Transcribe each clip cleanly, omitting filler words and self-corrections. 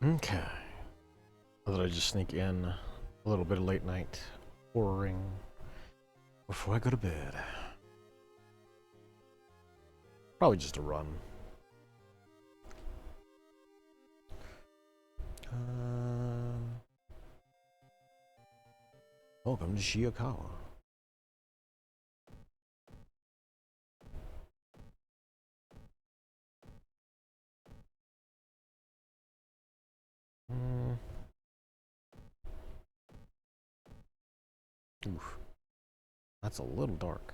Okay. I thought I'd just sneak in a little bit of late night horroring before I go to bed. Probably just a run. Welcome to Shiakawa. Oof. That's a little dark.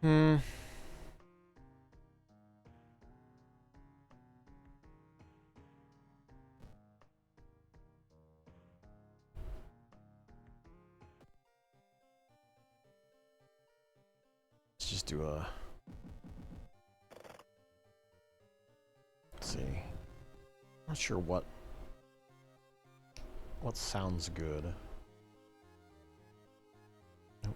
Hmm. Let's just do a... Let's see. Not sure what sounds good. Nope.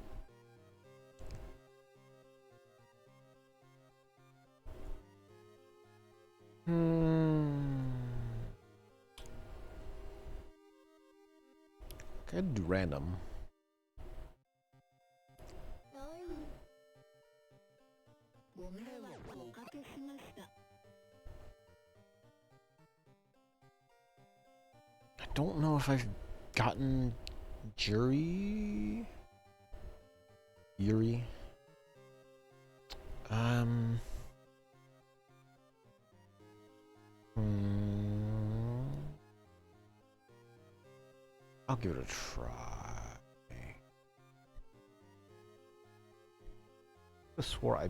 Could do random. I don't know if I've gotten Yuri. Um. I'll give it a try. I swore I...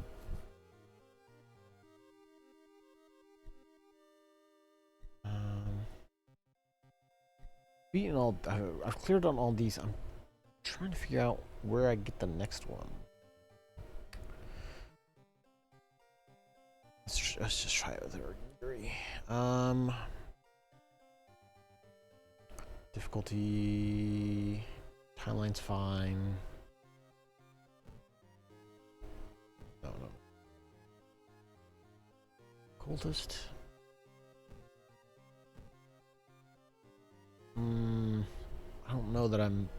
Beaten all... I've cleared on all these. I'm trying to figure out where I get the next one. Let's just try it with Yuri. Difficulty... Timeline's fine. No. Coldest. I don't know that I'm...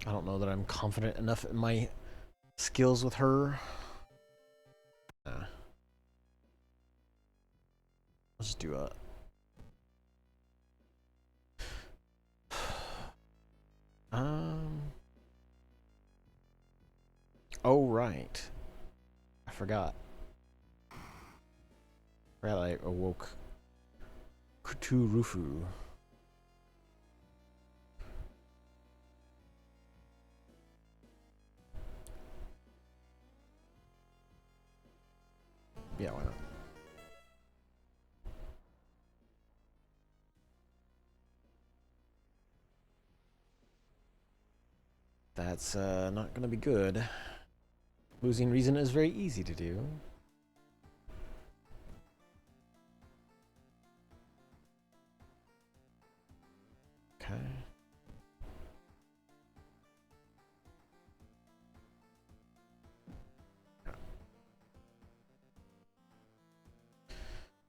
I don't know that I'm confident enough in my skills with her. Let's just do a... Oh, right. I forgot. I awoke Kuturufu. Yeah, why not? That's not gonna be good. Losing reason is very easy to do. Okay.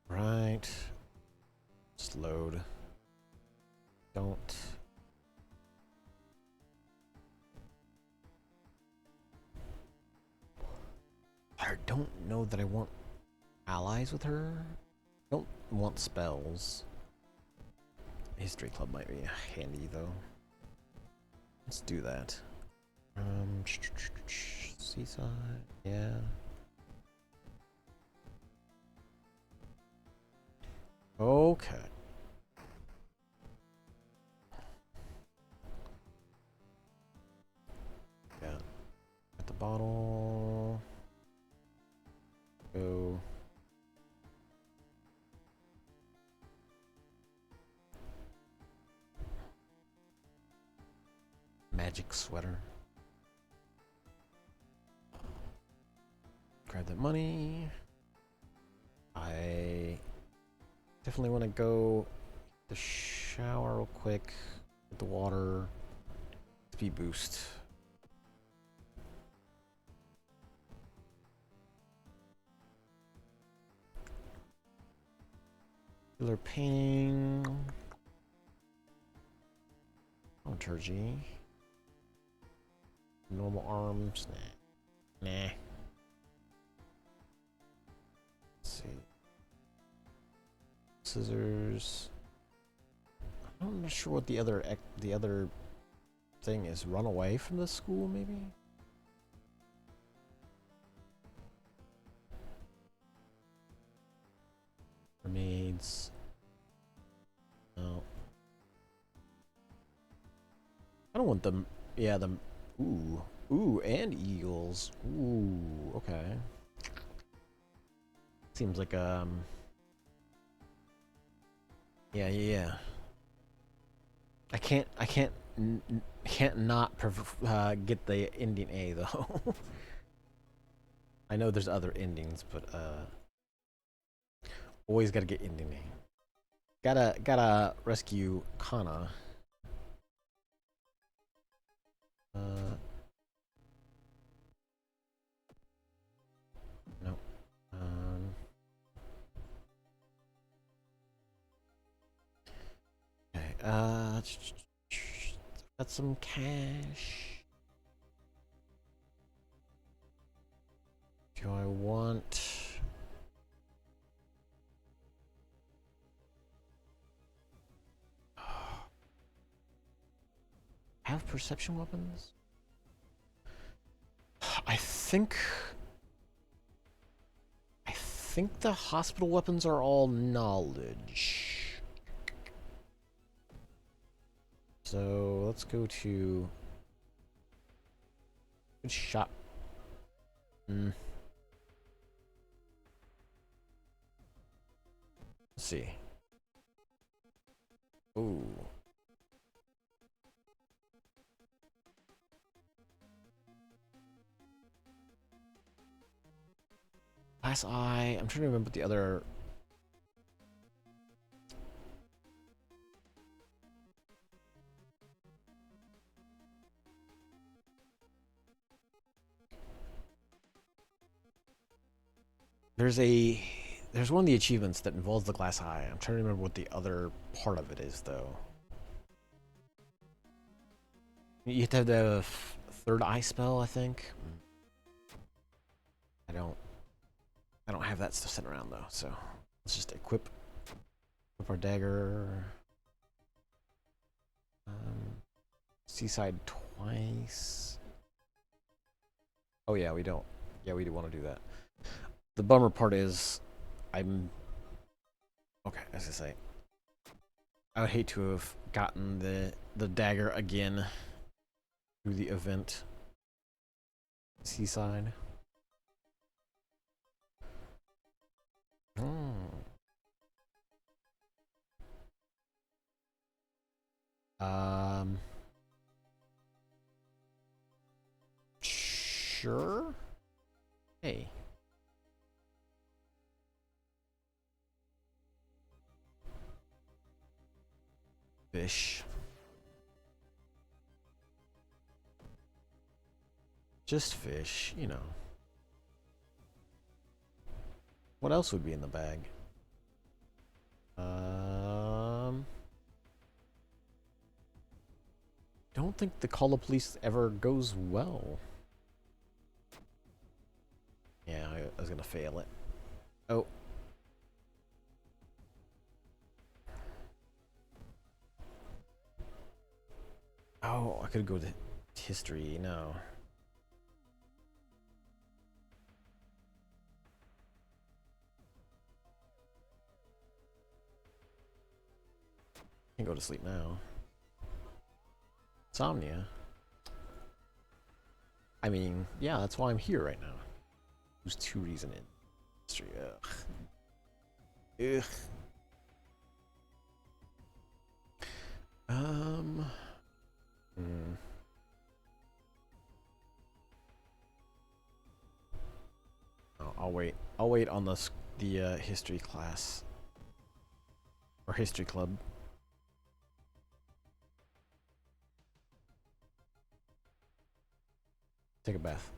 Right. Just load. Don't. I don't know that I want allies with her. I don't want spells. History Club might be handy though. Let's do that. Seaside, yeah. Okay. Yeah. At the bottle. Go. Magic sweater. grab that money. I definitely want to go the shower real quick. Get the water. Speed boost. Killer painting. Auturgy. Normal arms. Nah. Nah. Let's see. Scissors. I'm not sure what the other thing is. Run away from the school, maybe? Grenades. No. I don't want them. Yeah, them. Ooh. Ooh, and eagles. Ooh, okay. Seems like, yeah. I can't not get the ending A, though. I know there's other endings, but, always gotta get ending A. Gotta rescue Kana. No. Okay, got some cash. Do I want... have perception weapons? I think the hospital weapons are all knowledge. So let's go to good shot. Let's see. Ooh. Glass eye. I'm trying to remember the other. There's one of the achievements that involves the glass eye. I'm trying to remember what the other part of it is, though. You have to have the third eye spell, I think. I don't have that stuff sitting around though, so let's just equip our dagger. Seaside twice. Oh yeah, we don't. Yeah, we do want to do that. The bummer part is, okay. As I say, I would hate to have gotten the dagger again through the event. Seaside. Sure. Hey. Fish. Just fish, you know. What else would be in the bag? Don't think the call of police ever goes well. Yeah, I was gonna fail it. Oh. Oh, I could go to history. No. Can't go to sleep now. Insomnia. I mean, yeah, that's why I'm here right now. There's two reasons in history. Ugh. Oh, I'll wait. I'll wait on the history class or history club. Take a bath.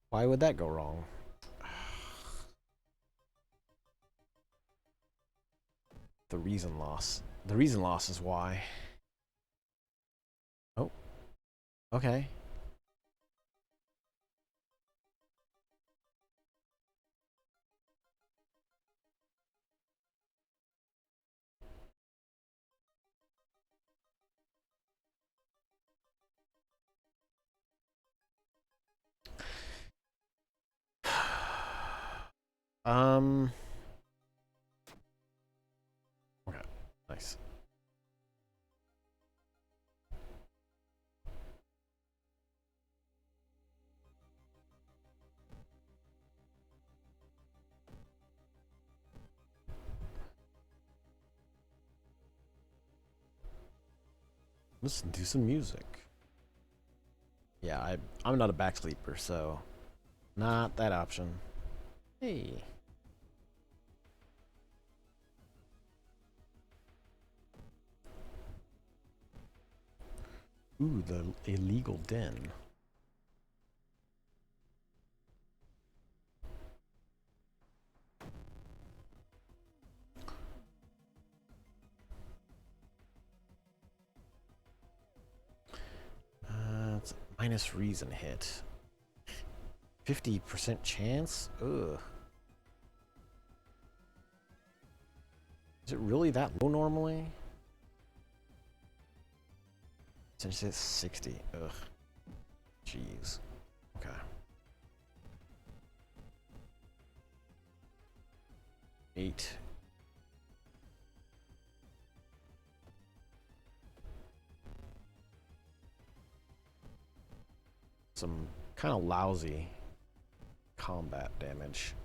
Why would that go wrong? The reason loss. The reason loss is why. Oh, okay. Um. Okay. Nice. Listen to some music. Yeah, I'm not a back sleeper, so not that option. Hey. Ooh, the illegal den. It's minus reason hit. 50% chance? Ugh. Is it really that low normally? Since it's 60. Ugh. Jeez. Okay. Eight. Some kind of lousy combat damage.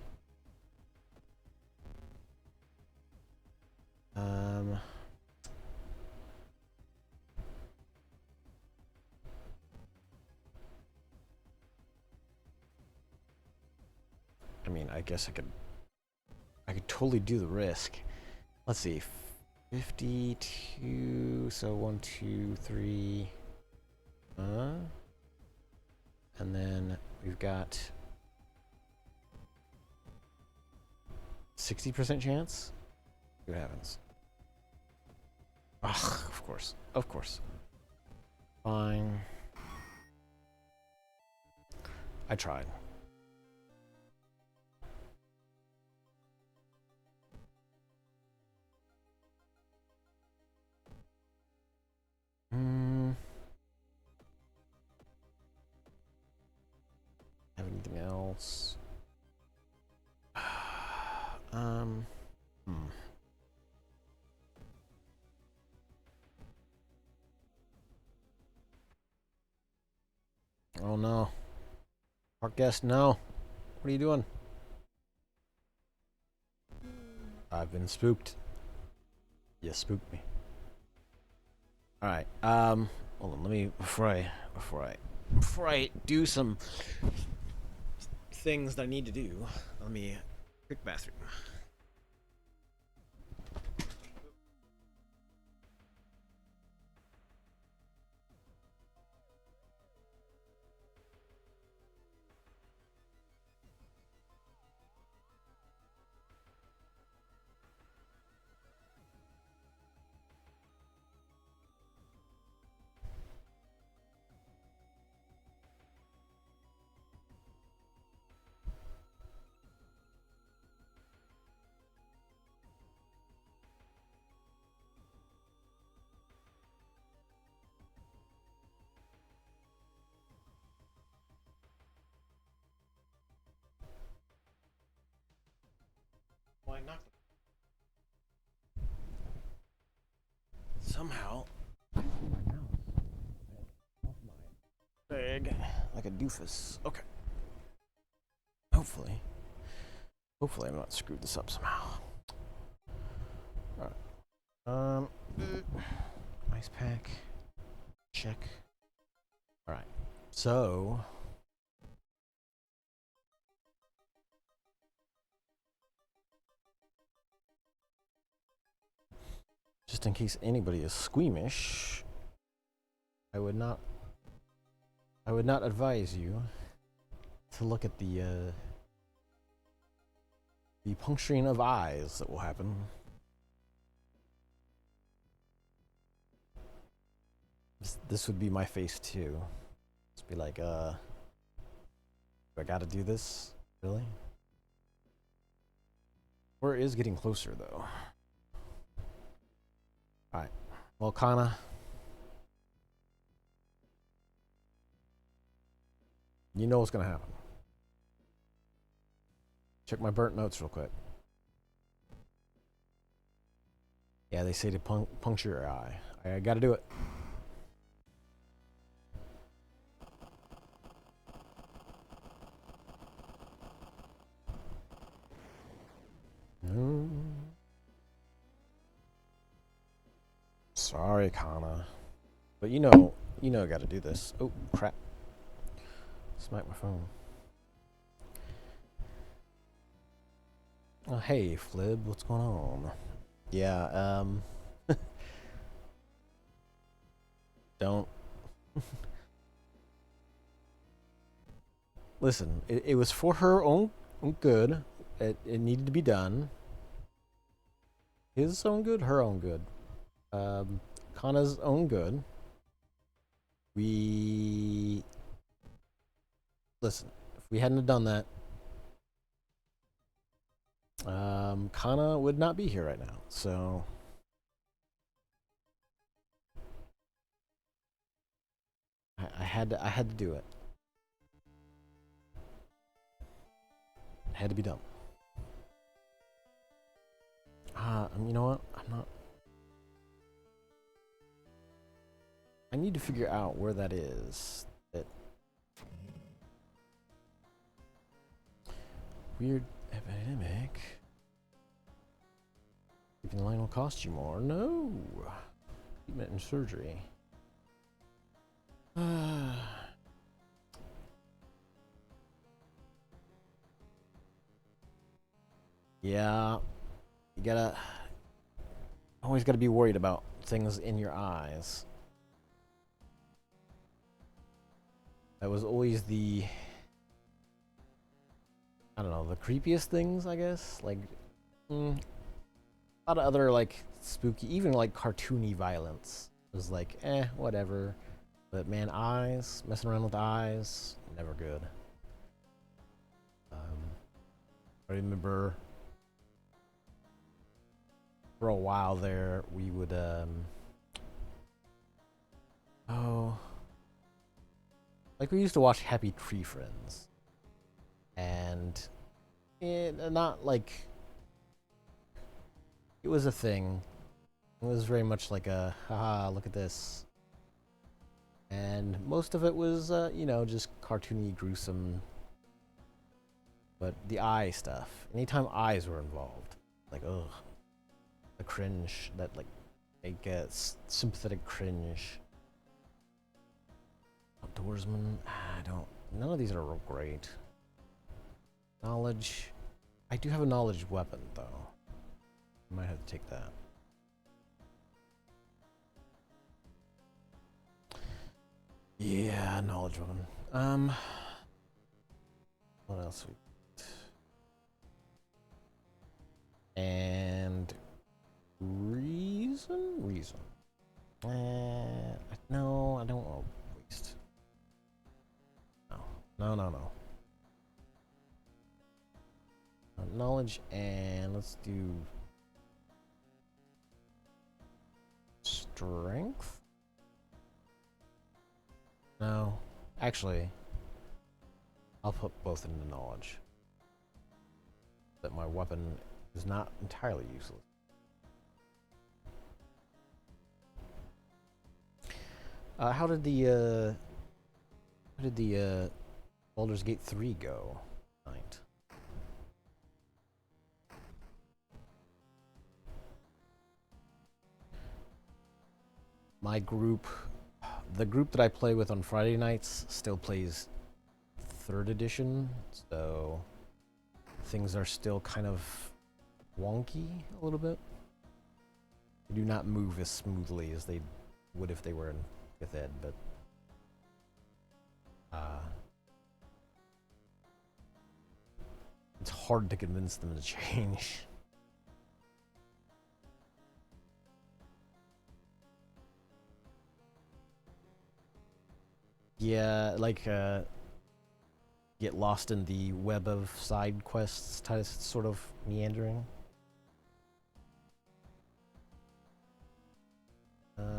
I mean, I guess I could totally do the risk. Let's see. 52, so 1, 2, 3. And then we've got 60% chance? See what happens. Ugh, of course. Of course. Fine. I tried. Have anything else? Oh no. Our guest, no. What are you doing? I've been spooked. You spooked me. Alright, hold on, let me before I do some things that I need to do, let me quick bathroom. Why not? Somehow my mouse off my leg like a doofus. Okay. Hopefully I'm not screwed this up somehow. Alright. Ice pack. Check. Alright. So just in case anybody is squeamish, I would not advise you to look at the puncturing of eyes that will happen. This would be my face too. Just be like, do I gotta do this? Really? Where is getting closer though? Alright. Well, Kana. You know what's gonna happen. Check my burnt notes real quick. Yeah, they say to puncture your eye. I gotta do it. No. Sorry, Kana. But you know I gotta do this. Oh, crap. Smack my phone. Oh, hey, Flib, what's going on? Yeah, don't. Listen, it was for her own good. It needed to be done. His own good, her own good. Kana's own good. Listen, if we hadn't have done that, Kana would not be here right now. So I had to do it. It had to be done. You know what? I'm not. I need to figure out where that is. That weird epidemic. Keeping the line will cost you more. No. Treatment and surgery. Yeah. You gotta. Always gotta be worried about things in your eyes. That was always the. I don't know, the creepiest things, I guess. Like, a lot of other, like, spooky, even like cartoony violence was like, whatever. But man, eyes, messing around with eyes, never good. I remember for a while there, we would, like we used to watch Happy Tree Friends. And not like it was a thing. It was very much like a haha, look at this. And most of it was just cartoony, gruesome. But the eye stuff, anytime eyes were involved, like ugh, the cringe, that like sympathetic cringe. Outdoorsman, none of these are real great. Knowledge. I do have a knowledge weapon, though. I might have to take that. Yeah, knowledge weapon. What else? And reason. No, I don't want to waste. No. Knowledge, and let's do strength. No, actually, I'll put both into knowledge. That my weapon is not entirely useless. How did the Baldur's Gate 3 go tonight? My group, the group that I play with on Friday nights, still plays 3rd edition, so things are still kind of wonky a little bit. They do not move as smoothly as they would if they were in 5th ed, but it's hard to convince them to change. Yeah, like, get lost in the web of side quests, sort of meandering.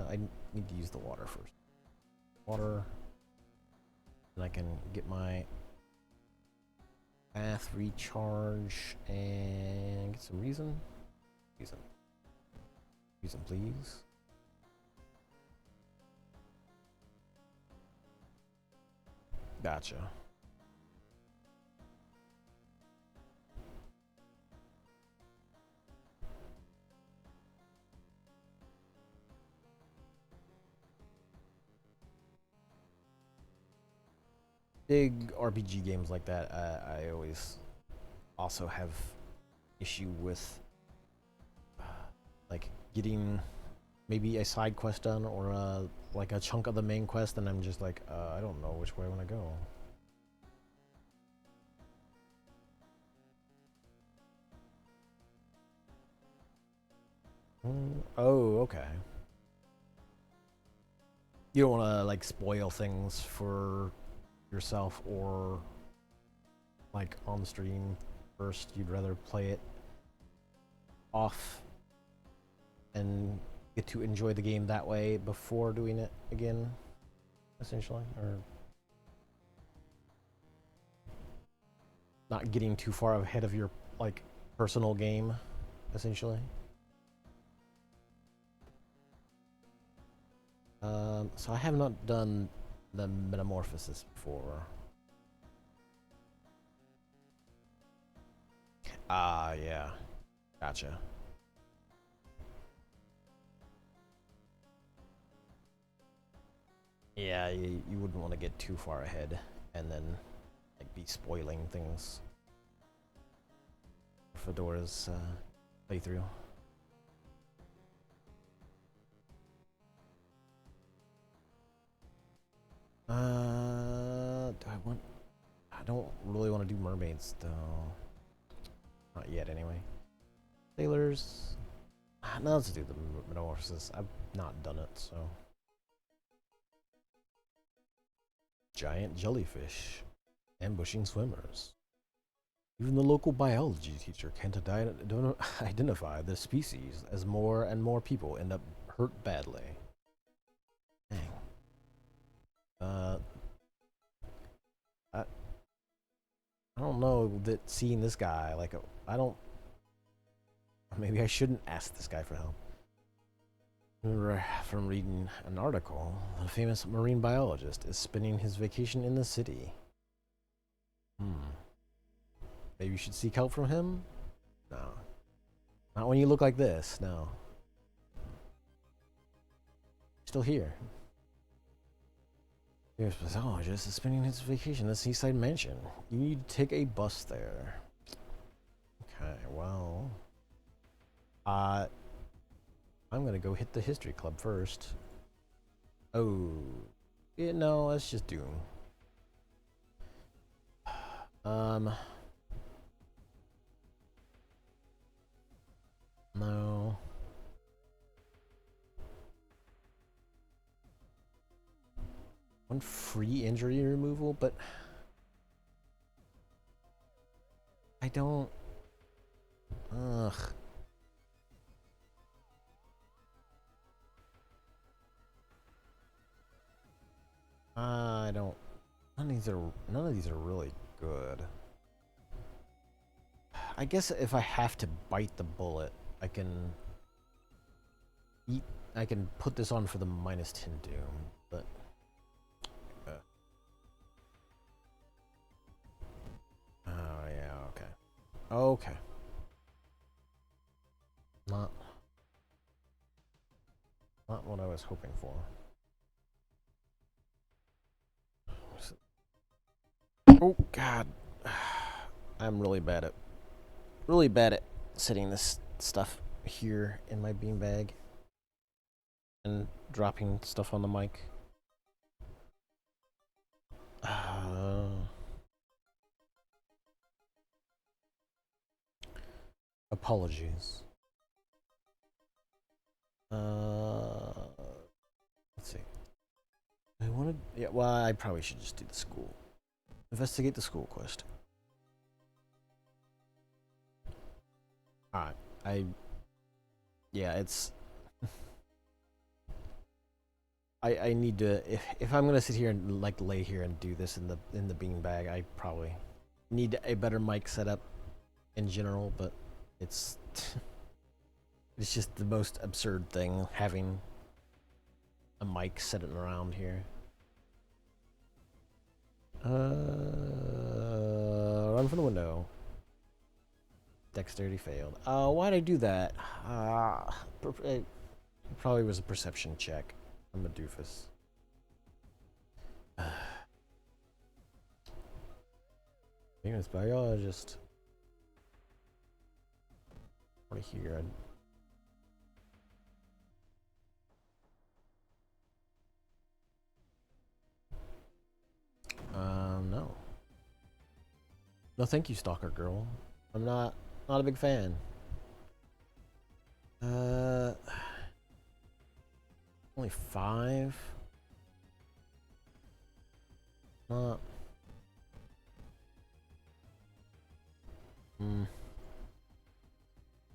I need to use the water first. Water. Then I can get my bath recharge and get some reason. Reason. Reason, please. Gotcha. Big RPG games like that, I always also have issue with like getting maybe a side quest done or like a chunk of the main quest, and I'm just like, I don't know which way I want to go. Oh, okay. You don't want to like spoil things for yourself or like on stream first. You'd rather play it off and get to enjoy the game that way before doing it again, essentially, or not getting too far ahead of your like personal game, essentially. So I have not done the metamorphosis before. Ah, yeah. Gotcha. Yeah, you wouldn't want to get too far ahead and then like be spoiling things. Fedora's playthrough. Do I want? I don't really want to do mermaids though. Not yet, anyway. Sailors. No, let's do the metamorphosis. I've not done it, so. Giant jellyfish ambushing swimmers. Even the local biology teacher can't identify the species as more and more people end up hurt badly. Dang. I don't know that seeing this guy, like, I don't. Maybe I shouldn't ask this guy for help. From reading an article, a famous marine biologist is spending his vacation in the city. Maybe you should seek help from him? No. Not when you look like this, no. Still here. Famous biologist is spending his vacation in the seaside mansion. You need to take a bus there. Okay, well. I'm gonna go hit the history club first. Oh. Yeah, no, let's just do. No. One free injury removal, but I don't. Ugh. I don't. None of these are really good. I guess if I have to bite the bullet, I can eat. I can put this on for the -10 doom, but. Oh yeah. Okay. Okay. Not what I was hoping for. Oh God. I'm really bad at setting this stuff here in my beanbag. and dropping stuff on the mic. Apologies. Let's see. I wanted. Yeah, well, I probably should just do the school. Investigate the school quest. Alright. Yeah, it's. I need to. If I'm gonna sit here and like lay here and do this in the beanbag, I probably need a better mic setup in general, but it's. It's just the most absurd thing having a mic sitting around here. Run from the window. Dexterity failed. Why'd I do that? It probably was a perception check. I'm a doofus. Being a biologist. Over here. No. No, thank you, Stalker Girl. I'm not a big fan. Only 5. Not. Hmm.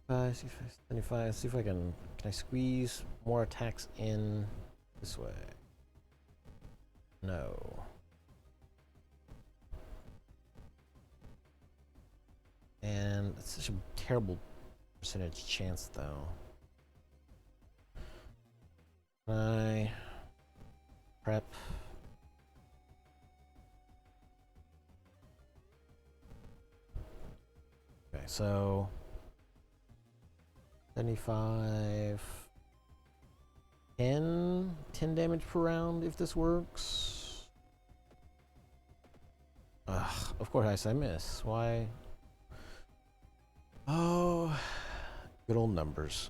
75. See if I can. Can I squeeze more attacks in this way? No. And it's such a terrible percentage chance, though. I prep. Okay, so 75, 10 damage per round if this works. Ugh, of course I miss. Why? Oh, good old numbers.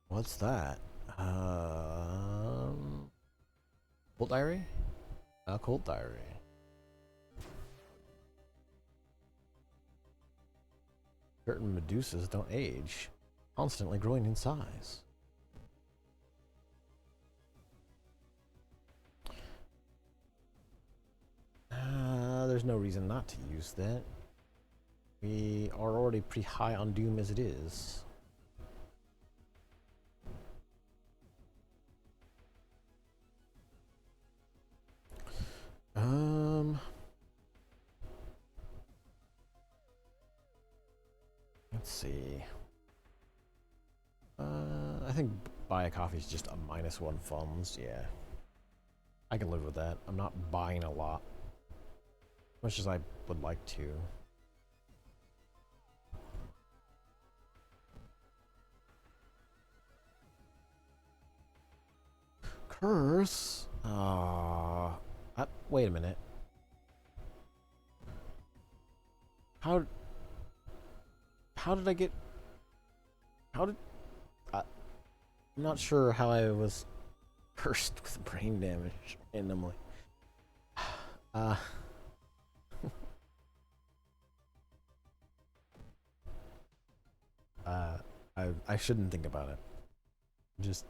What's that? Colt Diary? Colt Diary. Certain Medusas don't age, constantly growing in size. There's no reason not to use that. We are already pretty high on Doom as it is. Let's see. I think buy a coffee is just a -1 funds. Yeah, I can live with that. I'm not buying a lot, much as I would like to. Curse. Wait a minute. How did I get? How did? I'm not sure how I was cursed with brain damage randomly. I shouldn't think about it. Just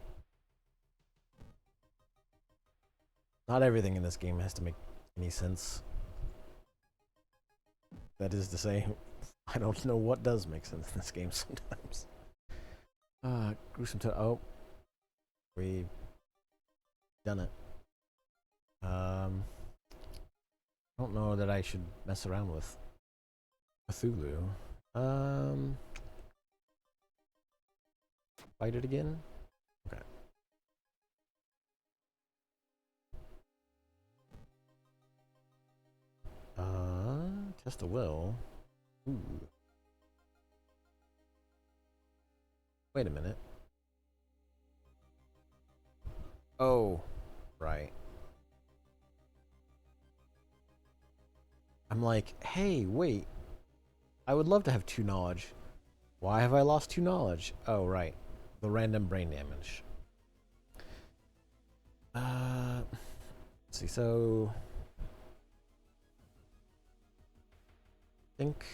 not everything in this game has to make any sense. That is to say, I don't know what does make sense in this game sometimes. Gruesome to oh, we done it. I don't know that I should mess around with Cthulhu. Fight it again? Okay. Test the will. Ooh. Wait a minute. Oh, right. I'm like, hey, wait, I would love to have 2 knowledge. Why have I lost 2 knowledge? Oh, right. The random brain damage. Let's see, so... I think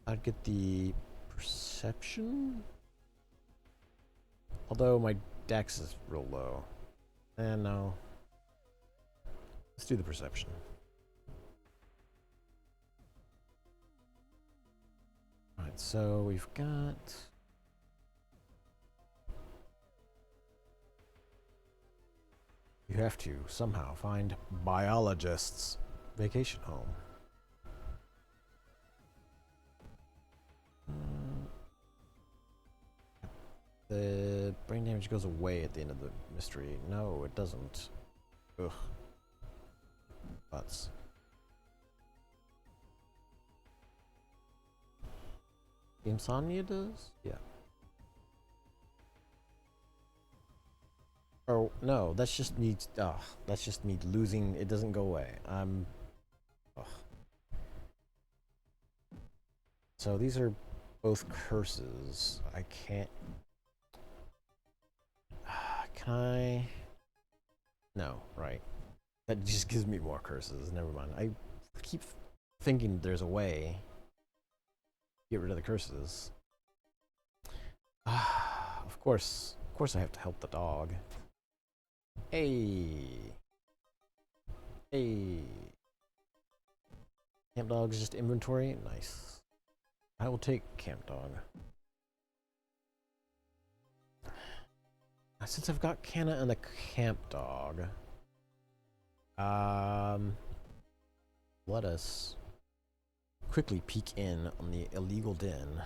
I'd get the perception? Although my dex is real low. No. Let's do the perception. Alright, so we've got... You have to somehow find biologists' vacation home. The brain damage goes away at the end of the mystery. No, it doesn't. Ugh. Butts. Insomnia does? Yeah. Oh, no, that's just me. That's just me losing. It doesn't go away. Ugh. So these are both curses. I can't. Can I? No, right. That just gives me more curses. Never mind. I keep thinking there's a way to get rid of the curses. Of course I have to help the dog. Hey. Hey. Camp dog is just inventory? Nice. I will take camp dog. Since I've got Canna and the camp dog, let us quickly peek in on the illegal den.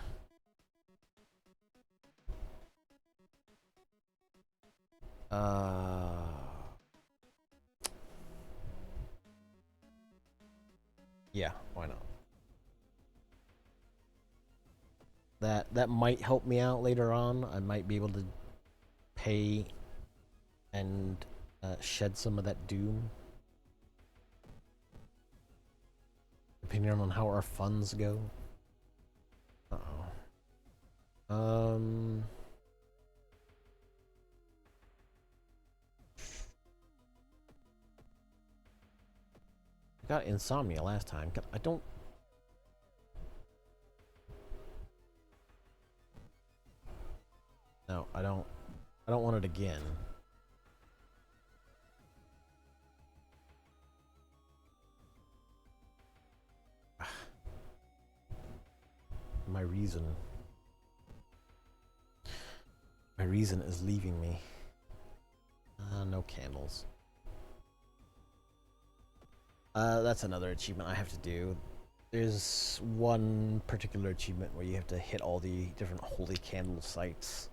Yeah, why not? That might help me out later on. I might be able to pay and shed some of that doom, depending on how our funds go. I got insomnia last time. I don't. No, I don't. I don't want it again. My reason. My reason is leaving me. No candles. That's another achievement I have to do. There's one particular achievement where you have to hit all the different holy candle sites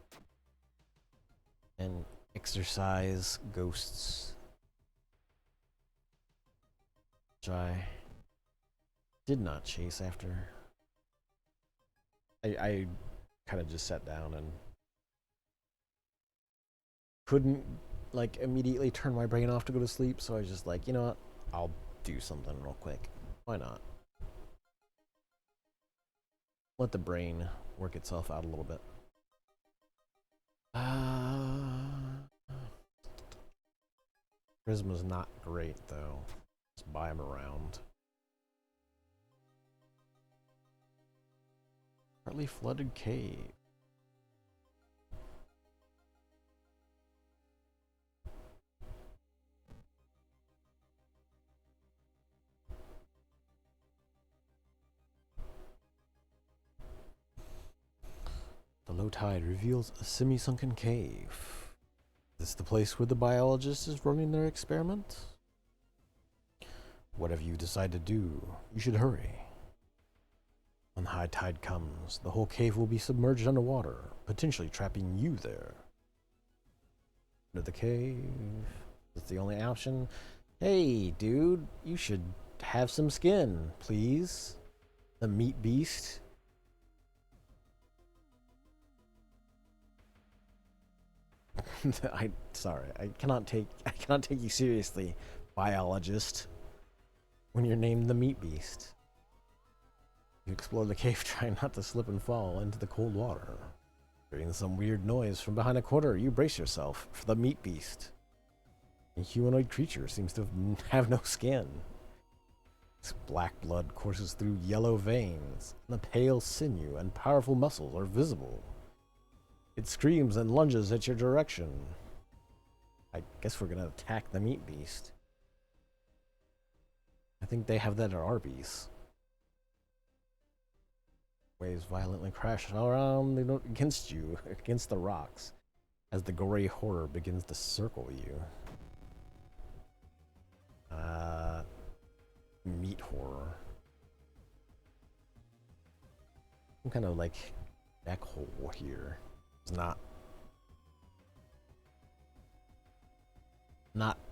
and exorcise ghosts, which I did not chase after. I kind of just sat down and couldn't like immediately turn my brain off to go to sleep, so I was just like, you know what, I'll do something real quick. Why not? Let the brain work itself out a little bit. Charisma's not great though. Just buy him around. Partly flooded cave. The low tide reveals a semi-sunken cave. Is this the place where the biologist is running their experiment? Whatever you decide to do, you should hurry. When the high tide comes, the whole cave will be submerged underwater, potentially trapping you there. Under the cave. That's the only option. Hey, dude, you should have some skin, please. The meat beast. Sorry, I cannot take you seriously, biologist, when you're named the meat beast. You explore the cave, trying not to slip and fall into the cold water. Hearing some weird noise from behind a corner, you brace yourself for the meat beast. A humanoid creature seems to have no skin. Its black blood courses through yellow veins, and the pale sinew and powerful muscles are visible. It screams and lunges at your direction. I guess we're gonna attack the meat beast. I think they have that at Arby's. Waves violently crash around against you, against the rocks, as the gory horror begins to circle you. Meat horror. Some kind of like neck hole here. It's not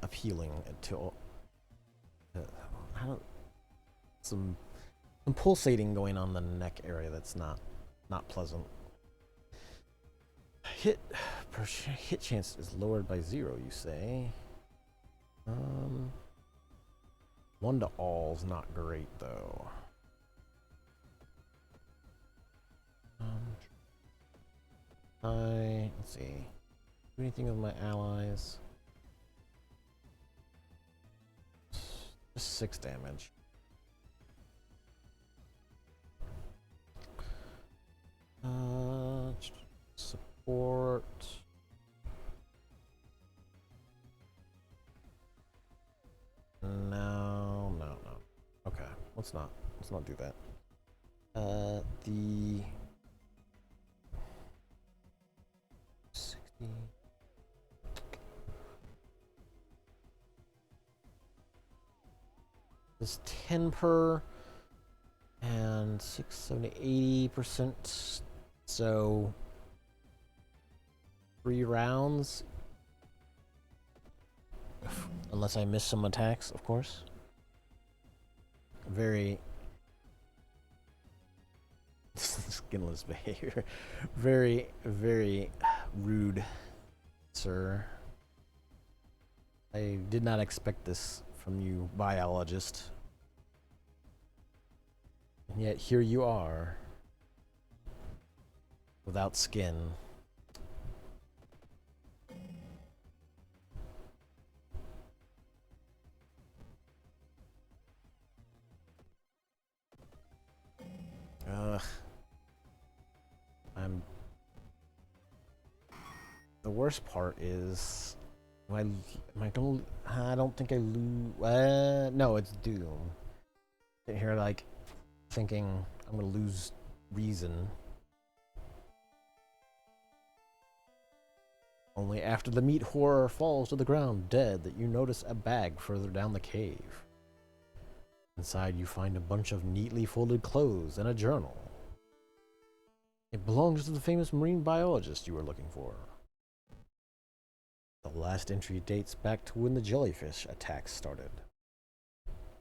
appealing until I don't some pulsating going on the neck area that's not pleasant. Hit chance is lowered by 0, you say. 1 to all is not great though. Let's see. Do anything with my allies? Just 6 damage. Support. No. Okay, let's not do that. The 60. This 10 per and 6, 70, 80%. So 3 rounds. Unless I miss some attacks, of course. Very skinless behavior. Very, very rude, sir. I did not expect this from you, biologist. And yet here you are, without skin. Ugh. The worst part is, I don't think I lose. No, it's Doom. Sit here like thinking I'm gonna lose reason. Only after the meat horror falls to the ground dead that you notice a bag further down the cave. Inside you find a bunch of neatly folded clothes and a journal. It belongs to the famous marine biologist you were looking for. The last entry dates back to when the jellyfish attacks started.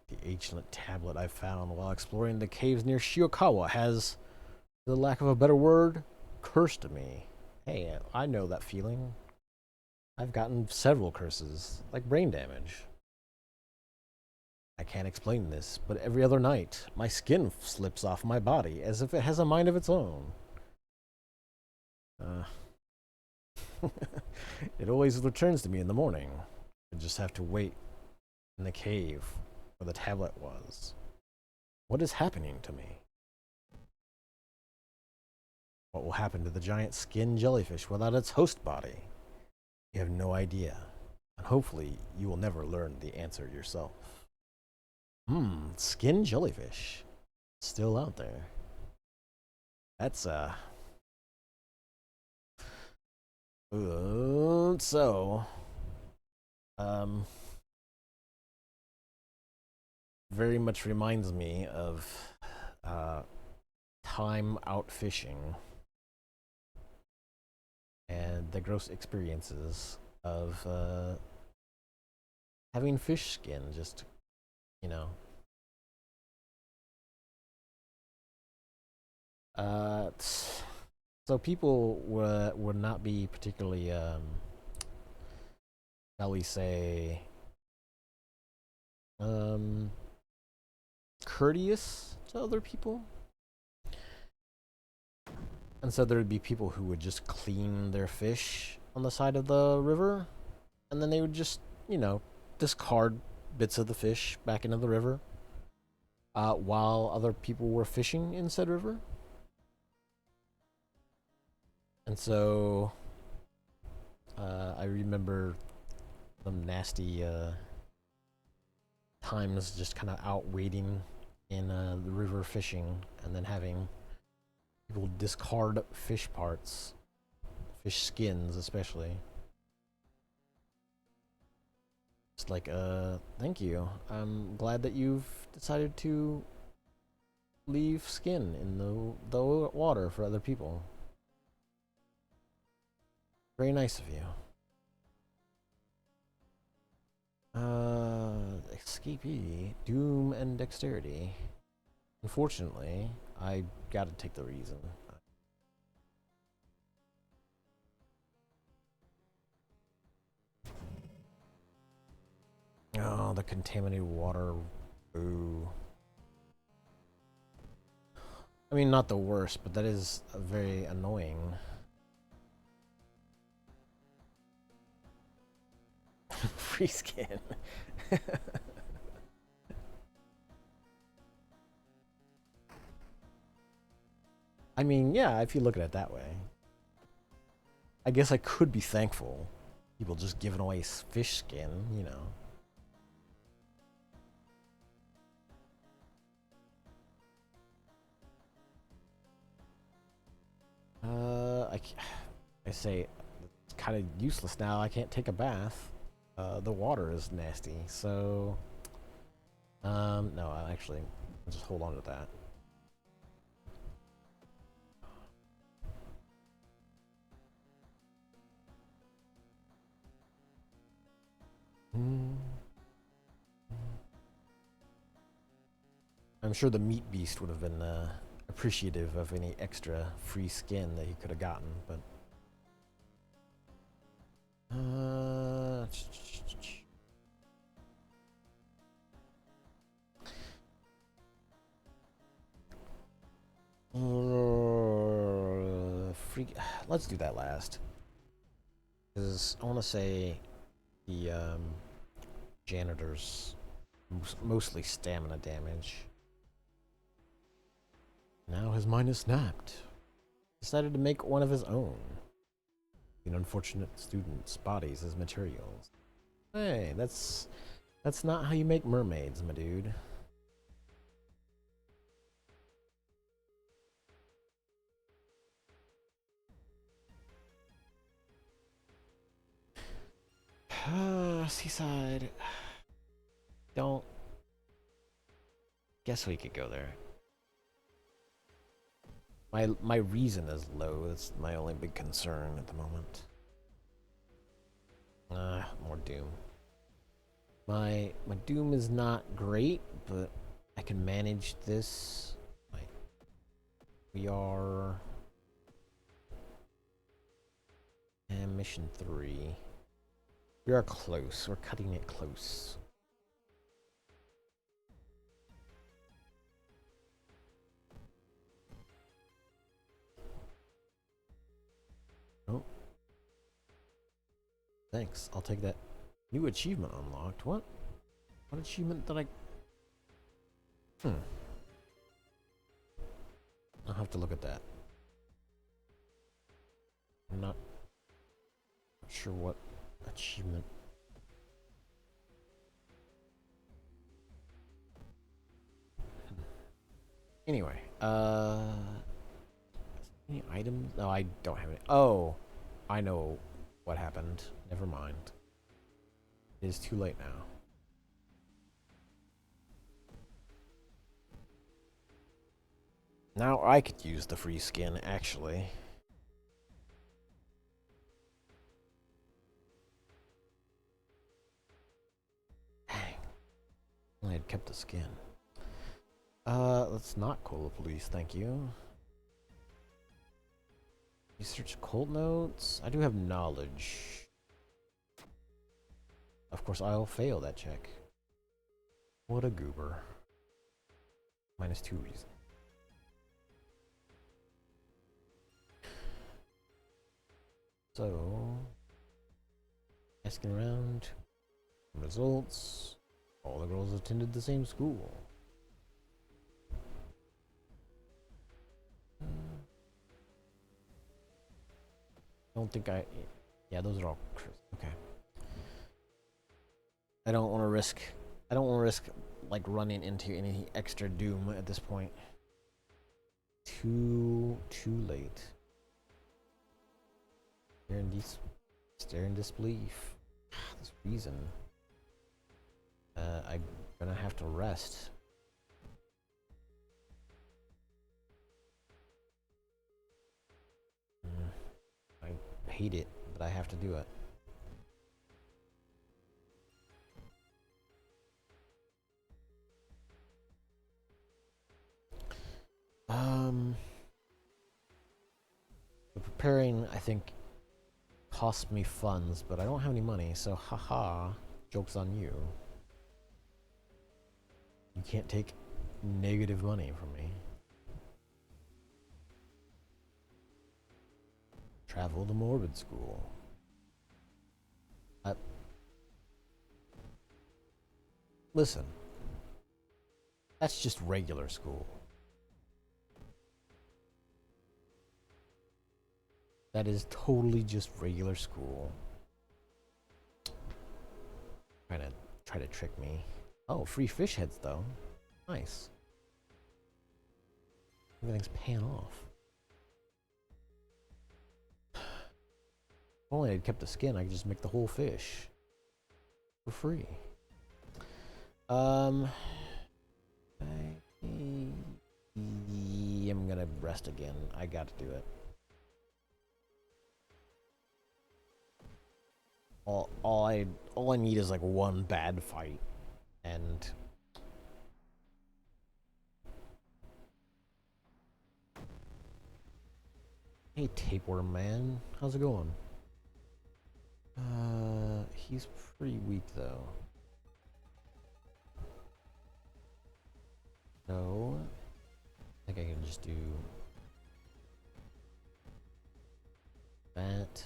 The ancient tablet I found while exploring the caves near Shiokawa has, for the lack of a better word, cursed me. Hey, I know that feeling. I've gotten several curses, like brain damage. I can't explain this, but every other night, my skin slips off my body as if it has a mind of its own. It always returns to me in the morning. I just have to wait in the cave where the tablet was. What is happening to me? What will happen to the giant skin jellyfish without its host body? You have no idea, and hopefully you will never learn the answer yourself. Skin jellyfish. Still out there. That's, so, very much reminds me of, time out fishing and the gross experiences of, having fish skin just, you know. So people would not be particularly, shall we say, courteous to other people. And so there would be people who would just clean their fish on the side of the river, and then they would just, discard bits of the fish back into the river while other people were fishing in said river. And so I remember some nasty times just kind of out waiting in the river fishing and then having people discard fish parts, fish skins especially. It's like, thank you. I'm glad that you've decided to leave skin in the water for other people. Very nice of you. Escapee, doom and dexterity. Unfortunately, I gotta take the reason. Oh, the contaminated water. Ooh. I mean, not the worst, but that is very annoying. Free skin. I mean, yeah, if you look at it that way. I guess I could be thankful. People just giving away fish skin, you know. I say it's kind of useless now. I can't take a bath. The water is nasty, so no, I'll actually just hold on to that. I'm sure the meat beast would have been appreciative of any extra free skin that he could have gotten, but let's do that last. Because I want to say the janitor's mostly stamina damage. Now his mind is snapped. Decided to make one of his own. The unfortunate student's bodies as materials. Hey, that's not how you make mermaids, my dude. Seaside. Don't. Guess we could go there. My reason is low. That's my only big concern at the moment. More doom. My doom is not great, but I can manage this. Like, we are and mission 3. We are close. We're cutting it close. Oh. Thanks. I'll take that. New achievement unlocked. What? What achievement did I... I'll have to look at that. I'm not sure what achievement. Anyway, any items? No, I don't have any. Oh, I know what happened. Never mind. It is too late now. Now I could use the free skin, actually. Dang. I had kept the skin. Let's not call the police, thank you. Research cult notes. I do have knowledge. Of course, I'll fail that check. What a goober. -2 reason. So, asking around, results. All the girls attended the same school. Don't think I. Yeah, those are all. Okay. I don't want to risk. I don't want to risk like running into any extra doom at this point. Too late. Stare in disbelief. This reason. I'm gonna have to rest. I hate it, but I have to do it. Preparing, I think, cost me funds, but I don't have any money, so haha, joke's on you. You can't take negative money from me. Travel to Morbid School. Listen, that's just regular school. That is totally just regular school. Try to trick me. Oh, free fish heads though. Nice. Everything's paying off. If only I'd kept the skin, I could just make the whole fish for free. I'm gonna rest again. I gotta do it. All I need is like one bad fight, and hey, tapeworm man, how's it going? He's pretty weak though. So, I think I can just do that.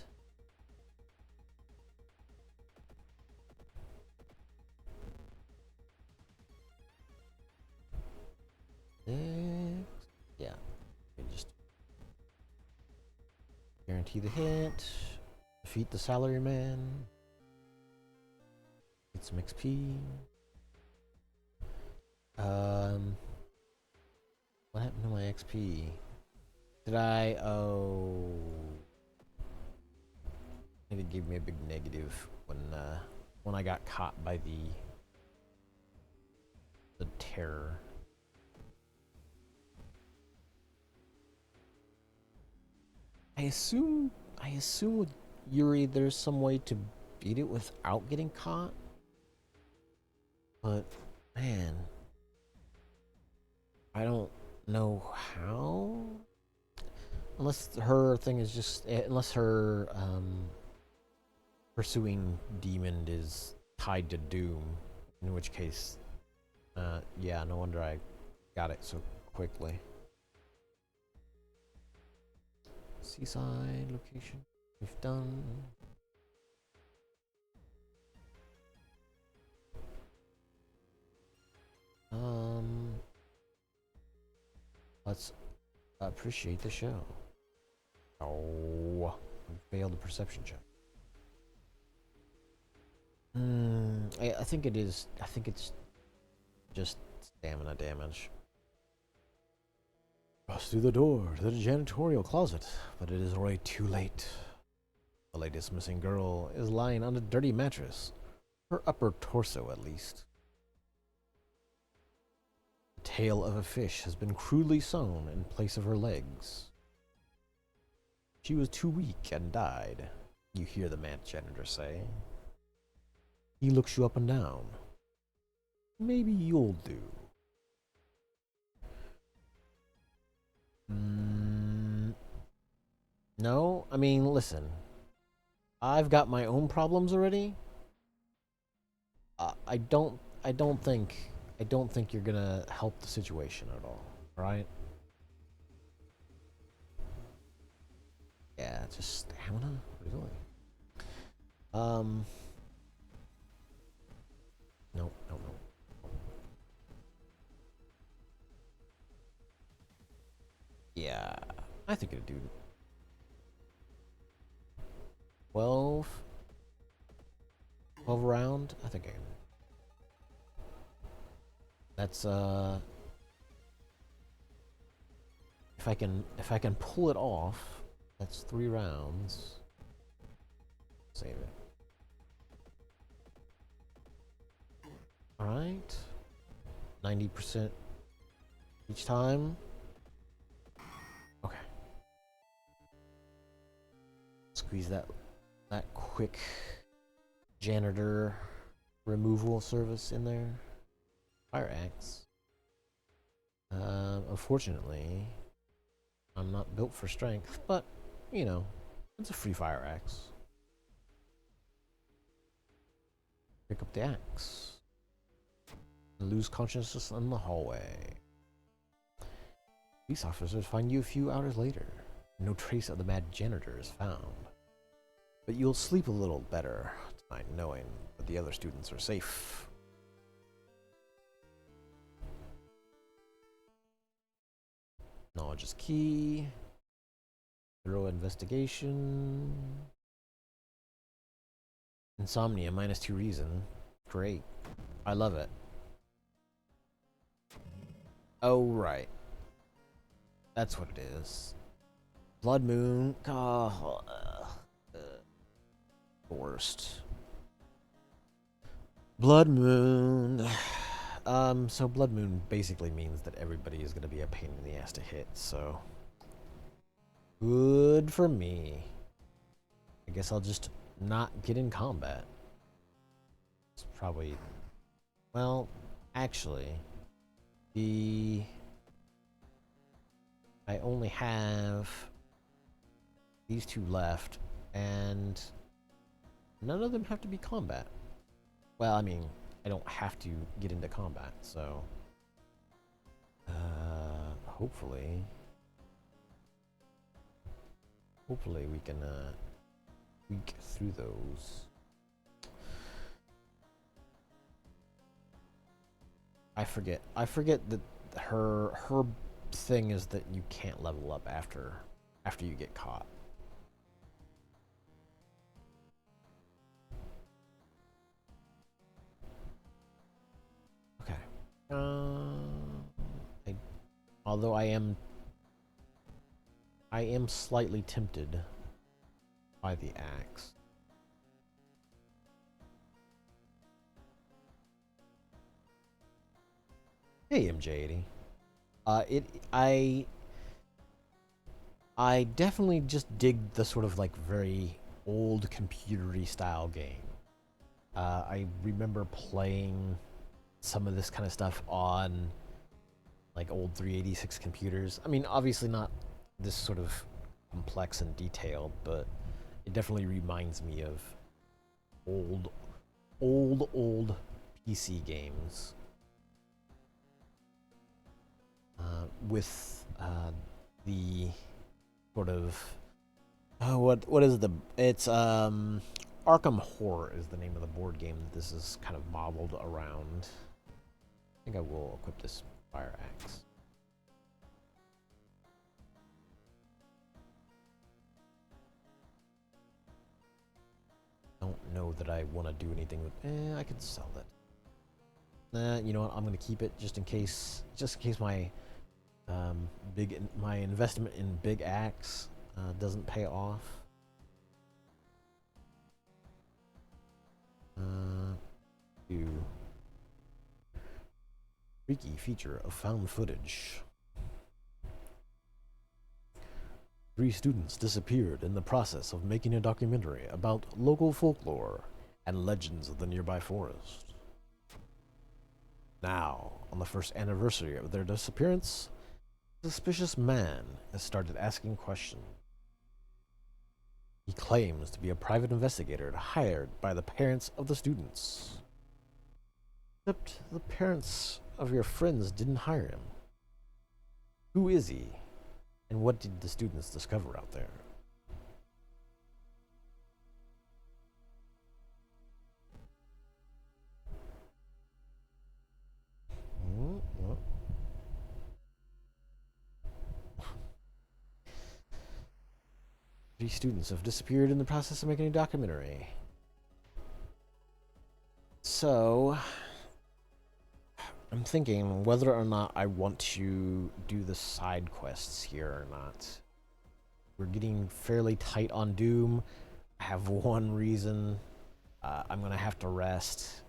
Yeah, just guarantee the hit, defeat the salaryman, get some XP. What happened to my XP? Did I? Oh, I think it gave me a big negative when I got caught by the terror. I assume with Yuri there's some way to beat it without getting caught. But man, I don't know how. Unless her thing is just unless her pursuing demon is tied to Doom, in which case yeah, no wonder I got it so quickly. Seaside location. We've done. Let's appreciate the show. Oh, we failed the perception check. I think it is. I think it's just stamina damage. Cross through the door to the janitorial closet, but it is already too late. The latest missing girl is lying on a dirty mattress. Her upper torso, at least. The tail of a fish has been crudely sewn in place of her legs. She was too weak and died, you hear the man janitor say. He looks you up and down. Maybe you'll do. No, I mean, listen. I've got my own problems already. I don't think you're gonna help the situation at all, right? Yeah, just stamina? Really? Um. No, no, no. Yeah, I think it'd do 12. 12 round? I think I can. That's, if I can pull it off, that's 3 rounds. Save it. Alright. 90% each time. Okay. Squeeze that quick janitor removal service in there. Fire axe. Unfortunately, I'm not built for strength, but you know, it's a free fire axe. Pick up the axe. Lose consciousness in the hallway. Police officers find you a few hours later. No trace of the mad janitor is found. But you'll sleep a little better tonight knowing that the other students are safe. Knowledge is key. Thorough investigation. Insomnia, -2 reason. Great. I love it. Oh, right. That's what it is. Blood Moon. Oh, the worst. Blood Moon. So Blood Moon basically means that everybody is going to be a pain in the ass to hit, so... Good for me. I guess I'll just not get in combat. It's probably... Well, actually... I only have these 2 left, and none of them have to be combat. Well, I mean, I don't have to get into combat, so hopefully we can week through those. I forget that her thing is that you can't level up after you get caught. Okay. Although I am slightly tempted by the axe. Hey, MJ80. I definitely just dig the sort of like very old computery style game. I remember playing some of this kind of stuff on like old 386 computers. I mean, obviously not this sort of complex and detailed, but it definitely reminds me of old PC games. With the sort of what is the it's Arkham Horror is the name of the board game that this is kind of modeled around. I think I will equip this fire axe. Don't know that I want to do anything with. I could sell that. Nah, you know what? I'm gonna keep it just in case my my investment in big axe doesn't pay off. Do freaky feature of found footage. 3 students disappeared in the process of making a documentary about local folklore and legends of the nearby forest. Now, on the first anniversary of their disappearance, a suspicious man has started asking questions. He claims to be a private investigator hired by the parents of the students. Except the parents of your friends didn't hire him. Who is he? And what did the students discover out there? These students have disappeared in the process of making a documentary. So, I'm thinking whether or not I want to do the side quests here or not. We're getting fairly tight on Doom. I have one reason. I'm going to have to rest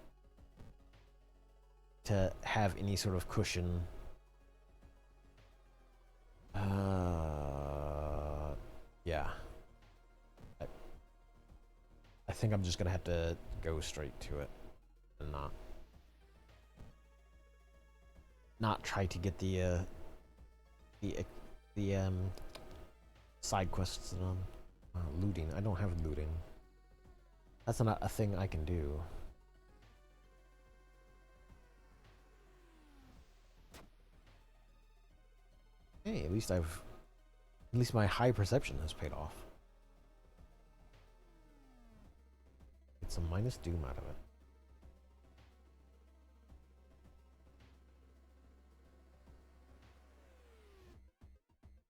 to have any sort of cushion. Yeah. I think I'm just going to have to go straight to it and not try to get the side quests done. Looting. I don't have looting. That's not a thing I can do. Hey, at least my high perception has paid off. Get some minus doom out of it.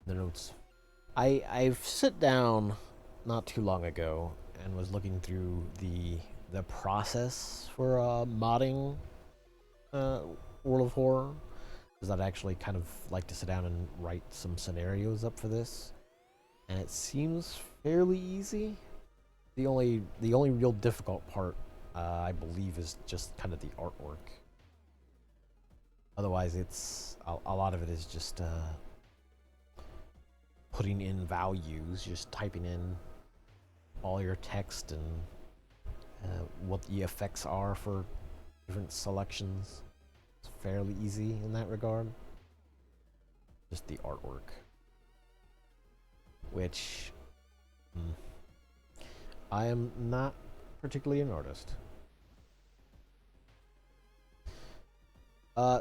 The notes. I've sit down not too long ago and was looking through the process for modding World of Horror, because I'd actually kind of like to sit down and write some scenarios up for this, and it seems fairly easy. The only real difficult part, I believe, is just kind of the artwork. Otherwise, it's a lot of it is just putting in values, just typing in all your text and what the effects are for different selections. It's fairly easy in that regard. Just the artwork, which I am not particularly an artist.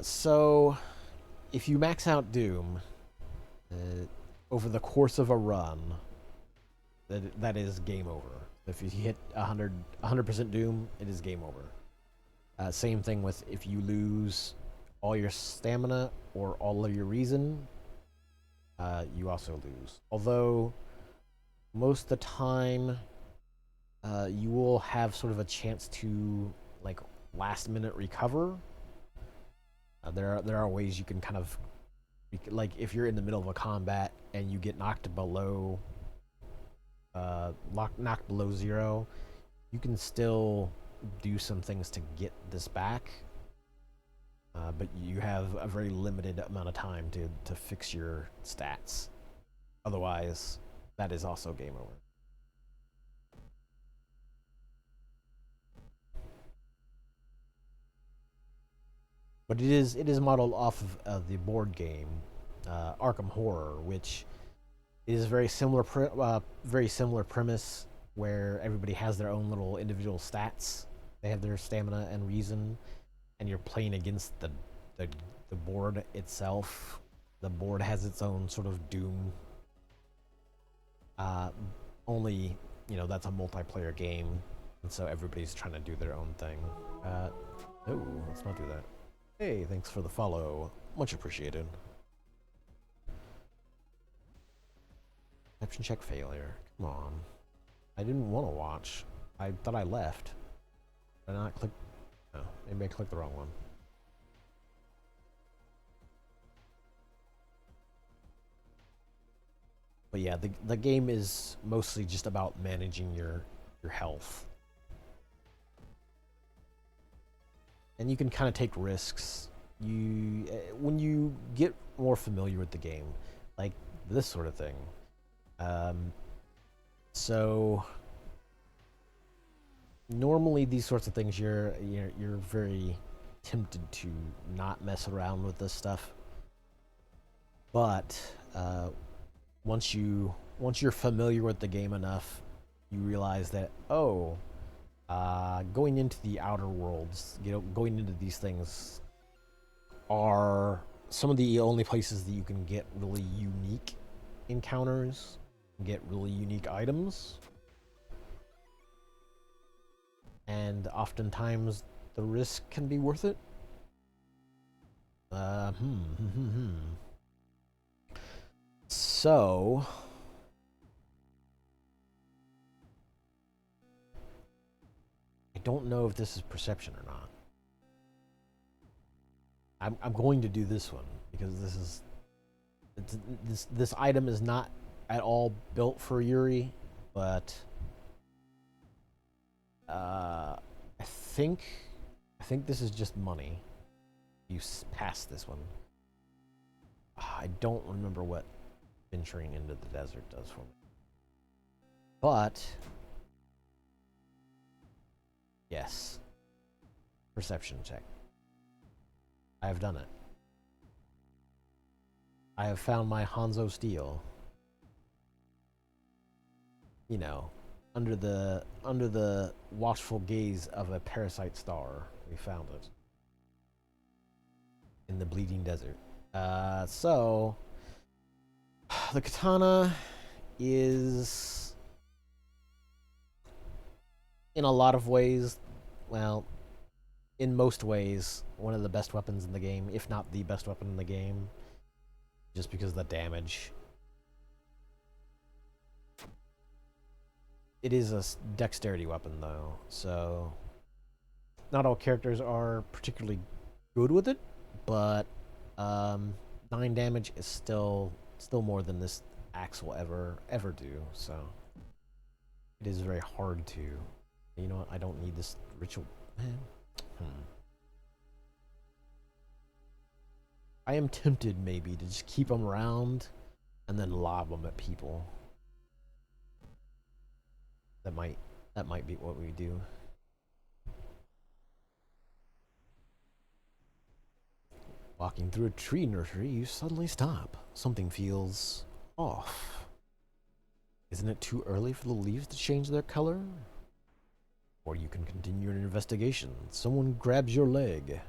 So if you max out Doom over the course of a run, that is game over. If you hit 100% Doom, it is game over. Same thing with if you lose all your stamina or all of your reason, you also lose. Although most of the time, you will have sort of a chance to like last minute recover. There are ways you can kind of, like, if you're in the middle of a combat and you get knocked below knocked below 0, you can still do some things to get this back, but you have a very limited amount of time to fix your stats. Otherwise, that is also game over. But it is modeled off of the board game Arkham Horror, which is very similar premise, where everybody has their own little individual stats. They have their stamina and reason, and you're playing against the board itself. The board has its own sort of doom. Only, that's a multiplayer game, and so everybody's trying to do their own thing. Oh, let's not do that. Hey, thanks for the follow. Much appreciated. Perception check failure. Come on. I didn't want to watch. I thought I left. Did I not click? No, maybe I clicked the wrong one. But yeah, the game is mostly just about managing your health. And you can kind of take risks. When you get more familiar with the game, like this sort of thing. So normally these sorts of things, you're very tempted to not mess around with this stuff. But once you're familiar with the game enough, you realize that going into the outer worlds, going into these things are some of the only places that you can get really unique encounters, get really unique items, and oftentimes the risk can be worth it. So don't know if this is perception or not. I'm going to do this one because this item is not at all built for Yuri, but I think this is just money. You pass this one. I don't remember what venturing into the desert does for me, but yes, perception check. I have done it. I have found my Hanzo steel. You know, under the watchful gaze of a parasite star, we found it in the bleeding desert. So the katana is, in a lot of ways, well, in most ways, one of the best weapons in the game, if not the best weapon in the game, just because of the damage. It is a dexterity weapon, though, so not all characters are particularly good with it, but 9 damage is still more than this axe will ever do, so it is very hard to. You know what? I don't need this ritual. Man. I am tempted maybe to just keep them around and then lob them at people. That might be what we do. Walking through a tree nursery, you suddenly stop. Something feels off. Isn't it too early for the leaves to change their color? Or you can continue your investigation. Someone grabs your leg.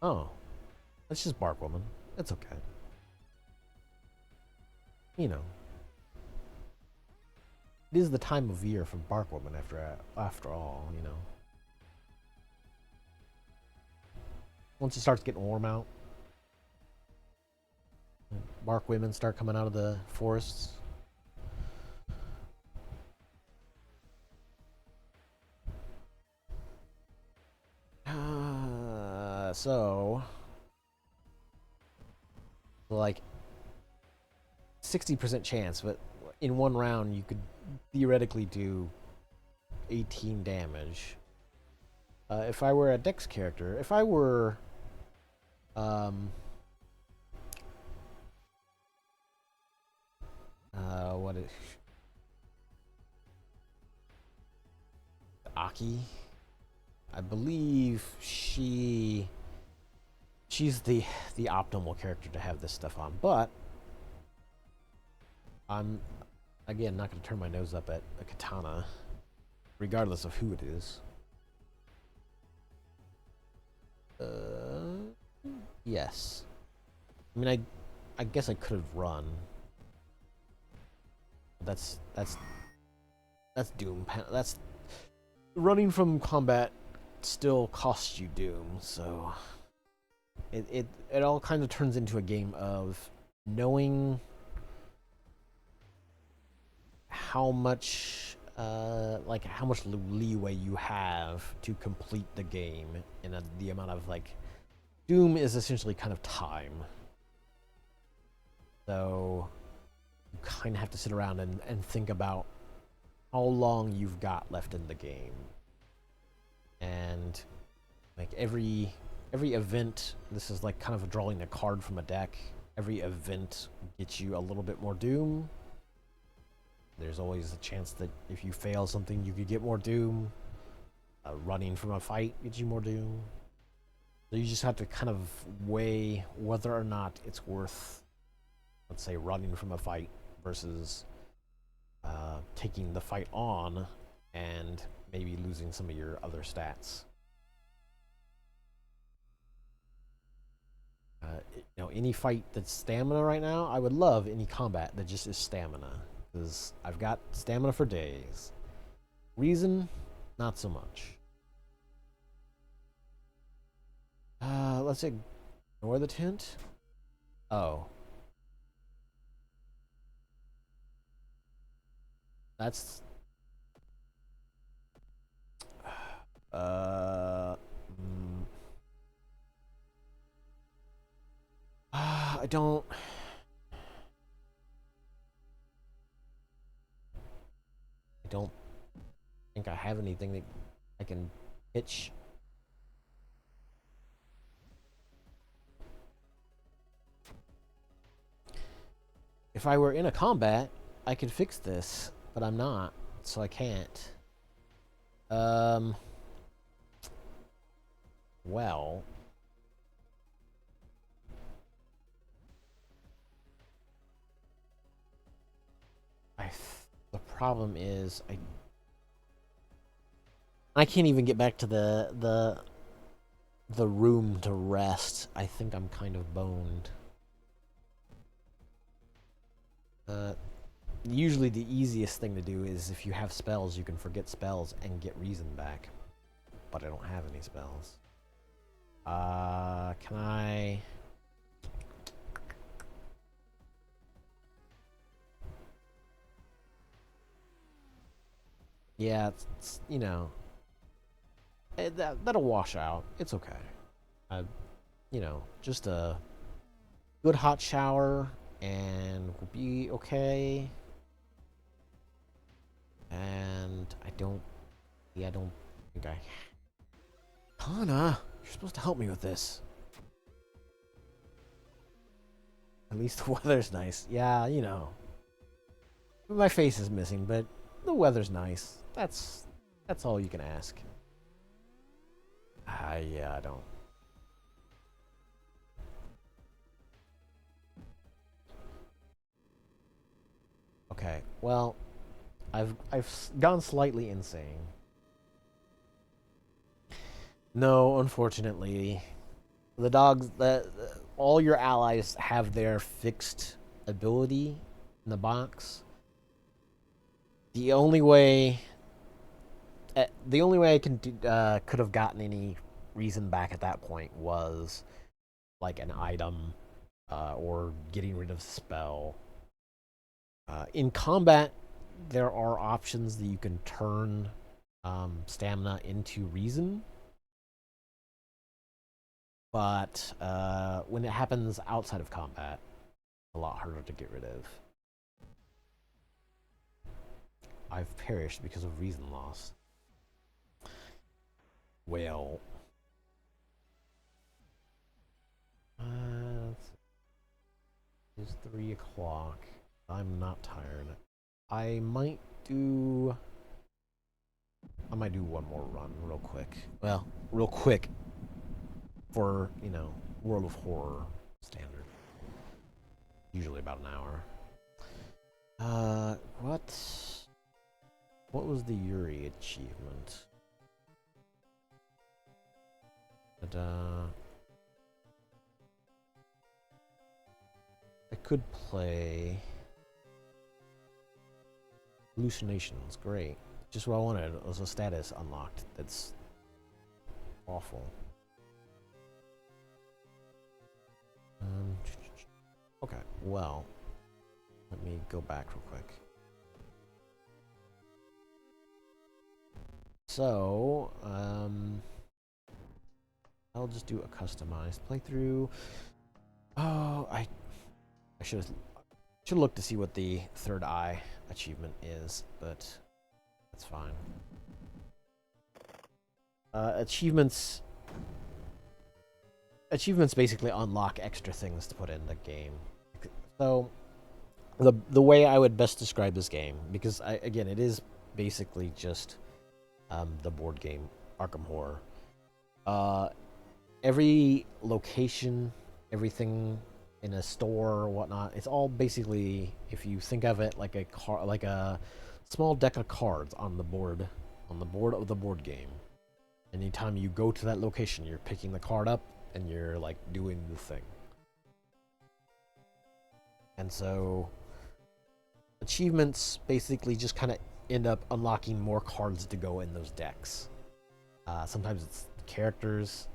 Oh. That's just Bark Woman. It's okay. You know. It is the time of year for Bark Woman after all, you know. Once it starts getting warm out, Bark Women start coming out of the forests. So like 60% chance, but in one round you could theoretically do 18 damage. If I were a Dex character, if I were what is Aki? I believe she's the optimal character to have this stuff on, but I'm again not going to turn my nose up at a katana, regardless of who it is. Yes. I mean, I guess I could have run. That's doom. That's running from combat still costs you doom, so it all kind of turns into a game of knowing how much how much leeway you have to complete the game, and the amount of doom is essentially kind of time. So you kind of have to sit around and think about how long you've got left in the game. And every event, this is kind of drawing a card from a deck. Every event gets you a little bit more doom. There's always a chance that if you fail something, you could get more doom. Running from a fight gets you more doom. So you just have to kind of weigh whether or not it's worth, let's say, running from a fight versus taking the fight on and maybe losing some of your other stats. Any fight that's stamina right now, I would love any combat that just is stamina, because I've got stamina for days. Reason, not so much. Let's ignore the tent. Oh. That's Uh, mm, I don't. I don't think I have anything that I can pitch. If I were in a combat, I could fix this, but I'm not, so I can't. Um. Well. The problem is I can't even get back to the room to rest. I think I'm kind of boned. Usually the easiest thing to do is if you have spells, you can forget spells and get reason back. But I don't have any spells. Can I... Yeah, it's you know, that'll wash out. It's okay. You know, just a good hot shower and we'll be okay. And I don't think I... Kana, you're supposed to help me with this. At least the weather's nice. Yeah, you know. My face is missing, but the weather's nice. That's all you can ask. Yeah, I don't. Okay, well, I've gone slightly insane. No, unfortunately, the dogs all your allies have their fixed ability in the box. The only way I can could have gotten any reason back at that point was like an item or getting rid of spell. In combat, there are options that you can turn stamina into reason, but when it happens outside of combat, it's a lot harder to get rid of. I've perished because of reason loss. Well, it's 3 o'clock. I'm not tired. I might do one more run real quick. Well, real quick for, you know, World of Horror standard. Usually about an hour. What was the Yuri achievement? But, I could play Hallucinations. Great. Just what I wanted was a status unlocked. That's awful. Okay, well, let me go back real quick. So, I'll just do a customized playthrough. Oh, I should look to see what the third eye achievement is, but that's fine. Achievements basically unlock extra things to put in the game. So the way I would best describe this game, because again it is basically just the board game Arkham Horror. Every location, everything in a store or whatnot, it's all basically, if you think of it like a small deck of cards on the board of the board game. Anytime you go to that location, you're picking the card up and you're like doing the thing. And so achievements basically just kind of end up unlocking more cards to go in those decks. Sometimes it's characters,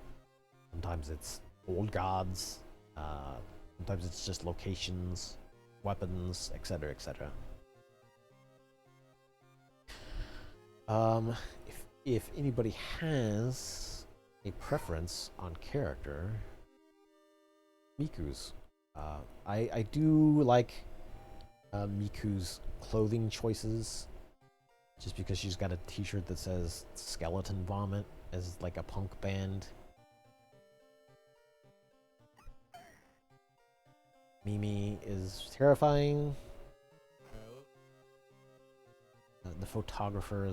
sometimes it's old gods, sometimes it's just locations, weapons, etc., etc. if anybody has a preference on character, Miku's. I do like Miku's clothing choices, just because she's got a T-shirt that says "Skeleton Vomit" as like a punk band. Mimi is terrifying. The photographer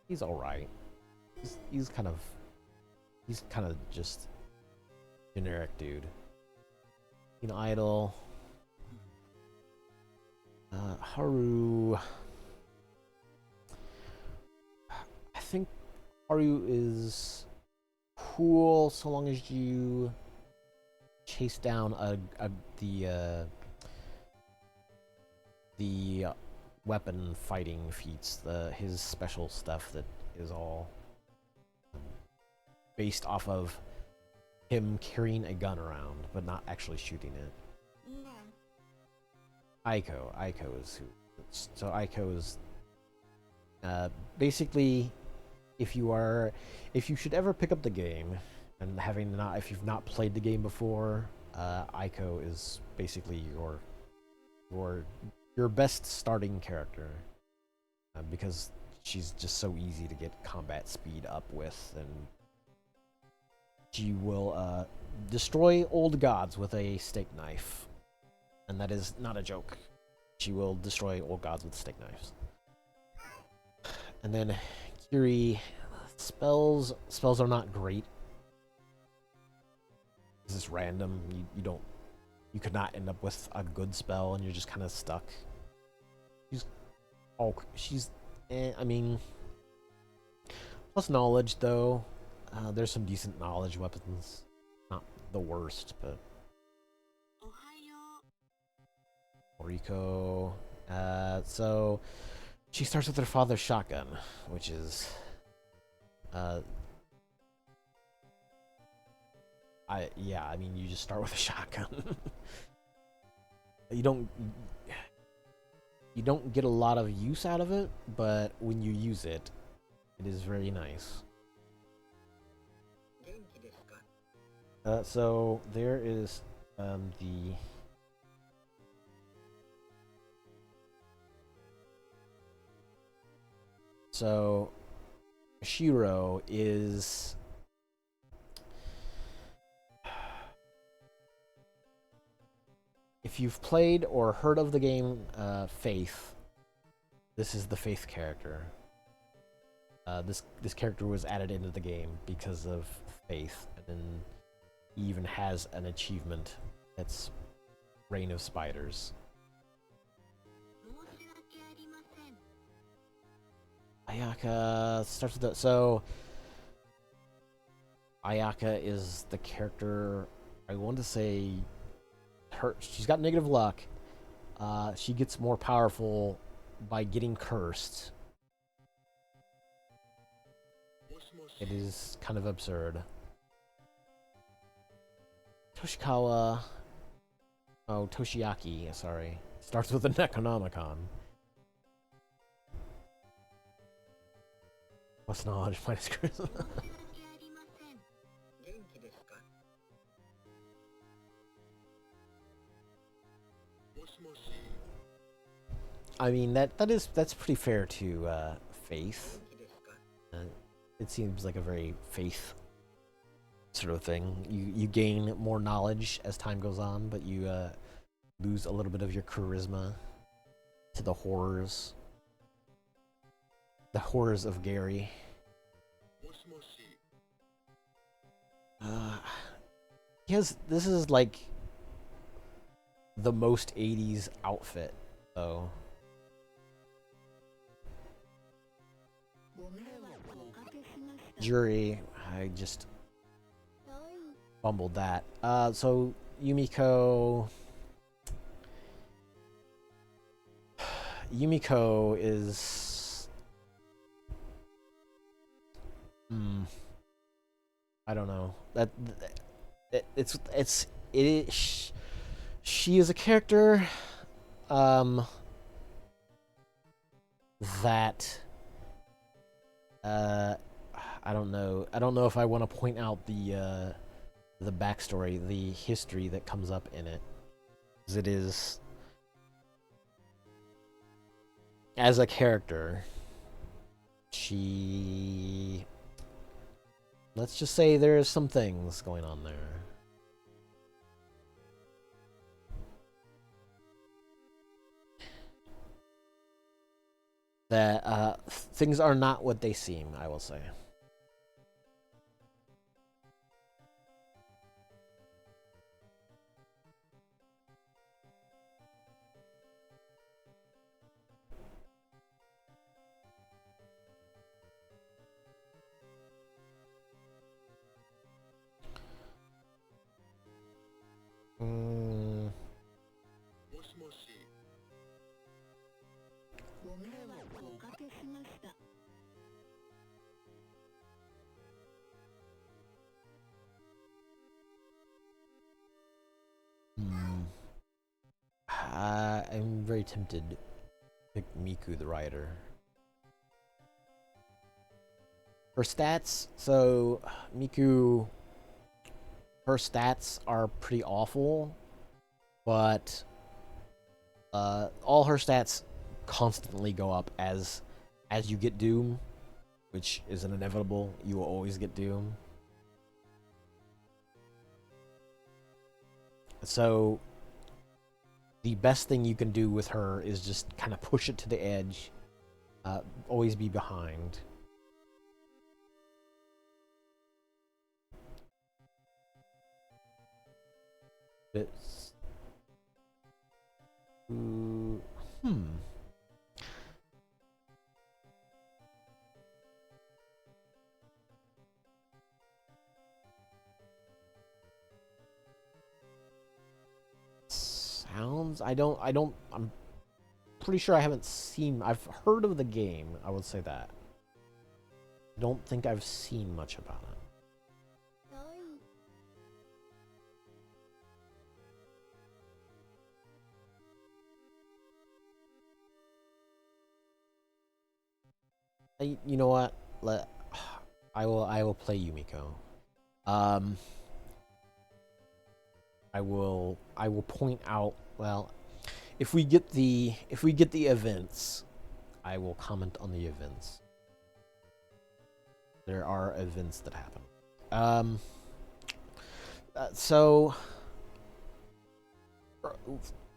he's all right. He's kind of just generic dude. Idol. Haru. I think Haru is cool so long as you chase down the weapon fighting feats, his special stuff that is all based off of him carrying a gun around but not actually shooting it. Aiko is who. So Aiko is basically, if you should ever pick up the game, and if you've not played the game before, Aiko is basically your best starting character, because she's just so easy to get combat speed up with, and she will destroy old gods with a steak knife. And that is not a joke. She will destroy old gods with steak knives. And then Kiri, spells are not great. This is random. You could not end up with a good spell, and you're just kind of stuck. I mean, plus knowledge though. There's some decent knowledge weapons. Not the worst, but. Rico. So she starts with her father's shotgun, which is I mean, you just start with a shotgun. you don't get a lot of use out of it, but when you use it, it is very nice. So there is the So, Shiro is if you've played or heard of the game Faith, this is the Faith character. This character was added into the game because of Faith, and then he even has an achievement that's Reign of Spiders. Ayaka starts with so Ayaka is the character, I want to say she's got negative luck. She gets more powerful by getting cursed. It is kind of absurd. Toshiaki, sorry. Starts with a Necronomicon. Plus knowledge minus charisma. I mean that's pretty fair to Faith. It seems like a very Faith sort of thing. You gain more knowledge as time goes on, but you lose a little bit of your charisma to the horrors. The horrors of Gary. This is like the most 80s outfit, though. Jury, I just bumbled that. So Yumiko is I don't know. She is a character that I don't know. I don't know if I want to point out the backstory, the history that comes up in it. 'Cause it is, as a character, she, let's just say there's some things going on there. That things are not what they seem, I will say. Mm. Hmm. I'm very tempted to pick Miku the Rider. Her stats, so Miku, her stats are pretty awful, but all her stats constantly go up as you get Doom, which is an inevitable. You will always get Doom. So the best thing you can do with her is just kind of push it to the edge. Always be behind. It's, hmm. Sounds. I'm pretty sure I haven't seen. I've heard of the game. I would say that. Don't think I've seen much about it. You know what? I will play Yumiko. Um, I will point out. Well, if we get the events, I will comment on the events. There are events that happen. So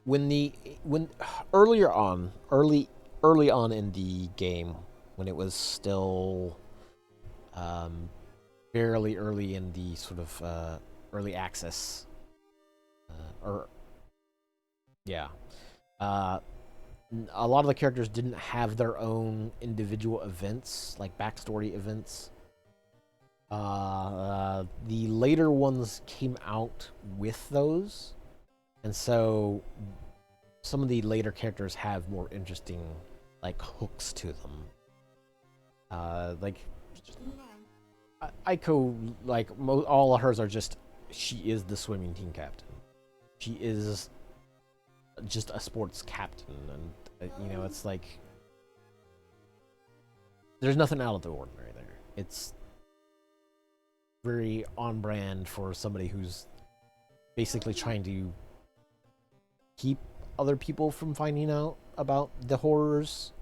when early on in the game, when it was still fairly early in the sort of early access, or yeah, a lot of the characters didn't have their own individual events, like backstory events. The later ones came out with those, and so some of the later characters have more interesting, like, hooks to them. Like Aiko, like all of hers are just, she is the swimming team captain. She is just a sports captain, and it's like there's nothing out of the ordinary there. It's very on brand for somebody who's basically trying to keep other people from finding out about the horrors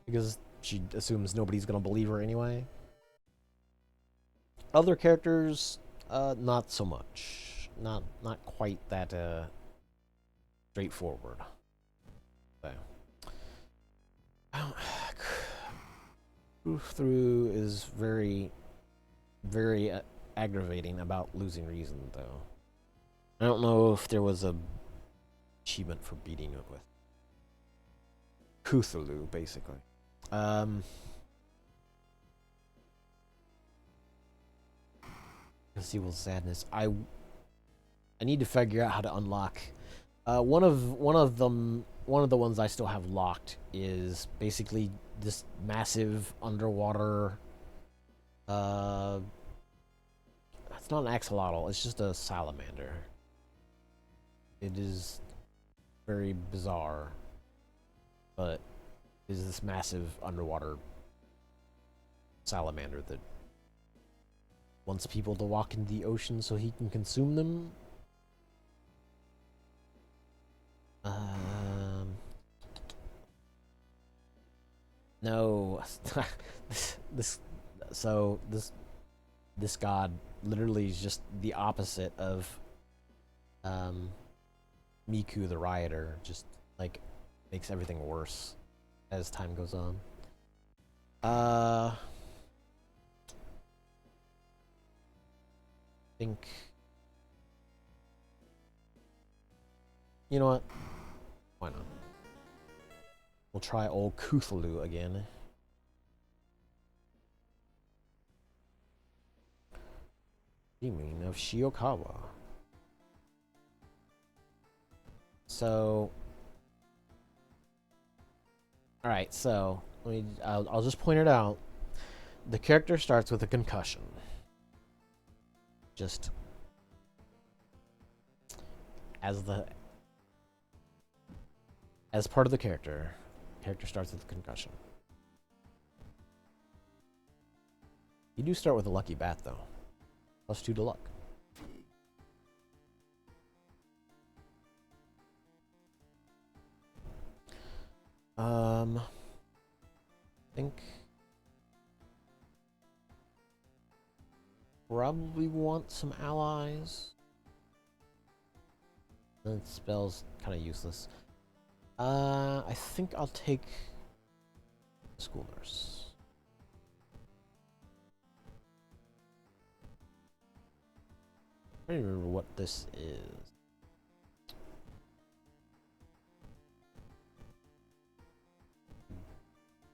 because she assumes nobody's gonna believe her anyway. Other characters, not so much. Not quite that straightforward. So. Proof through is very, very aggravating about losing reason, though. I don't know if there was a achievement for beating it with Cthulhu, basically. Conceivable sadness. I need to figure out how to unlock. One of the ones I still have locked is basically this massive underwater. It's not an axolotl. It's just a salamander. It is very bizarre, but it is this massive underwater salamander that wants people to walk into the ocean so he can consume them. No, this so this god literally is just the opposite of Miku the rioter. Just like makes everything worse as time goes on. Think. You know what? Why not? We'll try old Cthulhu again. Demon of Shiokawa. So, all right. So I'll just point it out. The character starts with a concussion. Just as part of the character starts with a concussion. You do start with a lucky bat though. +2 to luck. I think probably want some allies. Then spell's kind of useless. I think I'll take school nurse. I don't even remember what this is.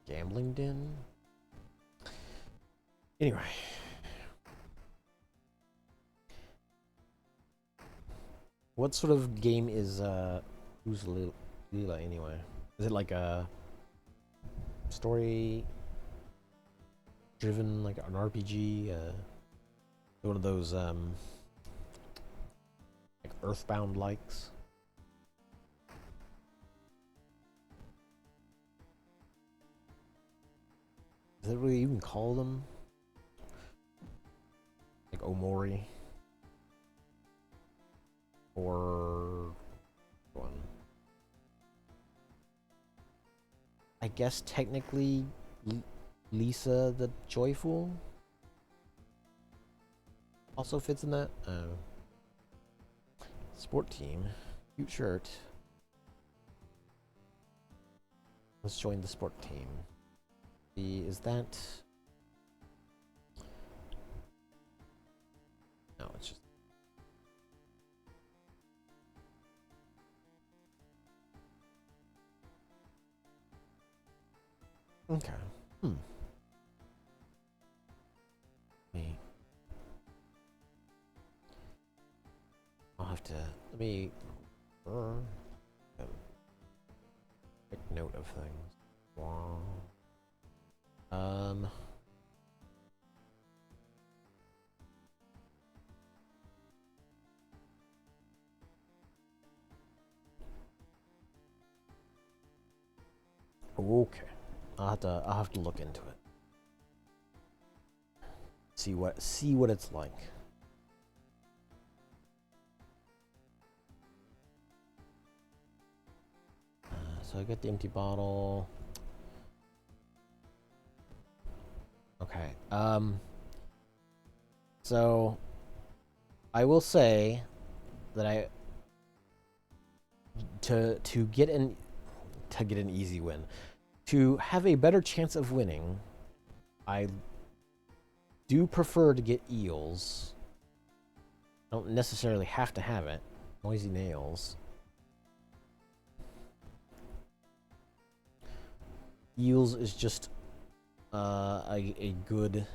Gambling den? Anyway. What sort of game is Who's Lila anyway? Is it like a story driven, like an RPG? One of those like Earthbound likes? Is that what you can call them? Like Omori? Or one? I guess technically Lisa the Joyful also fits in that. Sport team. Cute shirt. Let's join the sport team. Is that... No, it's just... Okay. Me. I'll have to... Let me... Quick note of things. Wow. Okay. I'll have to look into it. See what it's like. So I got the empty bottle. Okay. So I will say that to get an easy win, to have a better chance of winning, I do prefer to get eels. Don't necessarily have to have it. Noisy nails. Eels is just a good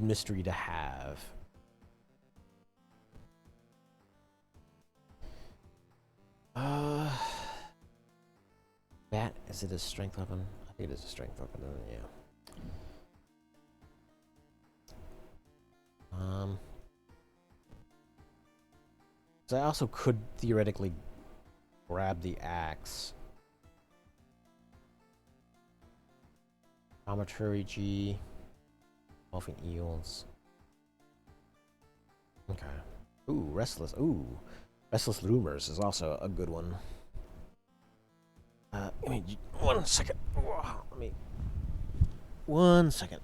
mystery to have. Bat, is it a strength weapon? I think it is a strength weapon, yeah. So I also could theoretically grab the axe. Arbitrary G. Golfing eels. Okay. Ooh, restless. Ooh, restless rumors is also a good one. Give me 1 second. Let me. 1 second.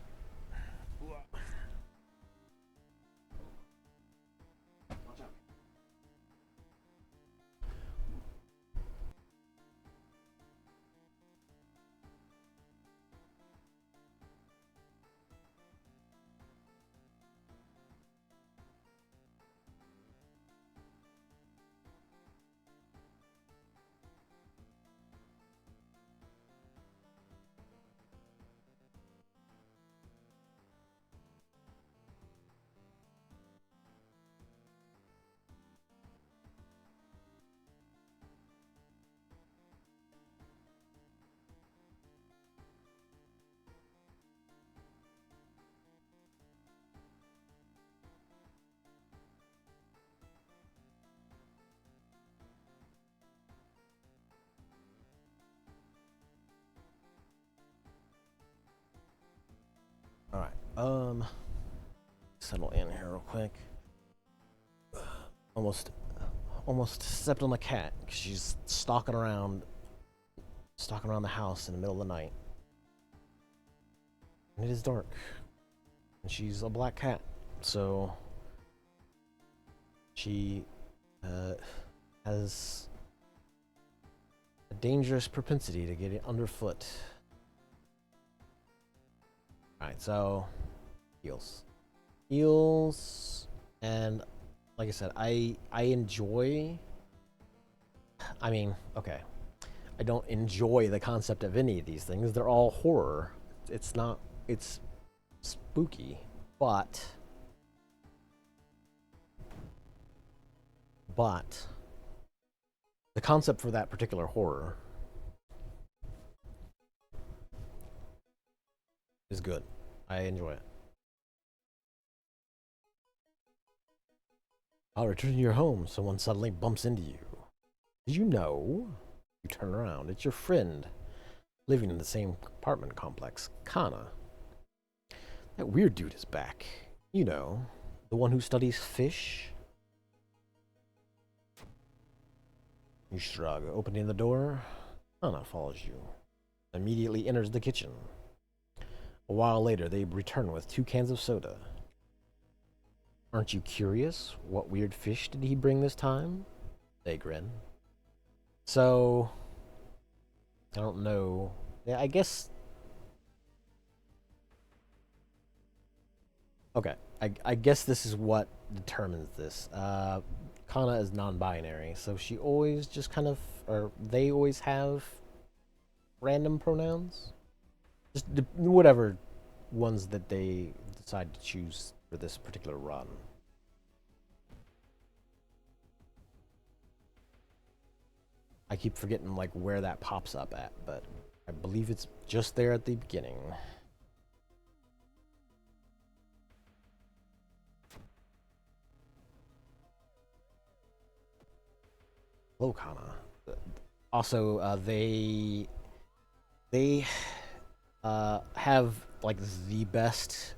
All right. Settle in here real quick. Almost, almost stepped on the cat because she's stalking around the house in the middle of the night. And it is dark. And she's a black cat, so she has a dangerous propensity to get it underfoot. Alright, so eels, and like I said, I enjoy. I mean, okay, I don't enjoy the concept of any of these things. They're all horror. It's not. It's spooky, but the concept for that particular horror is good. I enjoy it. I'll return to your home. Someone suddenly bumps into you. Did you know? You turn around. It's your friend living in the same apartment complex, Kana. That weird dude is back. You know, the one who studies fish. You shrug, opening the door. Kana follows you. Immediately enters the kitchen. A while later, they return with 2 cans of soda. Aren't you curious? What weird fish did he bring this time? They grin. So, I don't know. Yeah, I guess. Okay, I guess this is what determines this. Kana is non-binary, so she always just kind of, or they always have random pronouns. Just whatever ones that they decide to choose for this particular run. I keep forgetting like where that pops up at, but I believe it's just there at the beginning. Hello, Kana. Also, they have like the best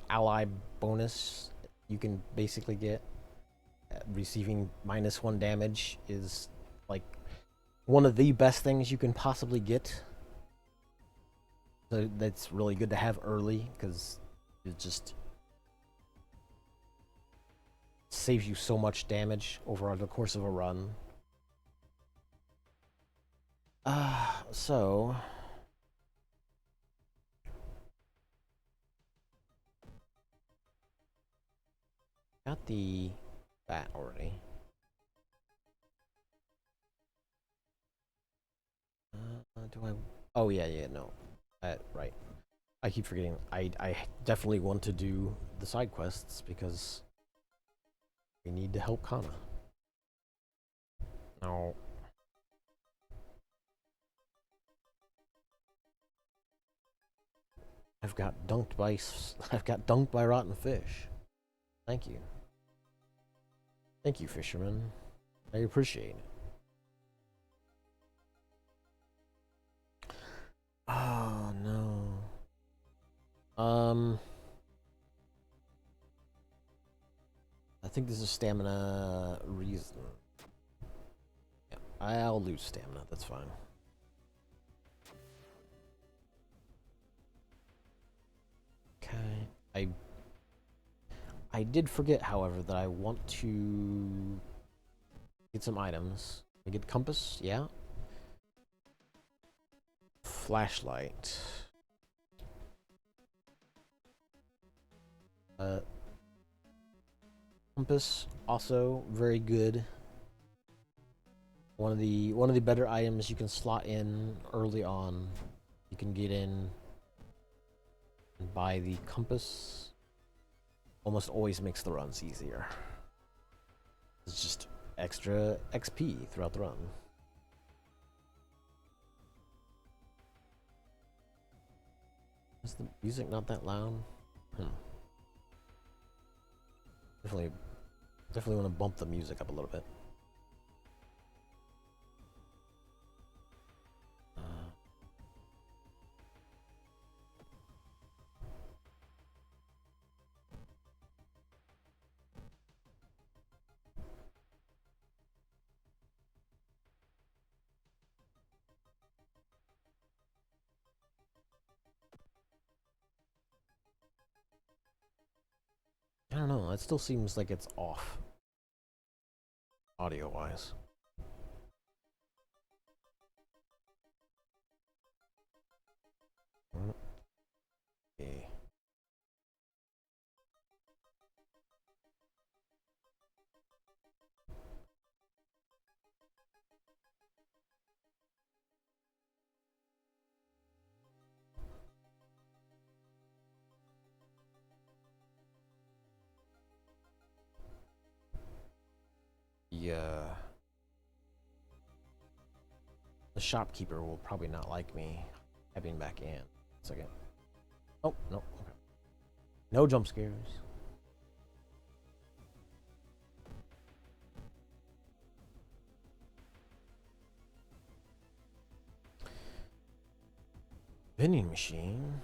ally bonus you can basically get. Receiving -1 damage is like one of the best things you can possibly get. So that's really good to have early because it just saves you so much damage over the course of a run. So got the bat already. Do I? Oh yeah, no. Right. I keep forgetting. I definitely want to do the side quests because we need to help Kana. No. I've got dunked by rotten fish. Thank you. Thank you, fisherman. I appreciate it. Oh no. think this is stamina reason. Yeah, I'll lose stamina. That's fine. Okay. I did forget, however, that I want to get some items. I get compass, yeah. Flashlight. Compass, also very good. One of the better items you can slot in early on. You can get in and buy the compass. Almost always makes the runs easier. It's just extra XP throughout the run. Is the music not that loud? Definitely want to bump the music up a little bit. I don't know. It still seems like it's off, audio-wise. Okay. Yeah. The shopkeeper will probably not like me heading back in. Second. Oh, no. Okay. No jump scares. Vending machine.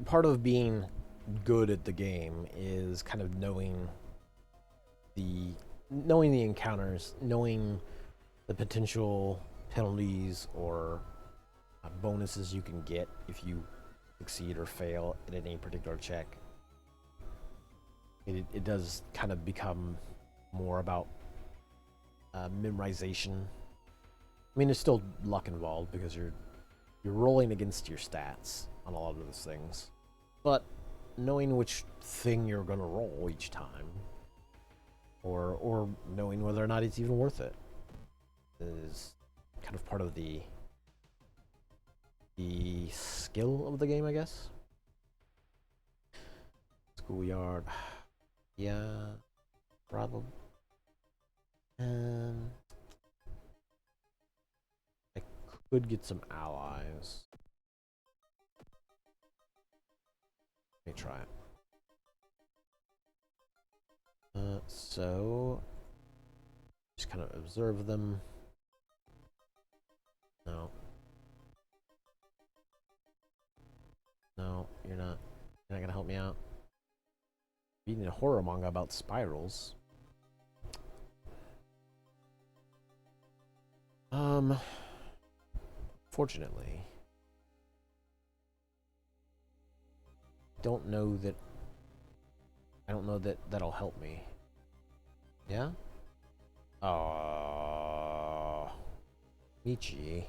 Part of being good at the game is kind of knowing the encounters, knowing the potential penalties or bonuses you can get if you succeed or fail at any particular check. It does kind of become more about memorization. I mean, there's still luck involved because you're rolling against your stats on a lot of those things, but knowing which thing you're going to roll each time, or knowing whether or not it's even worth it, is kind of part of the skill of the game, I guess. Schoolyard, yeah, probably. I could get some allies. Let me try it. So just kind of observe them. No. No, you're not. You're not gonna help me out. Reading a horror manga about spirals. Fortunately, don't know that. I don't know that that'll help me. Yeah. Oh, Michi.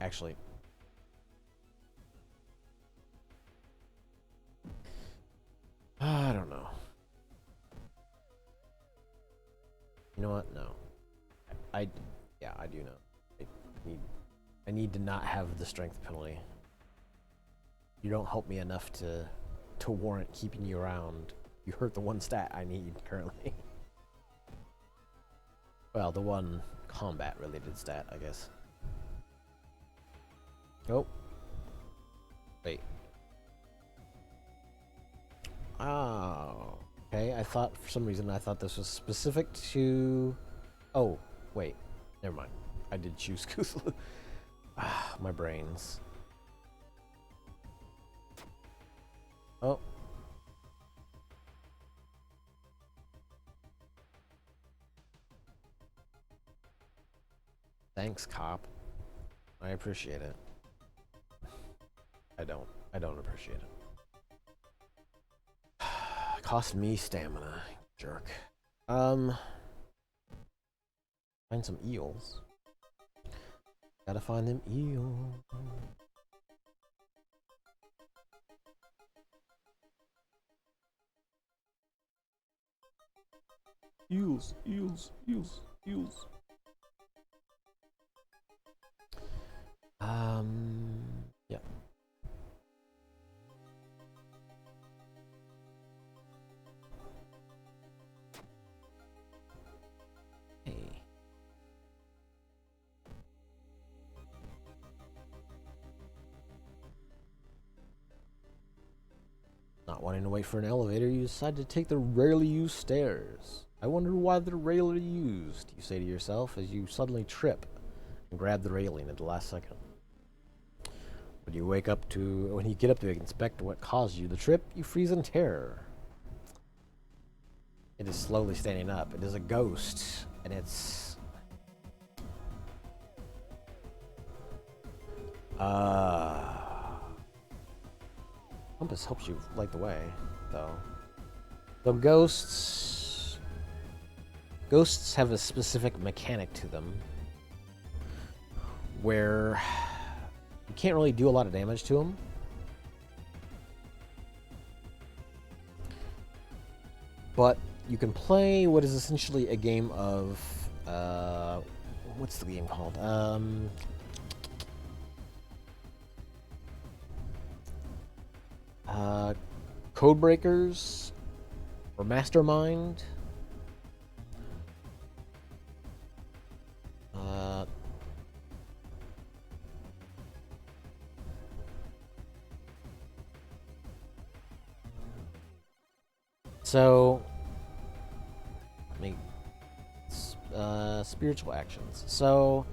Actually, I don't know. You know what? No. Yeah, I do know. I need to not have the strength penalty. You don't help me enough to warrant keeping you around You hurt the one stat I need currently. Well, the one combat-related stat, I guess. Oh. Wait. Oh. Okay, I thought, for some reason, I thought this was specific to... Oh, wait. Never mind. I did choose Cthulhu. Ah, my brains. Oh. Thanks, cop. I appreciate it. I don't appreciate it. Cost me stamina, jerk. Find some eels. Gotta find them eels. Eels, eels, eels, eels. Yeah. Hey. Not wanting to wait for an elevator, you decide to take the rarely used stairs. I wonder why they're rarely used, you say to yourself as you suddenly trip and grab the railing at the last second. When you get up to inspect what caused you the trip, you freeze in terror. It is slowly standing up. It is a ghost, and it's... Compass helps you light the way, though. So ghosts have a specific mechanic to them where you can't really do a lot of damage to them. But you can play what is essentially a game of what's the game called? Codebreakers or Mastermind. So, spiritual actions. So,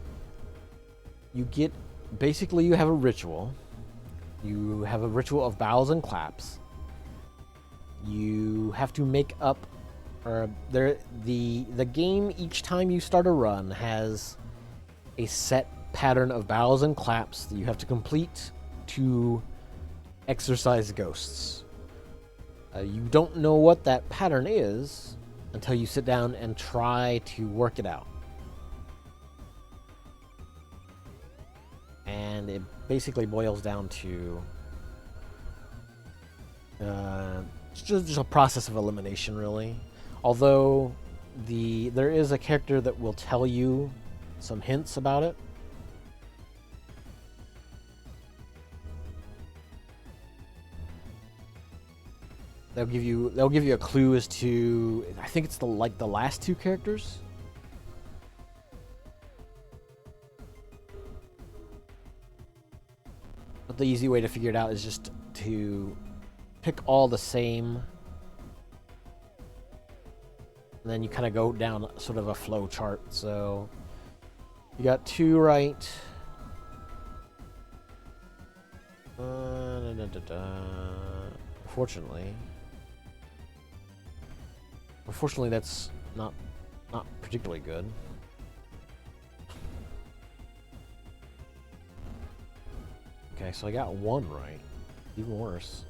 basically you have a ritual. You have a ritual of bows and claps. You have to make up, the game each time you start a run has a set pattern of bows and claps that you have to complete to exorcise ghosts. You don't know what that pattern is until you sit down and try to work it out. And it basically boils down to just a process of elimination, really. Although there is a character that will tell you some hints about it. They'll give you a clue as to, I think it's the last two characters. But the easy way to figure it out is just to pick all the same, and then you kind of go down sort of a flow chart. So you got two right. Unfortunately, that's not particularly good. Okay, so I got one right. Even worse.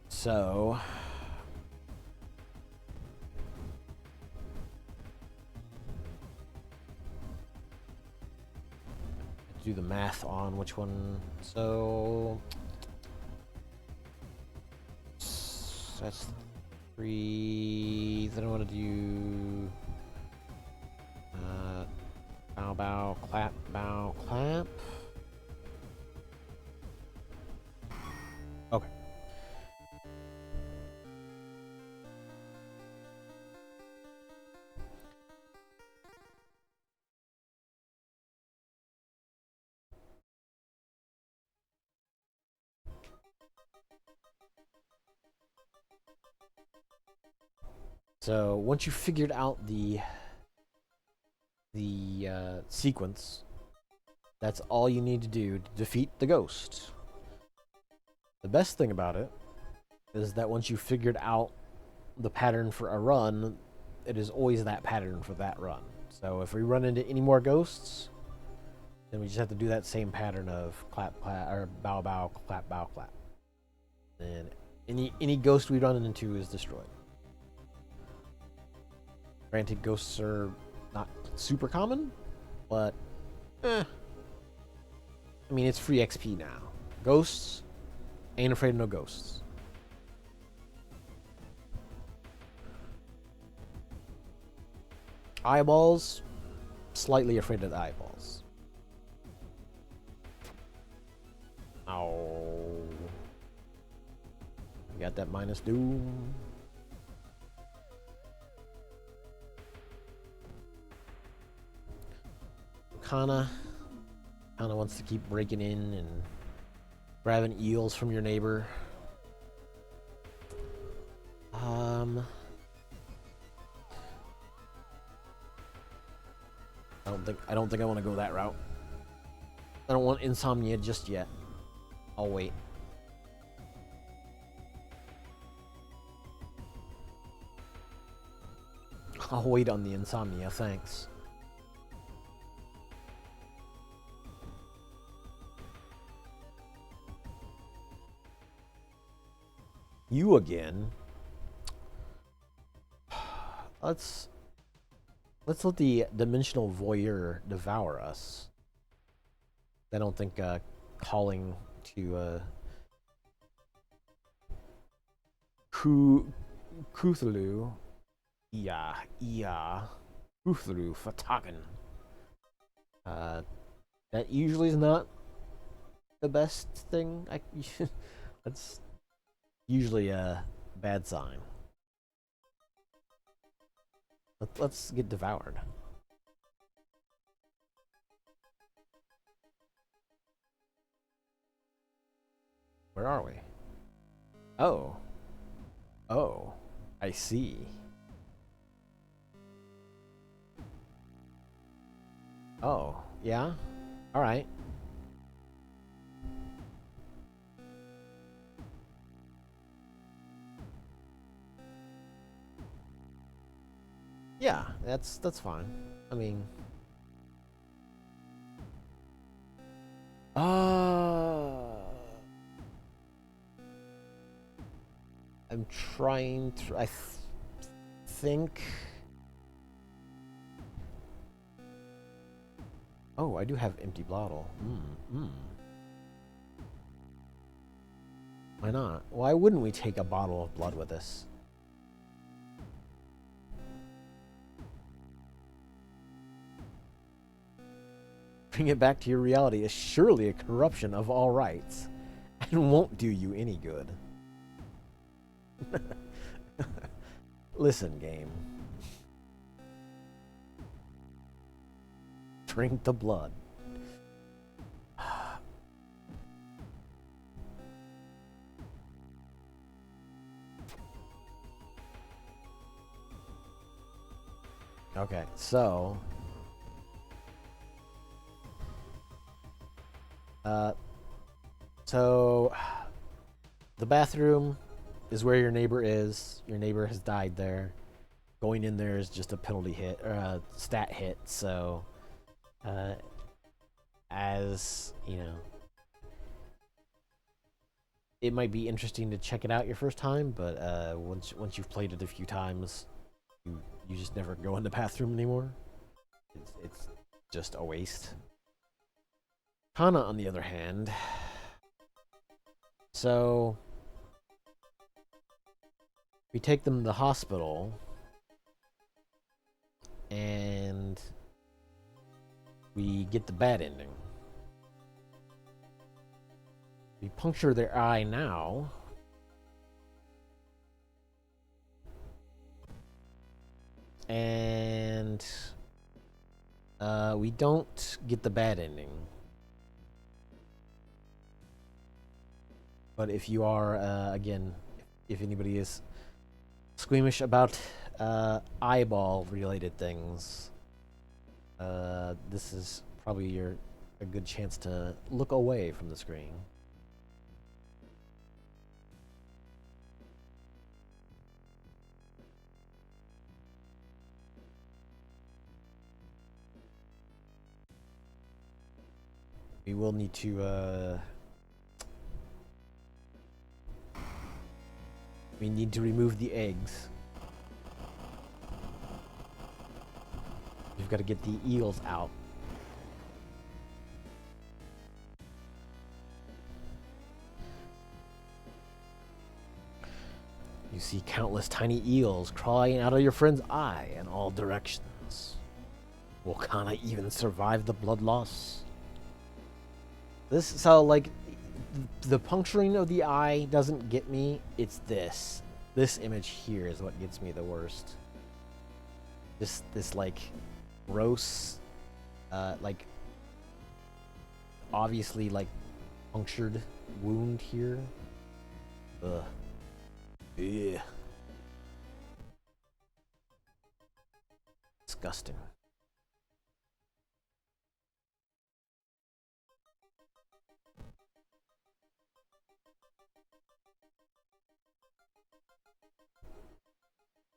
So do the math on which one. So that's 3. Then I want to do Bow, bow, clap, bow, clap. Okay. So once you figured out the sequence, that's all you need to do to defeat the ghost. The best thing about it is that once you figured out the pattern for a run, it is always that pattern for that run. So if we run into any more ghosts, then we just have to do that same pattern of clap, clap, or bow, bow, clap, bow, clap. And any ghost we run into is destroyed. Granted, ghosts are not super common, but I mean, it's free XP now. Ghosts, ain't afraid of no ghosts. Eyeballs, slightly afraid of the eyeballs. Oh. Got that minus doom. Kana wants to keep breaking in and grabbing eels from your neighbor. I don't think I want to go that route. I don't want insomnia just yet. I'll wait. I'll wait on the insomnia, thanks. You again? Let's let the dimensional voyeur devour us. I don't think calling to Cthulhu, Cthulhu Fatagan. That usually is not the best thing. That's usually a bad sign. Let's get devoured. Where are we? Oh. Oh. I see. Oh. Yeah? Alright. Yeah, that's fine. I mean... I'm trying to... I think... Oh, I do have empty bottle. Why not? Why wouldn't we take a bottle of blood with us? Bring it back to your reality is surely a corruption of all rights and won't do you any good. Listen, game. Drink the blood. Okay, so... the bathroom is where your neighbor is. Your neighbor has died there. Going in there is just a penalty hit, or a stat hit, so... as, you know... It might be interesting to check it out your first time, but once you've played it a few times, you just never go in the bathroom anymore. It's just a waste. Kana, on the other hand... So... we take them to the hospital... and... we get the bad ending. We puncture their eye now. And we don't get the bad ending. But if you are, again, if anybody is squeamish about eyeball-related things, this is probably a good chance to look away from the screen. We will need to, we need to remove the eggs. We've got to get the eels out. You see countless tiny eels crawling out of your friend's eye in all directions. Will Kana even survive the blood loss? So, like, the puncturing of the eye doesn't get me. It's this. This image here is what gets me the worst. Just this, like, gross, like, obviously, like, punctured wound here. Ugh. Ugh. Disgusting.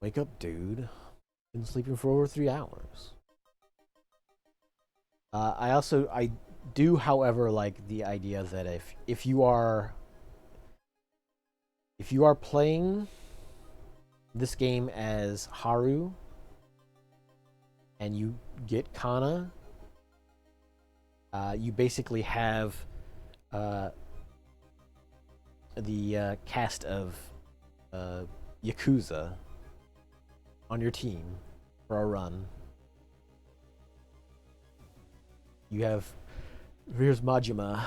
Wake up, dude. Been sleeping for over 3 hours. I do, however, like the idea that if you are playing this game as Haru and you get Kana, you basically have the cast of Yakuza on your team for a run. You have here's Majima.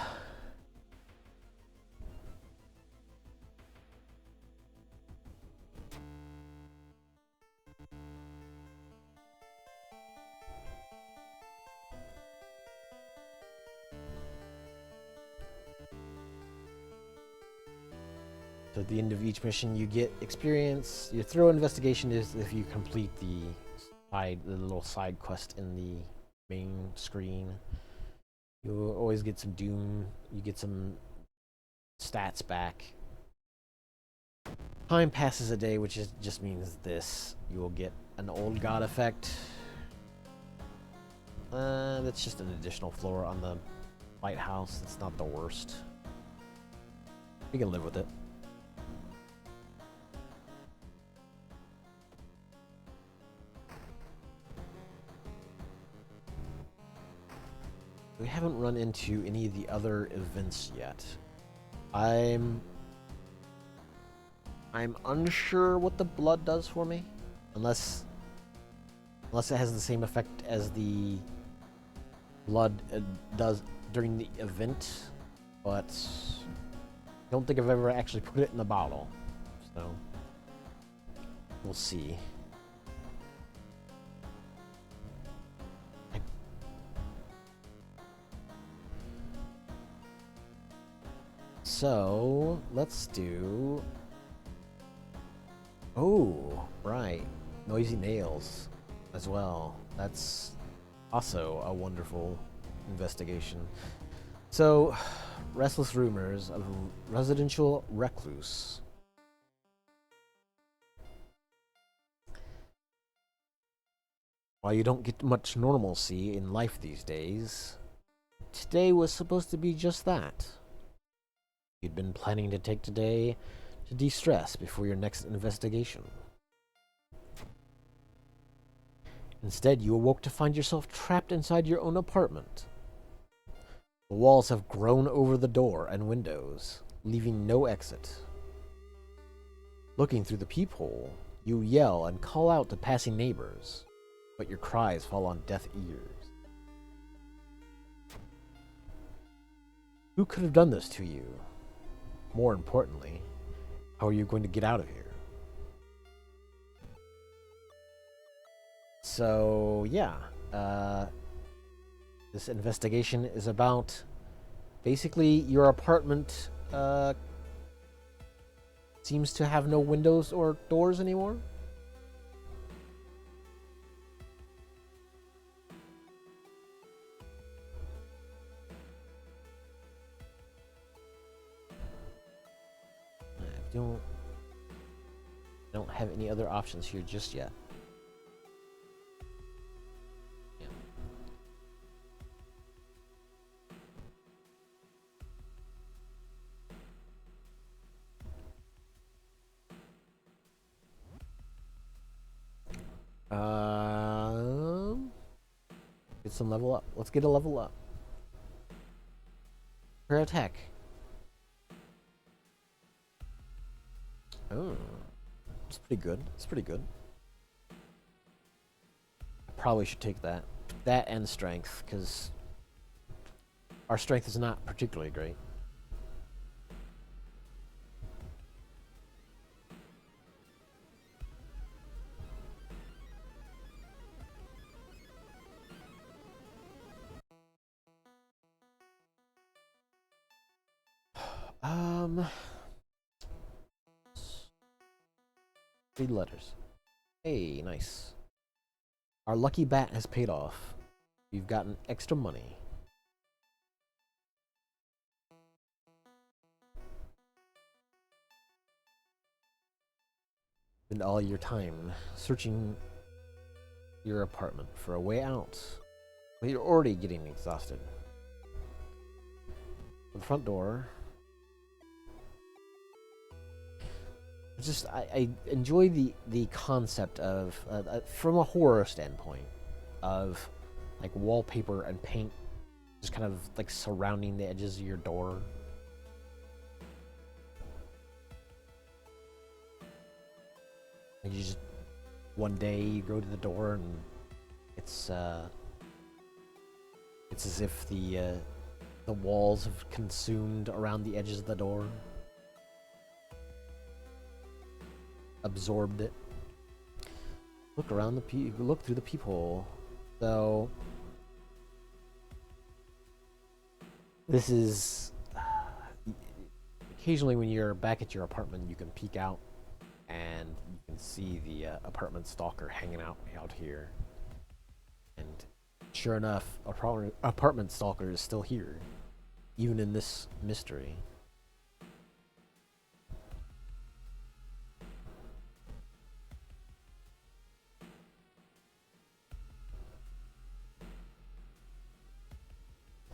So at the end of each mission, you get experience. Your thorough investigation is if you complete the little side quest in the main screen. You'll always get some doom. You get some stats back. Time passes a day, which just means this. You will get an old god effect. That's just an additional floor on the lighthouse. It's not the worst. We can live with it. We haven't run into any of the other events yet. I'm unsure what the blood does for me, unless it has the same effect as the blood does during the event, but I don't think I've ever actually put it in the bottle, so we'll see. So, let's do... Oh, right. Noisy nails as well. That's also a wonderful investigation. So, restless rumors of a residential recluse. While you don't get much normalcy in life these days, today was supposed to be just that. You'd been planning to take today to de-stress before your next investigation. Instead, you awoke to find yourself trapped inside your own apartment. The walls have grown over the door and windows, leaving no exit. Looking through the peephole, you yell and call out to passing neighbors, but your cries fall on deaf ears. Who could have done this to you? More importantly, how are you going to get out of here? So, yeah. This investigation is about basically your apartment seems to have no windows or doors anymore. I don't have any other options here just yet. Get some level up. Let's get a level up. For attack. Oh, it's pretty good. It's pretty good. I probably should take that. That and strength, because our strength is not particularly great. Read letters. Hey, nice. Our lucky bat has paid off. We've gotten extra money. Spend all your time searching your apartment for a way out. But you're already getting exhausted. The front door. I enjoy the concept of from a horror standpoint of like wallpaper and paint just kind of like surrounding the edges of your door. And you just one day you go to the door and it's as if the walls have consumed around the edges of the door. Absorbed it. Look around look through the peephole. So this is occasionally when you're back at your apartment, you can peek out and you can see the apartment stalker hanging out here. And sure enough, apartment stalker is still here, even in this mystery.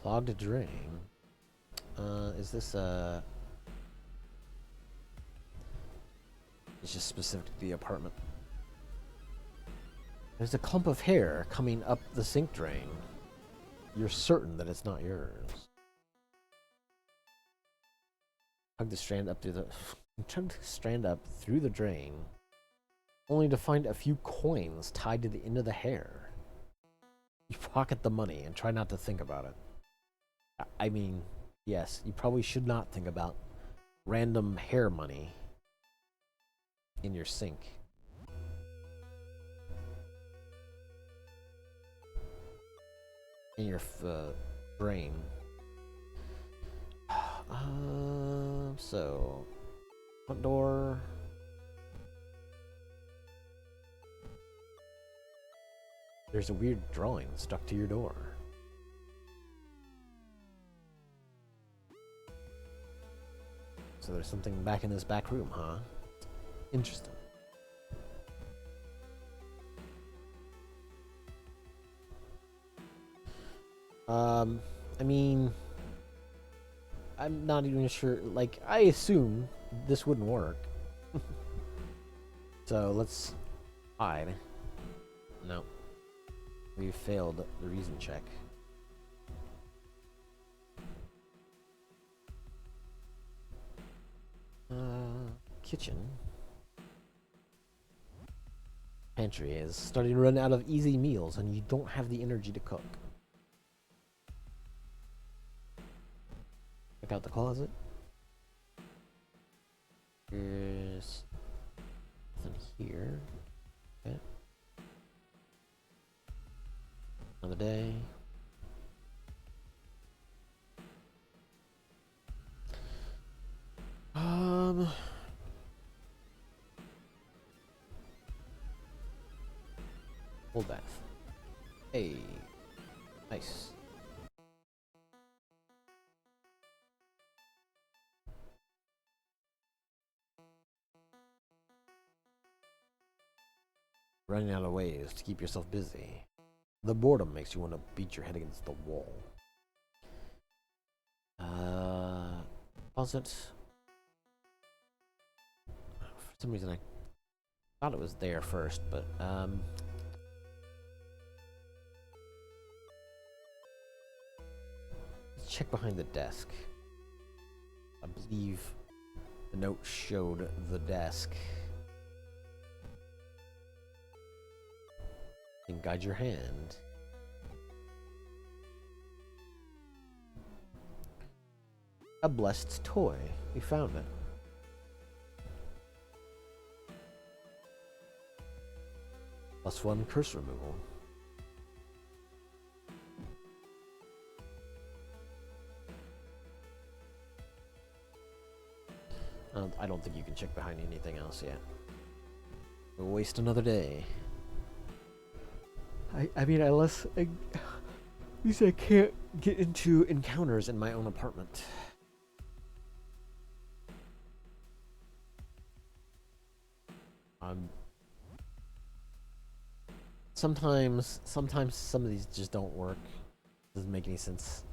Clogged drain. Is this it's just specific to the apartment. There's a clump of hair coming up the sink drain. You're certain that it's not yours. Tug the strand up through the drain, only to find a few coins tied to the end of the hair. You pocket the money and try not to think about it. I mean, yes, you probably should not think about random hair money in your sink. In your brain. So front door. There's a weird drawing stuck to your door. So there's something back in this back room, huh? Interesting. I mean, I'm not even sure. Like, I assume this wouldn't work. So let's hide. No. We failed the reason check. Kitchen. Pantry is starting to run out of easy meals and you don't have the energy to cook. out the closet. There's nothing here. Okay. Another day. Full bath. Hey. Nice. Running out of ways to keep yourself busy. The boredom makes you want to beat your head against the wall. Closet. For some reason I thought it was there first, but let's check behind the desk. I believe the note showed the desk. And guide your hand. A blessed toy. We found it. +1 curse removal. I don't think you can check behind anything else yet. We'll waste another day. I mean, unless at least I can't get into encounters in my own apartment. Sometimes some of these just don't work. Doesn't make any sense.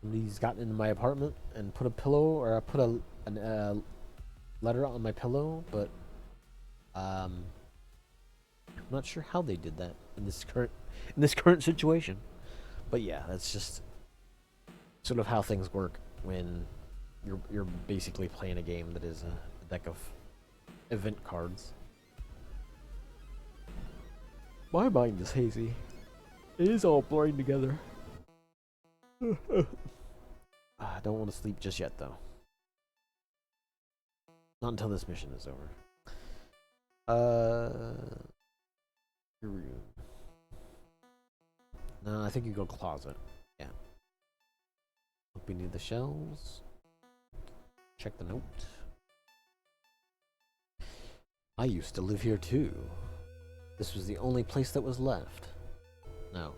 Somebody's gotten into my apartment and put a pillow, or I put a letter on my pillow, but I'm not sure how they did that in this current situation. But yeah, that's just sort of how things work when you're basically playing a game that is a deck of event cards. My mind is hazy. It is all blurring together. I don't want to sleep just yet, though. Not until this mission is over. Your room. No, I think you go closet. Yeah. Look beneath the shelves. Check the note. I used to live here too. This was the only place that was left. No.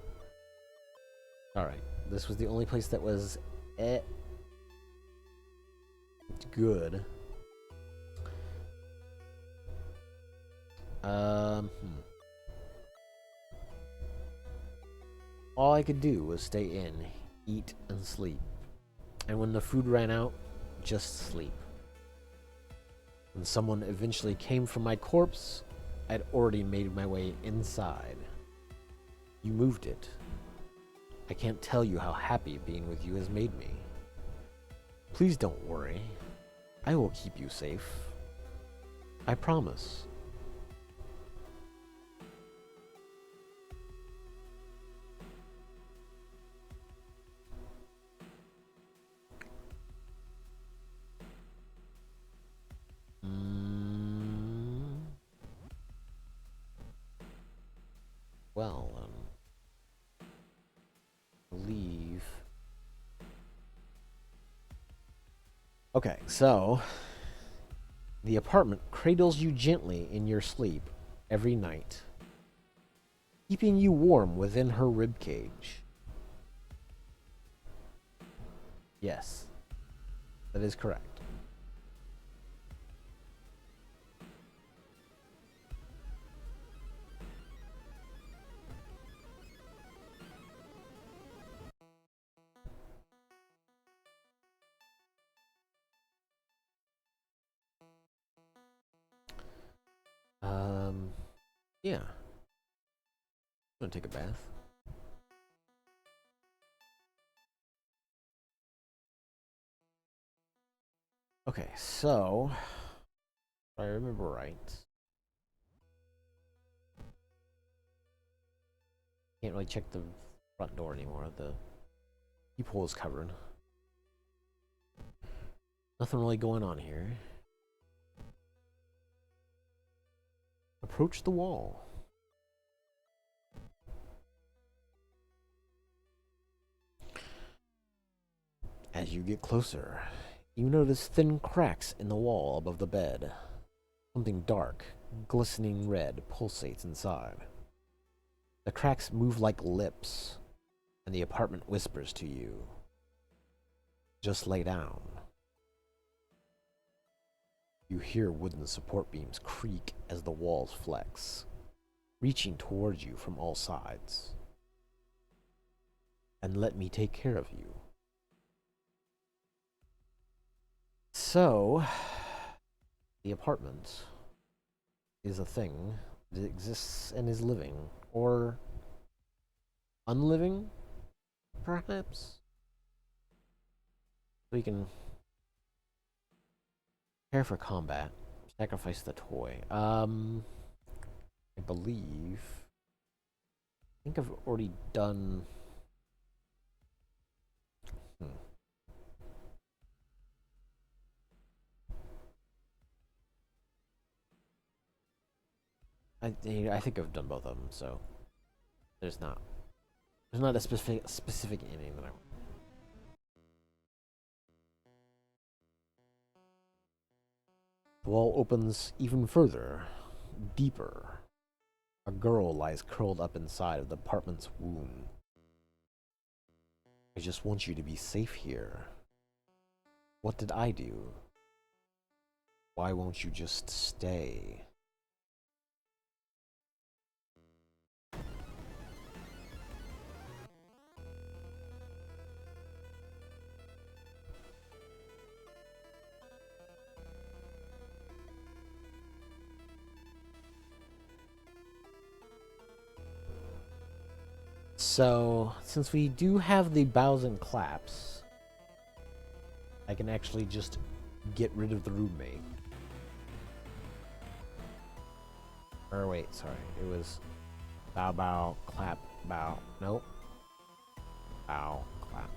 Alright. This was the only place that was good. All I could do was stay in, eat, and sleep. And when the food ran out, just sleep. When someone eventually came for my corpse, I'd already made my way inside. You moved it. I can't tell you how happy being with you has made me. Please don't worry. I will keep you safe. I promise. Well, leave. Okay, so the apartment cradles you gently in your sleep every night, keeping you warm within her ribcage. Yes, that is correct. Yeah. I'm gonna take a bath. Okay, so if I remember right, can't really check the front door anymore. The peephole is covered. Nothing really going on here. Approach the wall. As you get closer, you notice thin cracks in the wall above the bed. Something dark, glistening red pulsates inside. The cracks move like lips, and the apartment whispers to you. Just lay down. You hear wooden support beams creak as the walls flex, reaching towards you from all sides. And let me take care of you. So, the apartment is a thing that exists and is living, or unliving, perhaps? We can prepare for combat, sacrifice the toy. I believe, I think I've already done. I think I've done both of them, so there's not a specific ending that I want. The wall opens even further, deeper. A girl lies curled up inside of the apartment's womb. I just want you to be safe here. What did I do? Why won't you just stay? So, since we do have the bows and claps, I can actually just get rid of the roommate. Or wait, sorry, it was bow, bow, clap, bow. Nope. Bow, clap.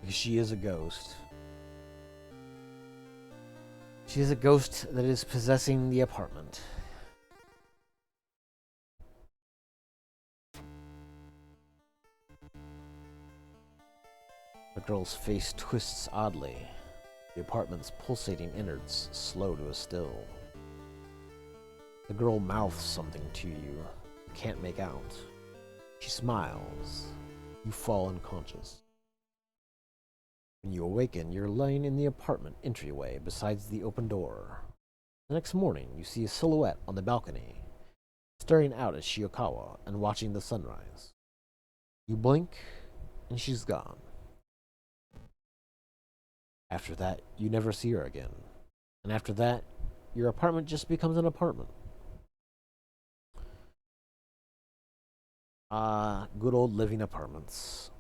Because she is a ghost. She is a ghost that is possessing the apartment. The girl's face twists oddly. The apartment's pulsating innards slow to a still. The girl mouths something to you. You can't make out. She smiles. You fall unconscious. When you awaken, you're lying in the apartment entryway besides the open door. The next morning, you see a silhouette on the balcony, staring out at Shiokawa and watching the sunrise. You blink, and she's gone. After that, you never see her again. And after that, your apartment just becomes an apartment. Good old living apartments.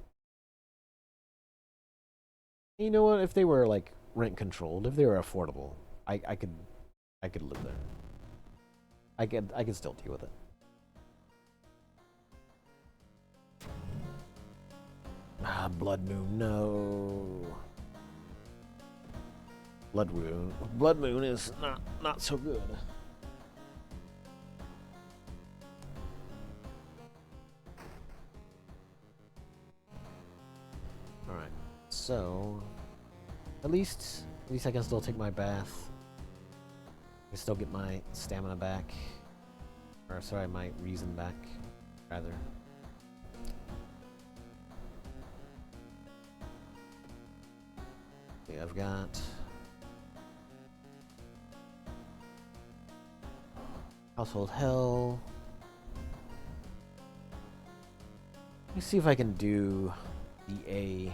You know what? If they were like rent controlled, if they were affordable, I could live there. I could still deal with it. Blood Moon, no. Blood Moon is not so good. All right. So, at least I can still take my bath. I can still get my stamina back. Or, sorry, my reason back, rather. Okay, I've got Household Hell. Let me see if I can do the A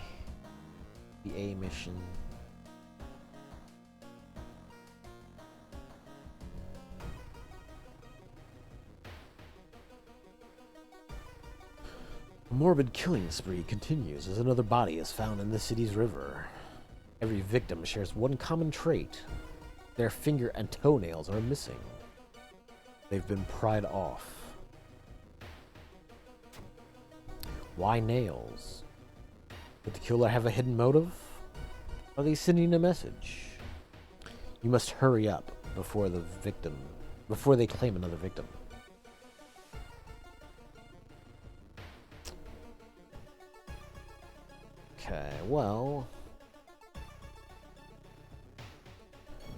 mission. A morbid killing spree continues as another body is found in the city's river. Every victim shares one common trait: Their finger and toenails are missing. They've been pried off. Why nails? Did the killer have a hidden motive? Are they sending a message? You must hurry up before they claim another victim. Okay, well,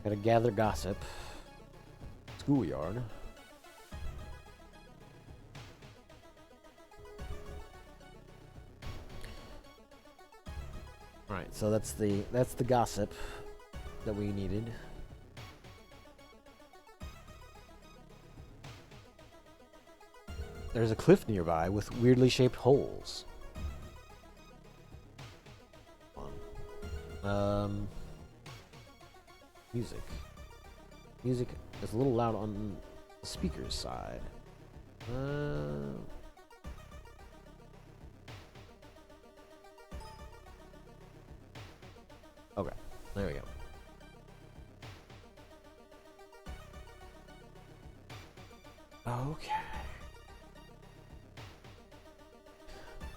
gotta gather gossip. Schoolyard. Alright, so that's the gossip that we needed. There's a cliff nearby with weirdly shaped holes. Music. Music is a little loud on the speaker's side. Okay, there we go. Okay.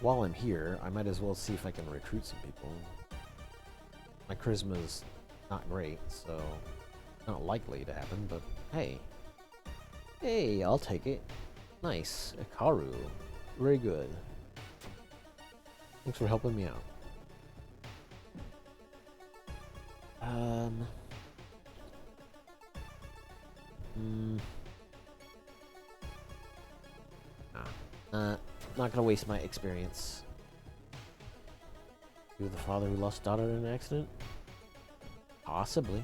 While I'm here, I might as well see if I can recruit some people. My charisma's not great, so not likely to happen, but hey. Hey, I'll take it. Nice. Ikaru. Very good. Thanks for helping me out. Not gonna waste my experience. You're the father who lost daughter in an accident? Possibly.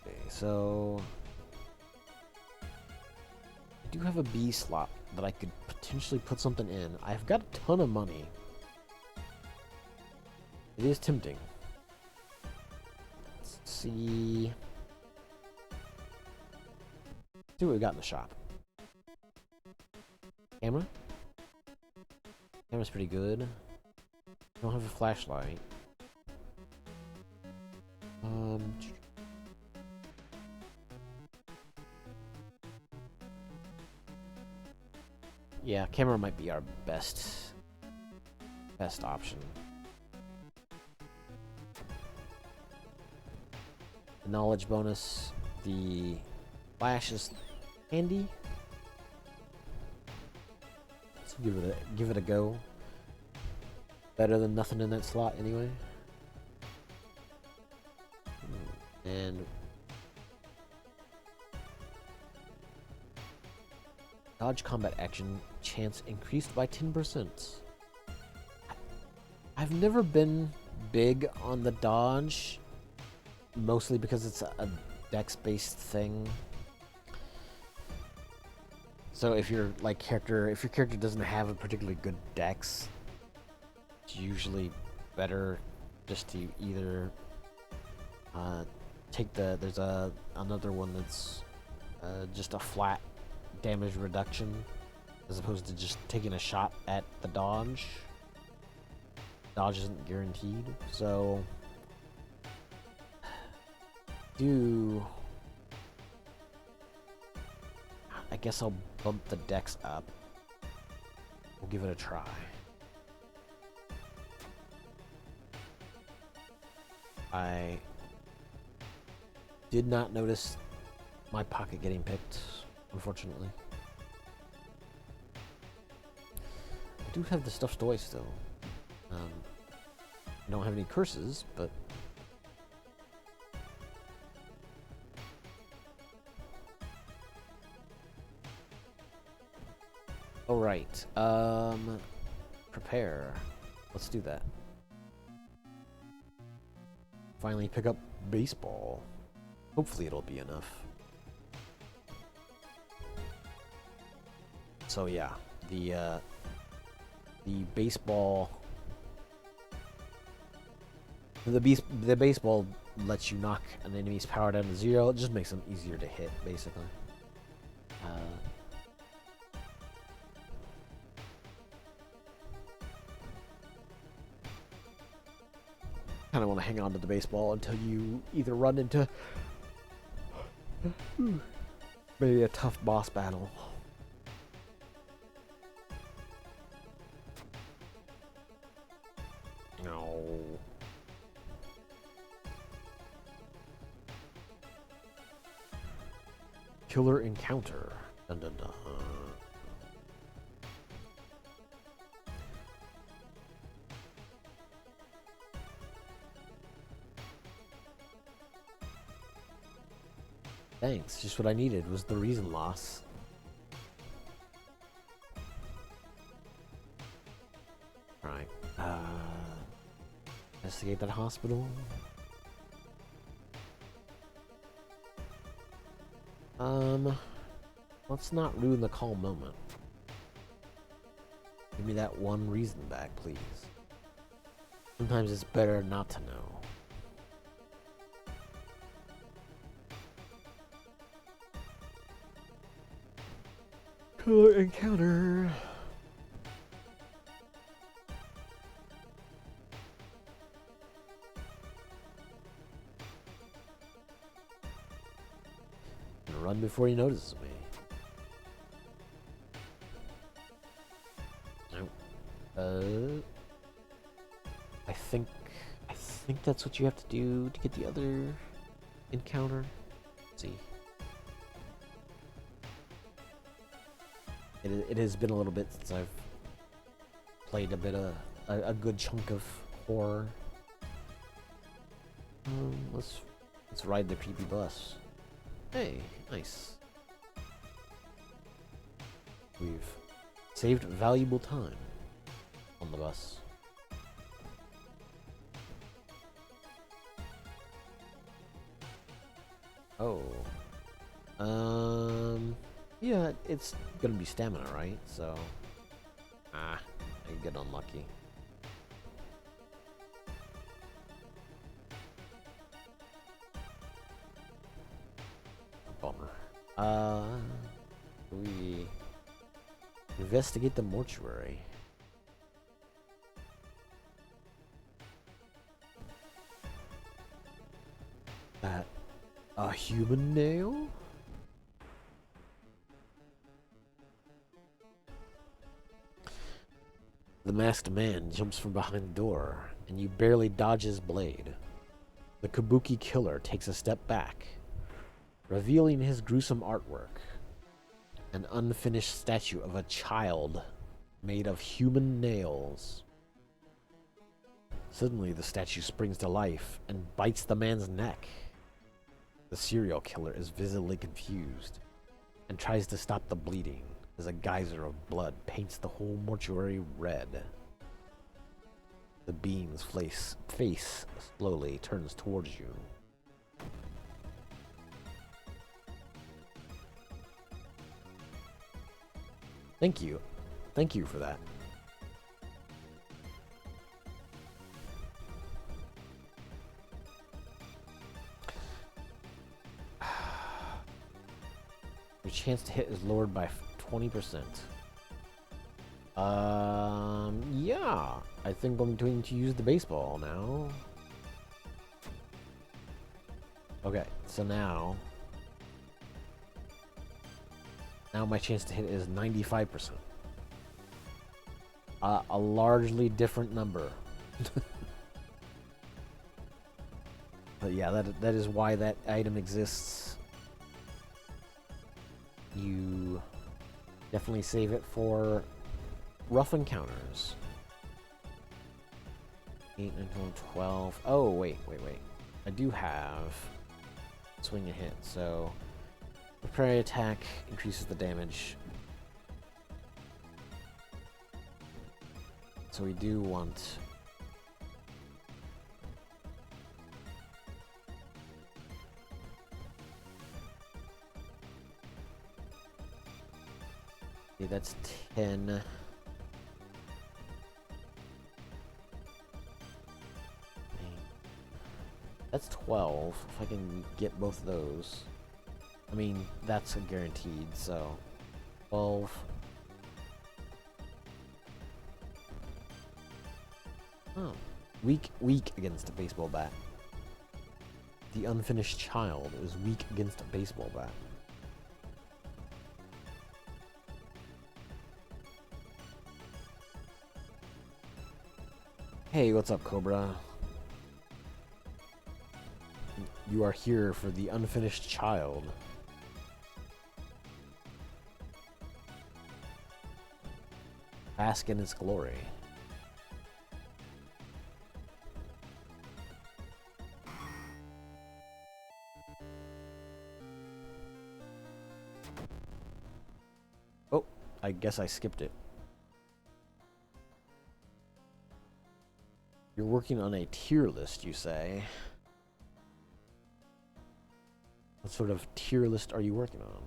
Okay, so I do have a B slot that I could potentially put something in. I've got a ton of money. It is tempting. Let's see. See what we got in the shop. Camera? Camera's pretty good. Don't have a flashlight. Yeah, camera might be our best option. The knowledge bonus, the flash is handy. Let's give it a go. Better than nothing in that slot anyway. And dodge combat action chance increased by 10%. I've never been big on the dodge, mostly because it's a dex-based thing. So if your character doesn't have a particularly good dex, it's usually better just to either take there's another one that's just a flat damage reduction as opposed to just taking a shot at the dodge. Dodge isn't guaranteed, so I guess I'll bump the dex up. We'll give it a try. I did not notice my pocket getting picked, unfortunately. I do have the stuffed toy still. I don't have any curses, but alright. Prepare. Let's do that. Finally pick up baseball. Hopefully it'll be enough. So yeah, the baseball. The baseball lets you knock an enemy's power down to 0. It just makes them easier to hit, basically. kind of want to hang on to the baseball until you either run into maybe a tough boss battle. No. Killer encounter. Dun, dun, dun. Thanks, just what I needed was the reason loss. Alright, investigate that hospital. Let's not ruin the calm moment. Give me that one reason back, please. Sometimes it's better not to know. Killer encounter. Run before he notices me. Nope. I think that's what you have to do to get the other encounter. Let's see. It has been a little bit since I've played a bit of a good chunk of horror. Let's ride the creepy bus. Hey, nice. We've saved valuable time on the bus. Oh. Yeah, it's gonna be stamina, right? So, I get unlucky. Bummer. We investigate the mortuary. That a human nail? The masked man jumps from behind the door, and you barely dodge his blade. The kabuki killer takes a step back, revealing his gruesome artwork. An unfinished statue of a child made of human nails. Suddenly, the statue springs to life and bites the man's neck. The serial killer is visibly confused and tries to stop the bleeding as a geyser of blood paints the whole mortuary red. The being's face slowly turns towards you. Thank you. Thank you for that. Your chance to hit is lowered by 20%. Yeah. I think I'm going to use the baseball now. Okay, so now my chance to hit is 95%. A largely different number. But yeah, that is why that item exists. You definitely save it for rough encounters. 8, 9, 12. Oh, wait. I do have swing and hit, so the prairie attack increases the damage. So we do want okay, that's 10. That's 12, if I can get both of those. I mean, that's a guaranteed, so 12. Oh, Weak against a baseball bat. The unfinished child is weak against a baseball bat. Hey, what's up, Cobra? You are here for the unfinished child. Bask in its glory. Oh, I guess I skipped it. You're working on a tier list, you say? What sort of tier list are you working on?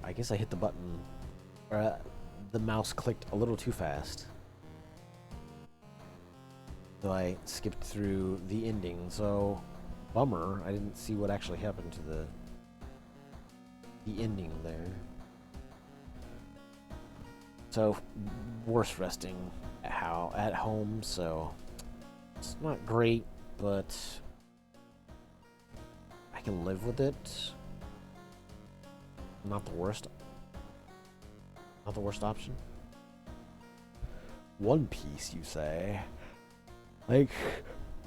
I guess I hit the button. The mouse clicked a little too fast. So I skipped through the ending. So, bummer. I didn't see what actually happened to the ending there. So, worse resting at home, so it's not great, but I can live with it. Not the worst. Not the worst option. One Piece, you say? Like,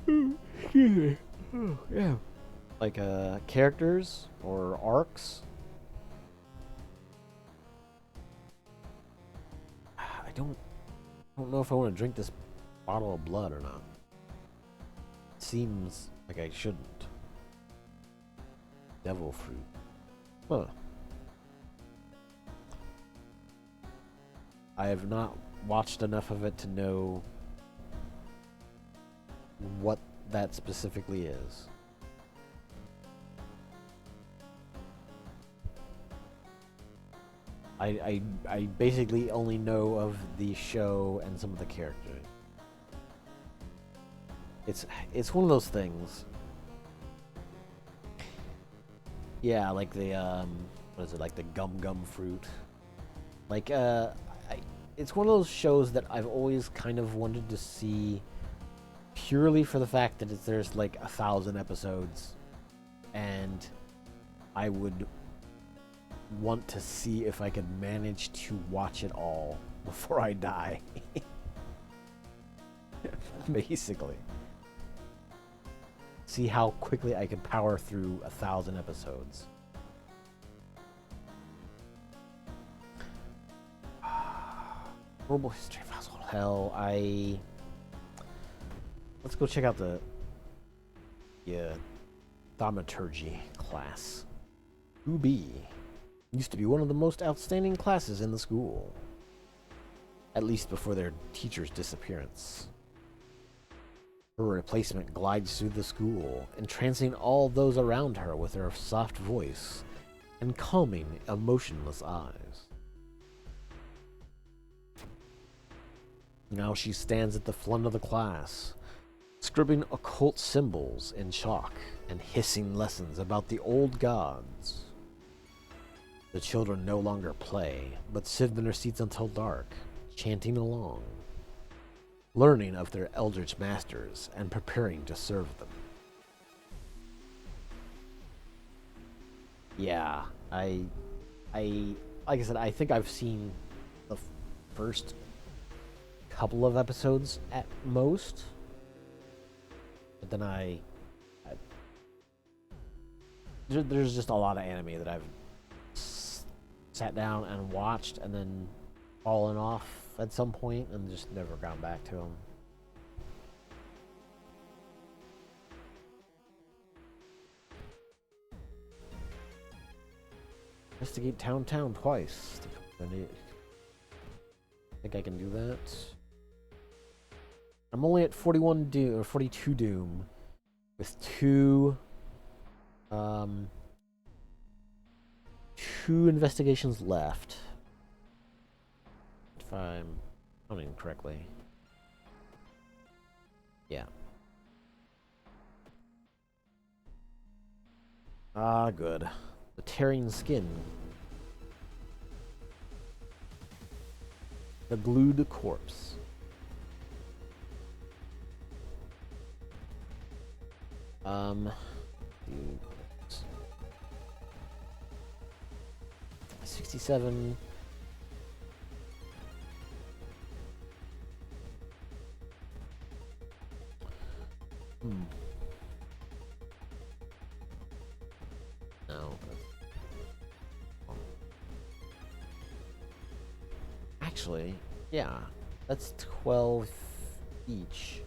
excuse me. Oh, yeah. Like characters or arcs? I don't know if I want to drink this bottle of blood or not. It seems like I shouldn't. Devil fruit. Huh. I have not watched enough of it to know what that specifically is. I basically only know of the show and some of the characters. It's one of those things. Yeah, like the what is it, like the gum fruit? Like it's one of those shows that I've always kind of wanted to see, purely for the fact that there's like 1,000 episodes, and I would want to see if I could manage to watch it all before I die. Basically. See how quickly I could power through 1,000 episodes. Global history of household hell. Let's go check out the thaumaturgy class. 2B used to be one of the most outstanding classes in the school, at least before their teacher's disappearance. Her replacement glides through the school, entrancing all those around her with her soft voice and calming, emotionless eyes. Now she stands at the front of the class, scribbling occult symbols in chalk and hissing lessons about the old gods. The children no longer play, but sit in their seats until dark, chanting along, learning of their eldritch masters and preparing to serve them. Yeah, like I said, I think I've seen the first couple of episodes at most, but then there's just a lot of anime that I've sat down and watched and then fallen off at some point and just never gone back to them. Investigate town twice. I think I can do that. I'm only at 41 doom or 42 doom with two investigations left. If I'm counting correctly. Yeah. Ah, good. The tearing skin. The glued corpse. Dude, 67. No. Actually, yeah, that's 12 each.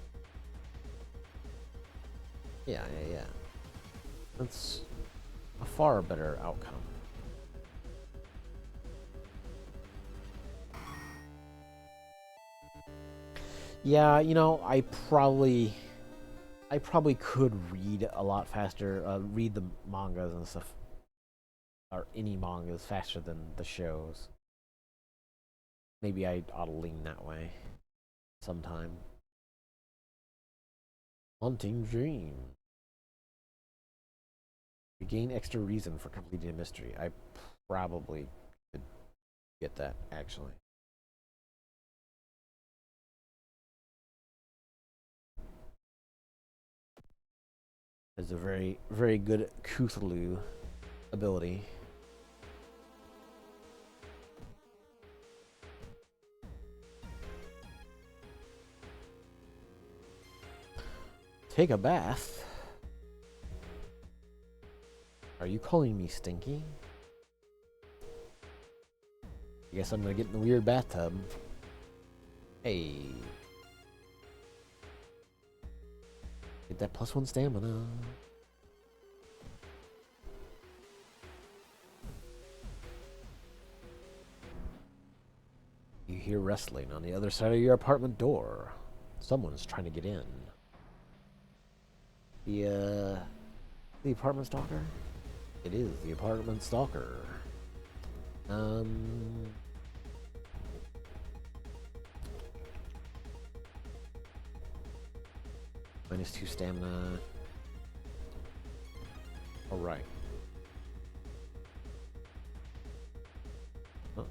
Yeah. That's a far better outcome. Yeah, you know, I probably could read a lot faster, read the mangas and stuff, or any mangas faster than the shows. Maybe I ought to lean that way sometime. Haunting Dream. You gain extra reason for completing a mystery. I probably could get that, actually. It's a very, very good Cthulhu ability. Take a bath? Are you calling me stinky? I guess I'm gonna get in the weird bathtub. Hey. Get that +1 stamina. You hear wrestling on the other side of your apartment door. Someone's trying to get in. The apartment stalker? It is the apartment stalker. -2 stamina. Alright. Huh.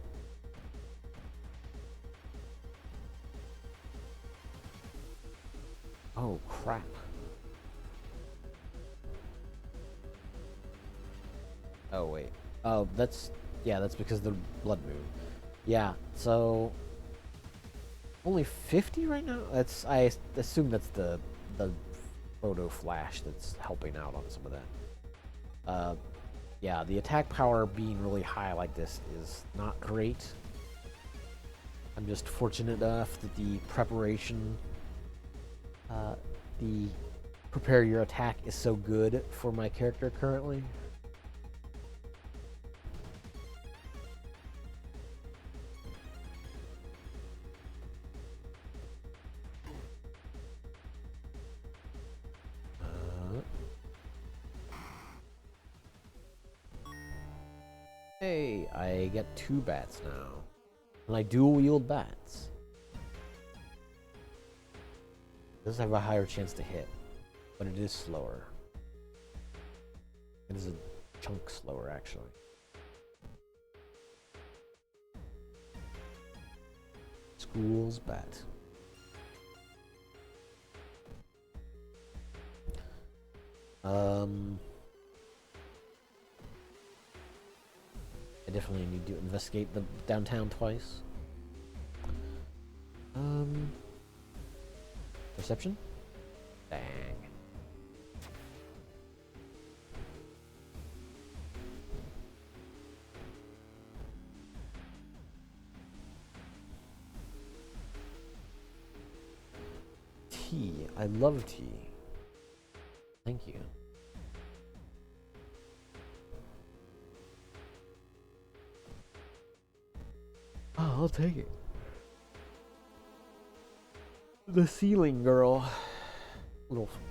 Oh, crap. Oh, wait. Oh, that's because of the blood moon. Yeah, so only 50 right now? I assume that's the photo flash that's helping out on some of that. Yeah, the attack power being really high like this is not great. I'm just fortunate enough that the preparation, the prepare your attack is so good for my character currently. Hey, I get 2 bats now. And I dual wield bats. Does have a higher chance to hit, but it is slower. It is a chunk slower, actually. School's bat. I definitely need to investigate the downtown twice. Perception? Dang. Tea. I love tea. Thank you. Oh, I'll take it. The ceiling girl.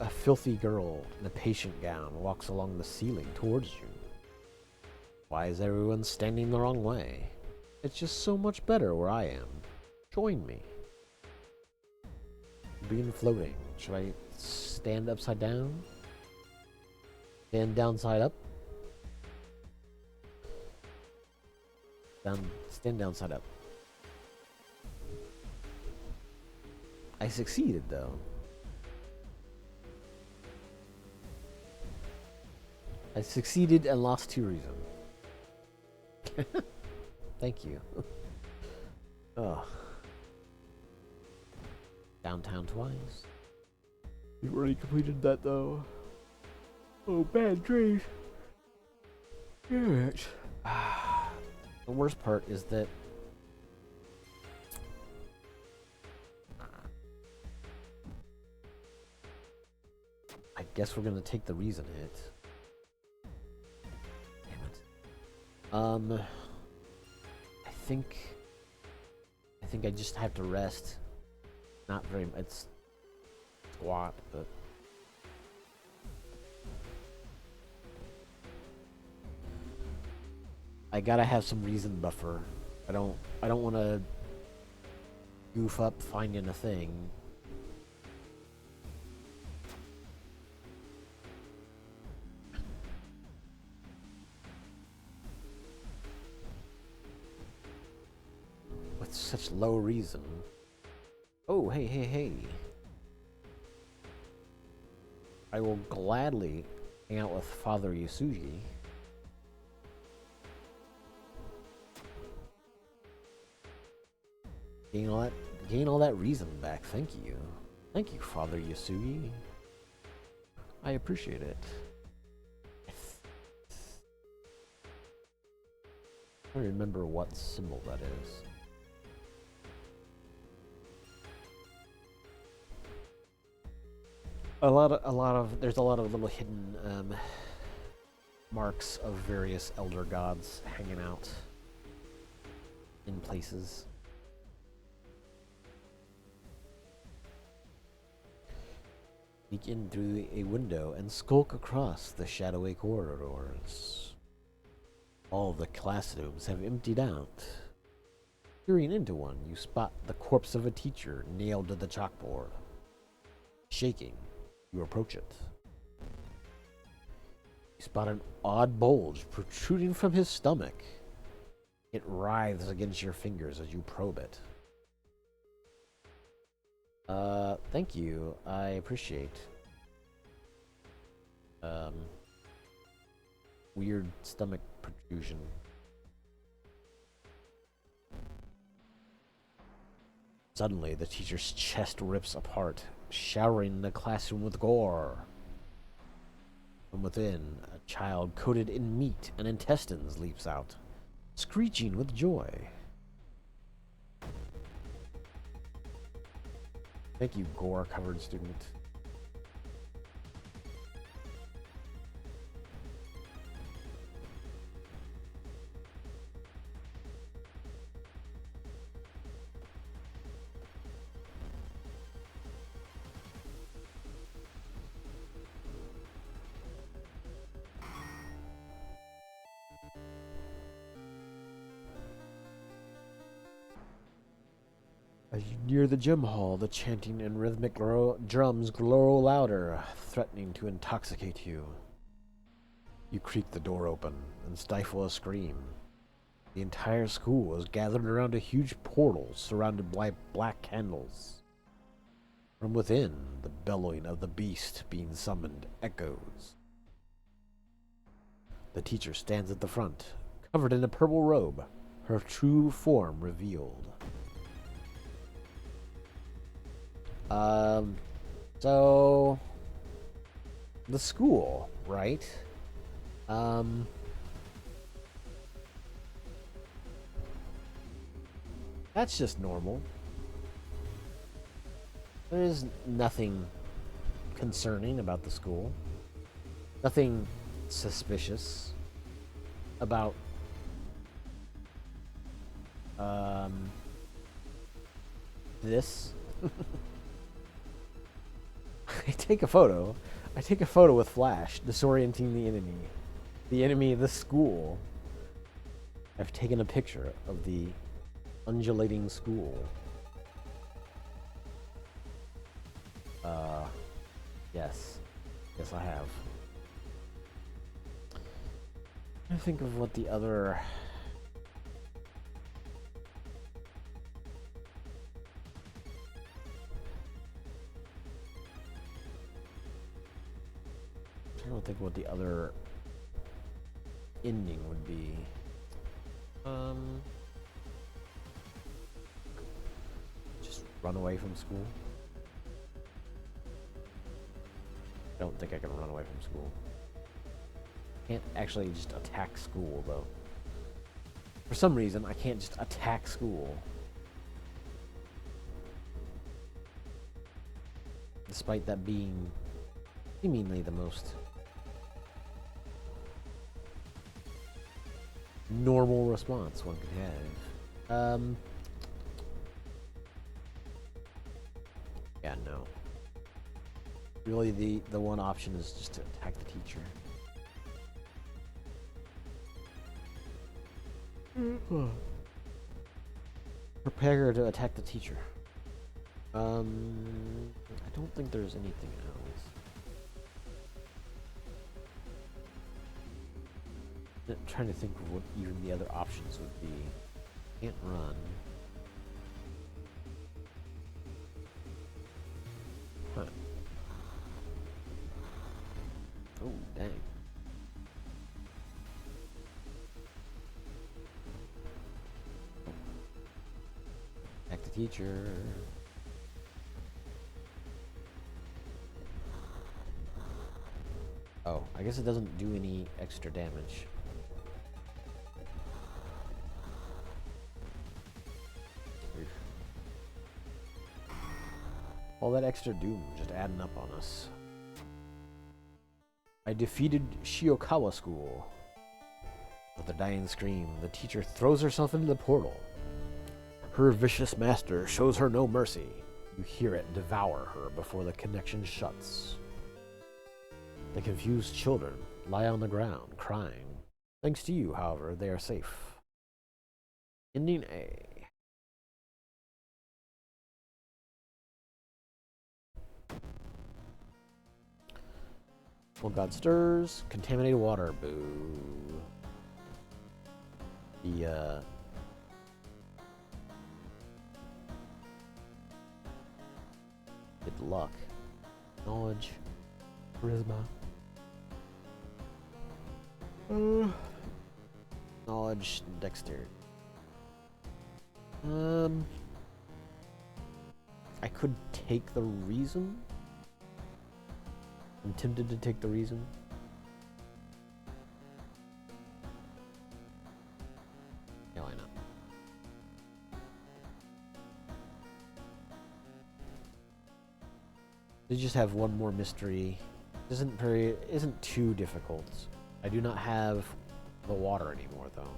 A filthy girl in a patient gown walks along the ceiling towards you. Why is everyone standing the wrong way? It's just so much better where I am. Join me. Being floating. Should I stand upside down? Stand downside up? Stand downside up. I succeeded, though. I succeeded and lost 2 reason. Thank you. Oh. Downtown twice. You've already completed that, though. Oh, bad dreams. Damn it. The worst part is that I guess we're gonna take the reason hit. Damn it. I think I just have to rest. Not very much. It's squat, but I gotta have some reason buffer. I don't want to goof up finding a thing. With such low reason. Oh, hey. I will gladly hang out with Father Yasugi. Gain all that reason back. Thank you. Thank you, Father Yasugi. I appreciate it. I don't remember what symbol that is. There's a lot of little hidden marks of various elder gods hanging out in places. Peek in through a window and skulk across the shadowy corridors. All the classrooms have emptied out. Peering into one, you spot the corpse of a teacher nailed to the chalkboard. Shaking, you approach it. You spot an odd bulge protruding from his stomach. It writhes against your fingers as you probe it. Thank you. I appreciate. Weird stomach protrusion. Suddenly, the teacher's chest rips apart, showering the classroom with gore. From within, a child coated in meat and intestines leaps out, screeching with joy. Thank you, gore-covered student. As you near the gym hall, the chanting and rhythmic drums glow louder, threatening to intoxicate you. You creak the door open and stifle a scream. The entire school is gathered around a huge portal surrounded by black candles. From within, the bellowing of the beast being summoned echoes. The teacher stands at the front, covered in a purple robe, her true form revealed. So the school, right? That's just normal. There is nothing concerning about the school. Nothing suspicious about this. I take a photo with flash, disorienting the enemy. The enemy of the school. I've taken a picture of the undulating school. Yes. Yes, I have. I think of what the other... I don't think what the other ending would be. Just run away from school. I don't think I can run away from school. Can't actually just attack school, though. For some reason, I can't just attack school. Despite that being seemingly the most normal response one could have. Yeah, no. Really, the one option is just to attack the teacher. Prepare to attack the teacher. I don't think there's anything else. I'm trying to think of what even the other options would be. Can't run. Huh. Oh, dang. Attack the teacher. Oh, I guess it doesn't do any extra damage. All that extra doom just adding up on us. I defeated Shiokawa School. With a dying scream, the teacher throws herself into the portal. Her vicious master shows her no mercy. You hear it devour her before the connection shuts. The confused children lie on the ground, crying. Thanks to you, however, they are safe. Ending A. One god stirs. Contaminated water. Boo. Good luck. Knowledge. Charisma. Knowledge. Dexterity. I could take the reason. I'm tempted to take the reason. Yeah, why not? They just have one more mystery. Isn't too difficult. I do not have the water anymore, though.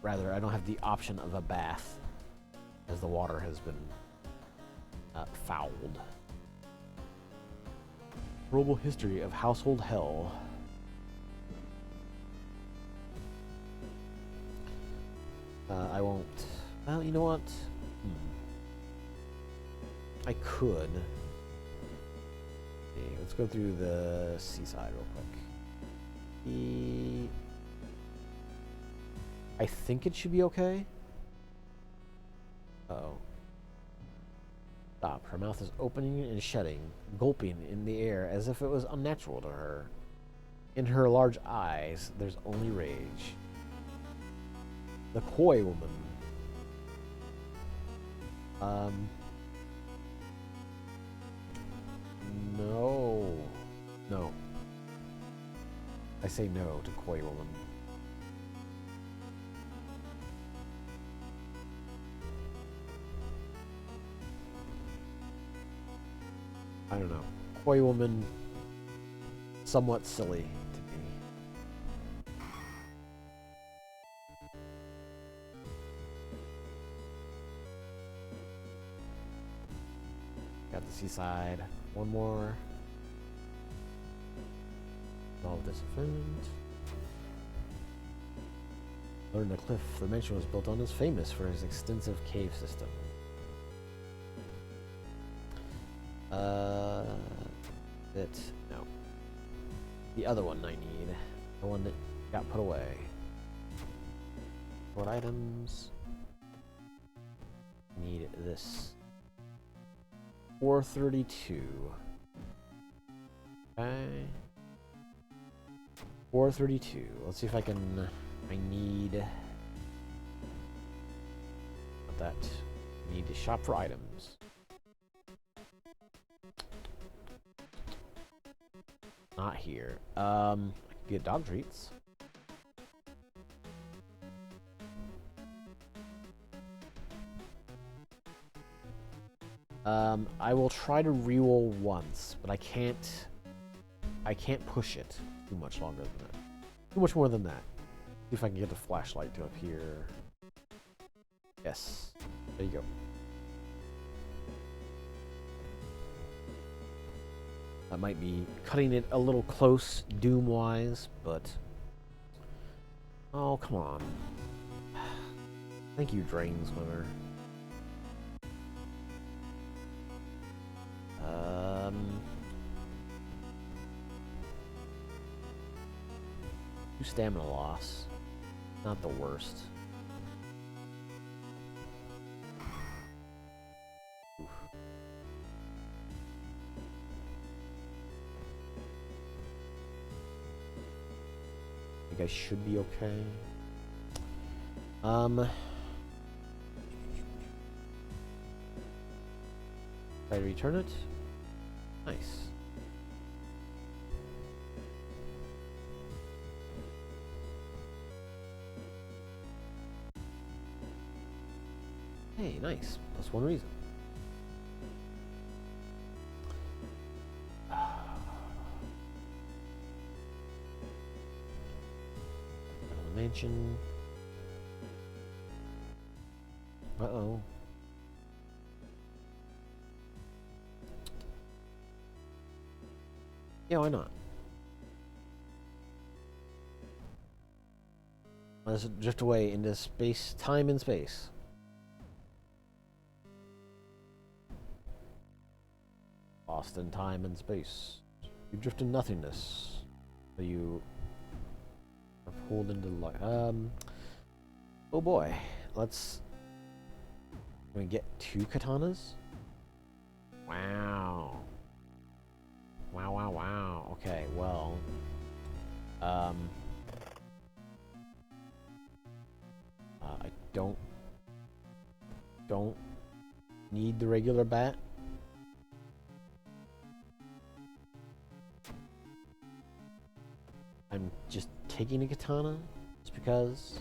Rather, I don't have the option of a bath, as the water has been fouled. Global history of household hell. I won't. Well, you know what? I could. Okay, let's go through the seaside real quick. I think it should be okay. Uh-oh. Stop. Her mouth is opening and shutting, gulping in the air as if it was unnatural to her. In her large eyes, there's only rage. The coy woman. No. No. I say no to coy woman. I don't know. Coy woman, somewhat silly to me. Got the seaside. One more. Solve this event. Learn the cliff the mansion was built on is famous for its extensive cave system. No. The other one I need. The one that got put away. What items? Need this. 432. Okay. 432. Let's see if I can. I need. Not that. I need to shop for items. Not here. I could get dog treats. I will try to reroll once, but I can't push it too much longer than that. Too much more than that. See if I can get the flashlight to appear. Yes. There you go. That might be cutting it a little close Doom-wise, but... Oh, come on. Thank you, Drain Swimmer. Stamina loss. Not the worst. Oof. You guys should be okay. Try to return it. Nice. Hey, nice. Plus one reason. Mansion. Uh-oh. Yeah, why not? Let's drift away into space, time and space. Lost in time and space. You drift in nothingness. So you are pulled into light. Oh boy. Let's... Can we get 2 katanas? Wow. Wow, wow, wow. Okay, well... I don't need the regular bat. I'm just taking a katana just because.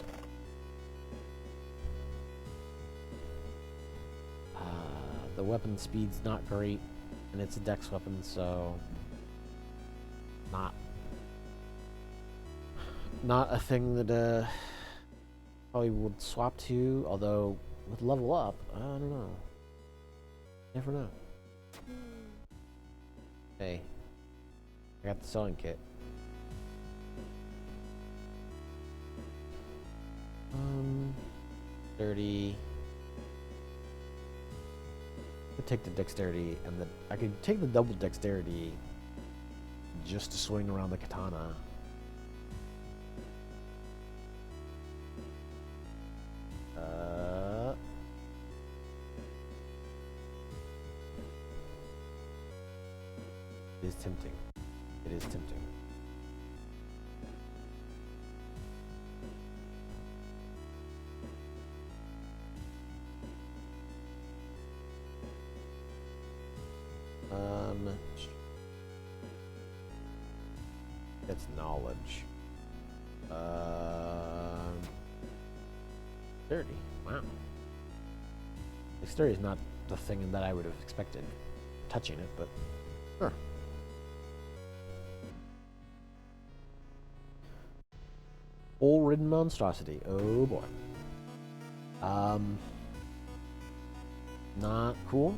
The weapon speed's not great, and it's a dex weapon, so not a thing that probably would swap to. Although with level up, I don't know. Never know. Hey, I got the sewing kit. 30. I could take the dexterity, and I could take the double dexterity just to swing around the katana. It is tempting. It is tempting. It's knowledge. 30. Wow. Dexterity is not the thing that I would have expected touching it, but sure. Bull-ridden monstrosity. Oh boy. Not cool.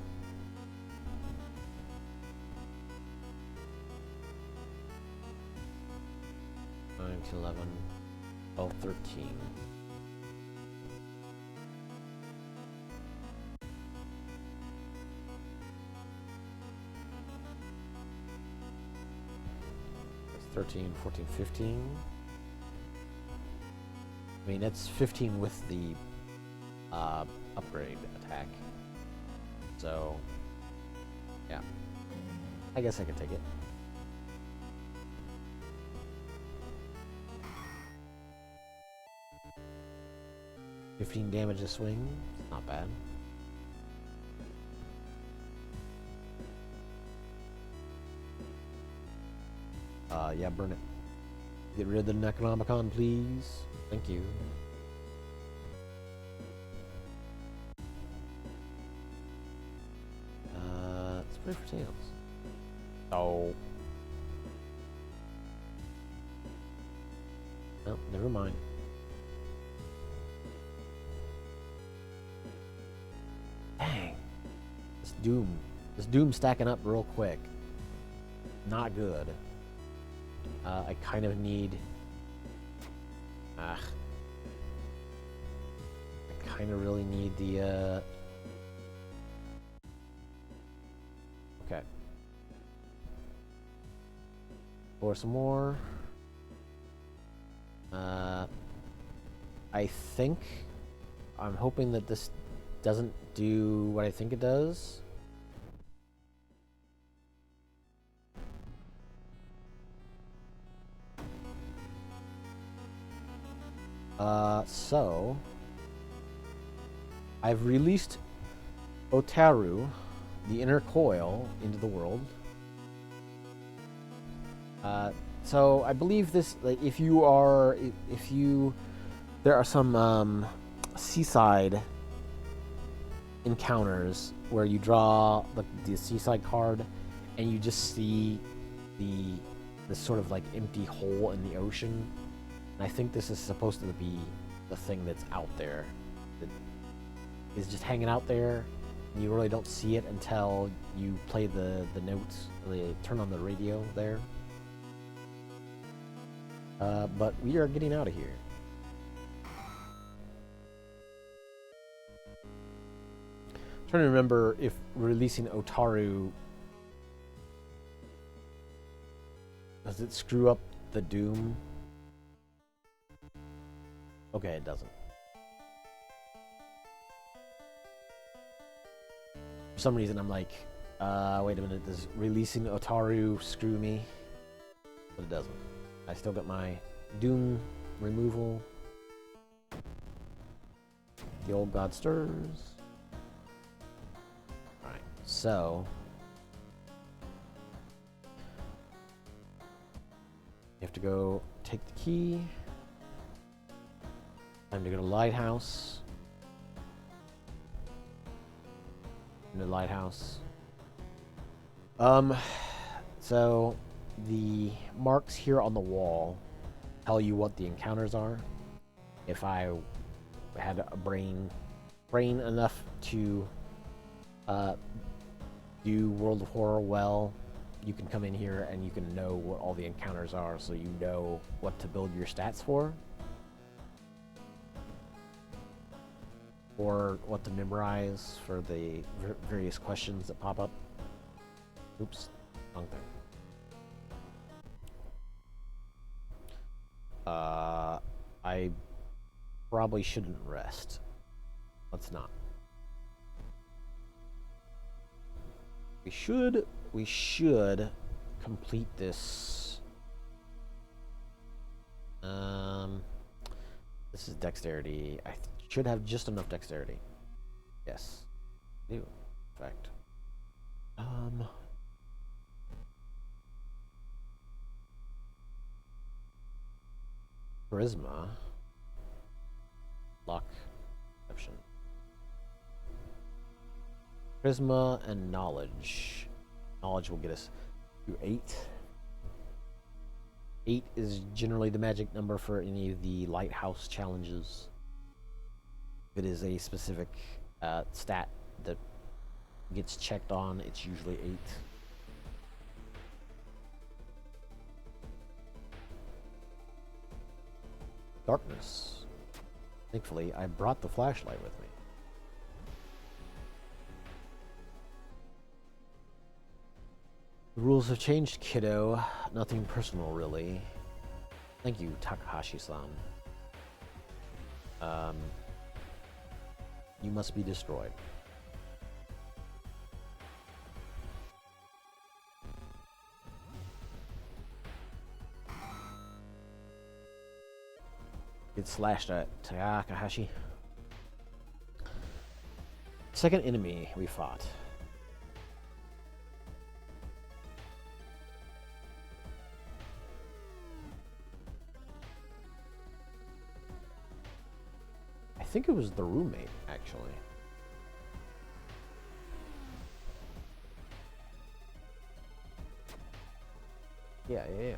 11, 12, 13. That's 13, 14, 15. I mean, it's 15 with the upgrade attack. So, yeah. I guess I can take it. 15 damage a swing. Not bad. Yeah, burn it. Get rid of the Necronomicon, please. Thank you. Let's play for tails. Oh. No, never mind. Dang. This Doom stacking up real quick. Not good. I kind of need... I kind of really need the, Okay. Pour some more. I think... I'm hoping that this doesn't do what I think it does. So... I've released Otaru, the inner coil, into the world. So I believe this, like, there are some seaside encounters where you draw the seaside card, and you just see this sort of like empty hole in the ocean. And I think this is supposed to be the thing that's out there, that is just hanging out there, and you really don't see it until you play the notes, turn on the radio there. But we are getting out of here. I'm trying to remember if releasing Otaru, does it screw up the Doom? Okay, it doesn't. For some reason, I'm like, wait a minute, does releasing Otaru screw me? But it doesn't. I still got my Doom removal. The old god stirs. Alright, so... you have to go take the key. Time to go to Lighthouse. In the Lighthouse. So the marks here on the wall tell you what the encounters are. If I had a brain enough to do World of Horror well, you can come in here and you can know what all the encounters are, so you know what to build your stats for, or what to memorize for the various questions that pop up. Oops, wrong thing. I probably shouldn't rest. Let's not. We should complete this. This is dexterity. I should have just enough dexterity. Yes. I do, in fact. Charisma. Luck. Perception. Charisma and knowledge. Knowledge will get us to 8. 8 is generally the magic number for any of the lighthouse challenges. If it is a specific stat that gets checked on, it's usually 8. Darkness. Thankfully, I brought the flashlight with me. The rules have changed, kiddo. Nothing personal, really. Thank you, Takahashi-san. You must be destroyed. Get slashed at Takahashi. Second enemy we fought. I think it was the roommate, actually. Yeah.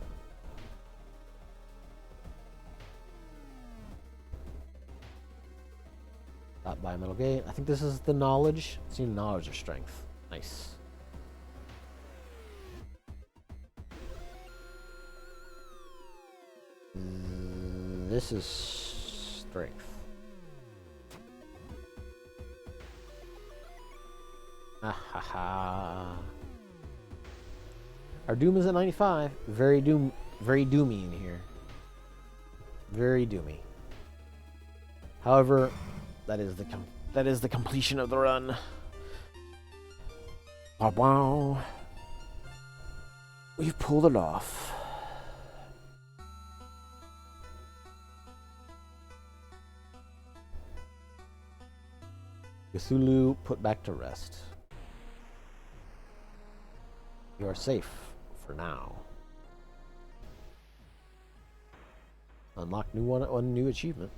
Stop by a metal gate. I think this is the knowledge. It's either knowledge or strength. Nice. This is strength. Ha. Our doom is at 95. Very doomy in here. Very doomy. However, that is the completion of the run. Wow. We've pulled it off. Cthulhu put back to rest. You are safe for now. Unlock one new achievement.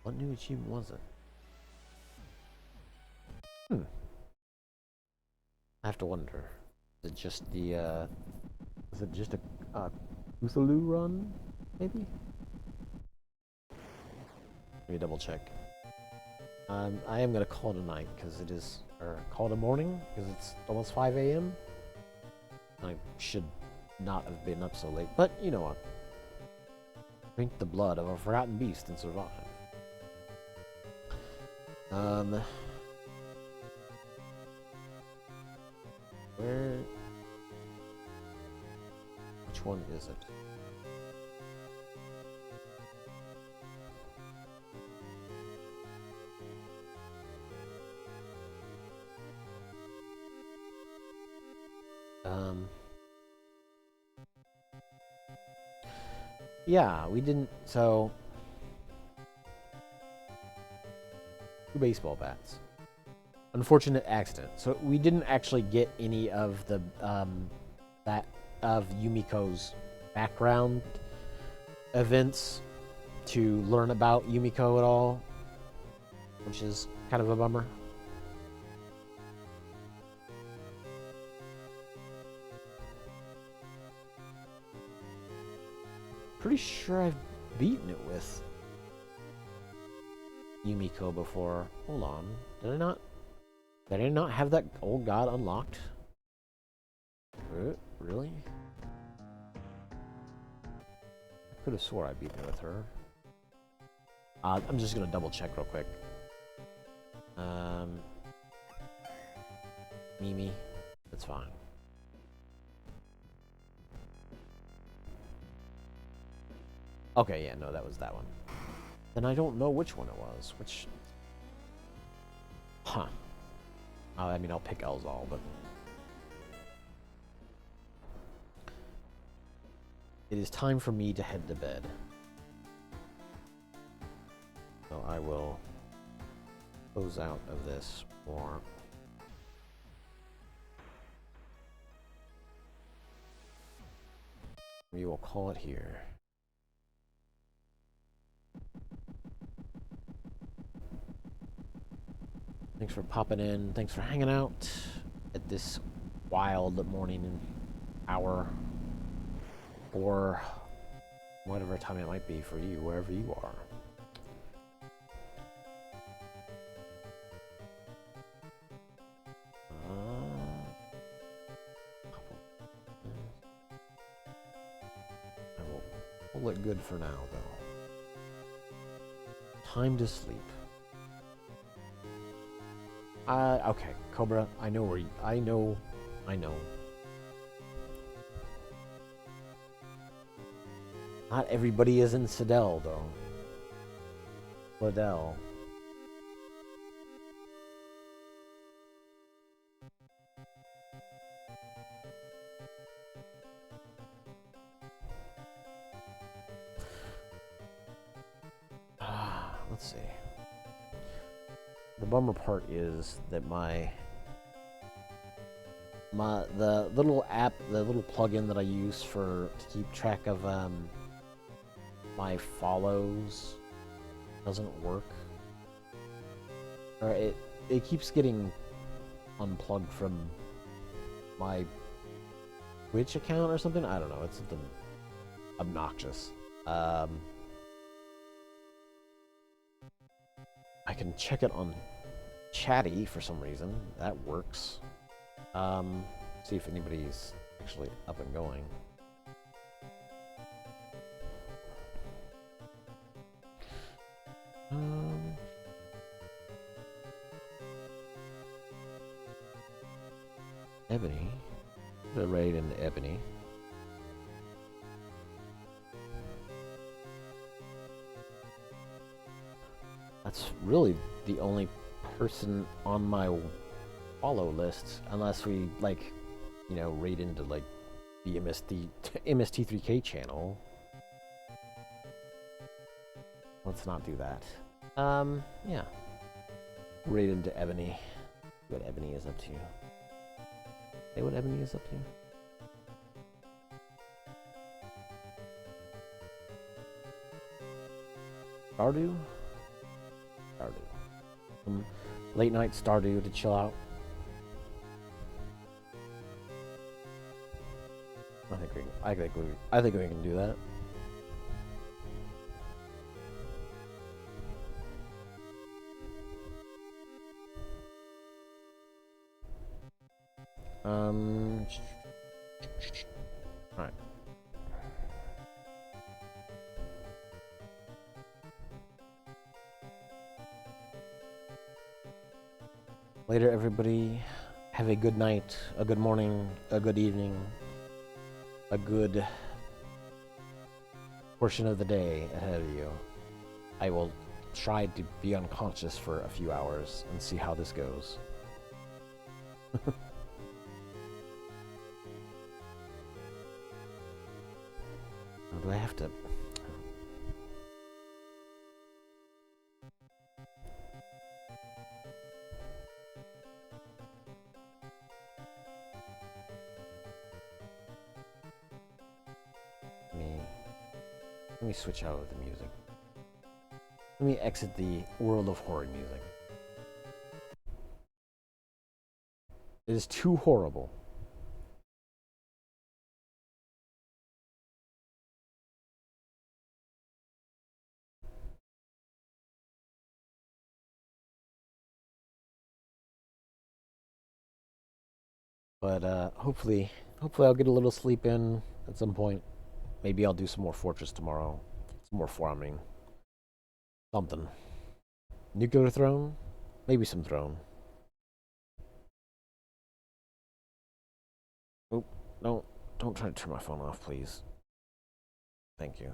What new achievement was it? I have to wonder. Is it just the is it just a Cthulhu run, maybe? Let me double check. I am gonna call it a night because it is, or call it a morning because it's almost 5 a.m. I should not have been up so late, but you know what? Drink the blood of a forgotten beast and survive. Where? Which one is it? Yeah, we didn't, so 2 baseball bats. Unfortunate accident. So we didn't actually get any of the that of Yumiko's background events to learn about Yumiko at all, which is kind of a bummer. Pretty sure I've beaten it with Yumiko before. Hold on. Did I not have that old god unlocked? Really? I could have swore I beat it with her. I'm just gonna double check real quick. Mimi. That's fine. Okay, yeah, no, that was that one. Then I don't know which one it was. Which... Huh. I mean, I'll pick Elzal, but... It is time for me to head to bed. So I will close out of this more. We will call it here. Thanks for popping in. Thanks for hanging out at this wild morning hour, or whatever time it might be for you, wherever you are. I will pull it good for now, though. Time to sleep. Okay, Cobra, I know where you... I know. Not everybody is in Citadel, though. Citadel. Let's see. The bummer part is that the little app, the little plugin that I use to keep track of my follows doesn't work. Or it keeps getting unplugged from my Twitch account or something. I don't know. It's something obnoxious. I can check it on Chatty for some reason. That works. See if anybody's actually up and going. Ebony. Put it right into Ebony. That's really the only person on my follow list, unless we raid into the MST3K channel. Let's not do that. Yeah. Raid into Ebony. See what Ebony is up to. Say what Ebony is up to. Stardew? Stardew. Late night Stardew to chill out. I think we can do that. Alright. Later, everybody. Have a good night, a good morning, a good evening, a good portion of the day ahead of you. I will try to be unconscious for a few hours and see how this goes. Do I have to... Let me switch out of the music. Let me exit the world of horror music. It is too horrible. But hopefully I'll get a little sleep in at some point. Maybe I'll do some more Fortress tomorrow. Some more farming. Something. Nuclear Throne? Maybe some Throne. Oh, no. Don't try to turn my phone off, please. Thank you.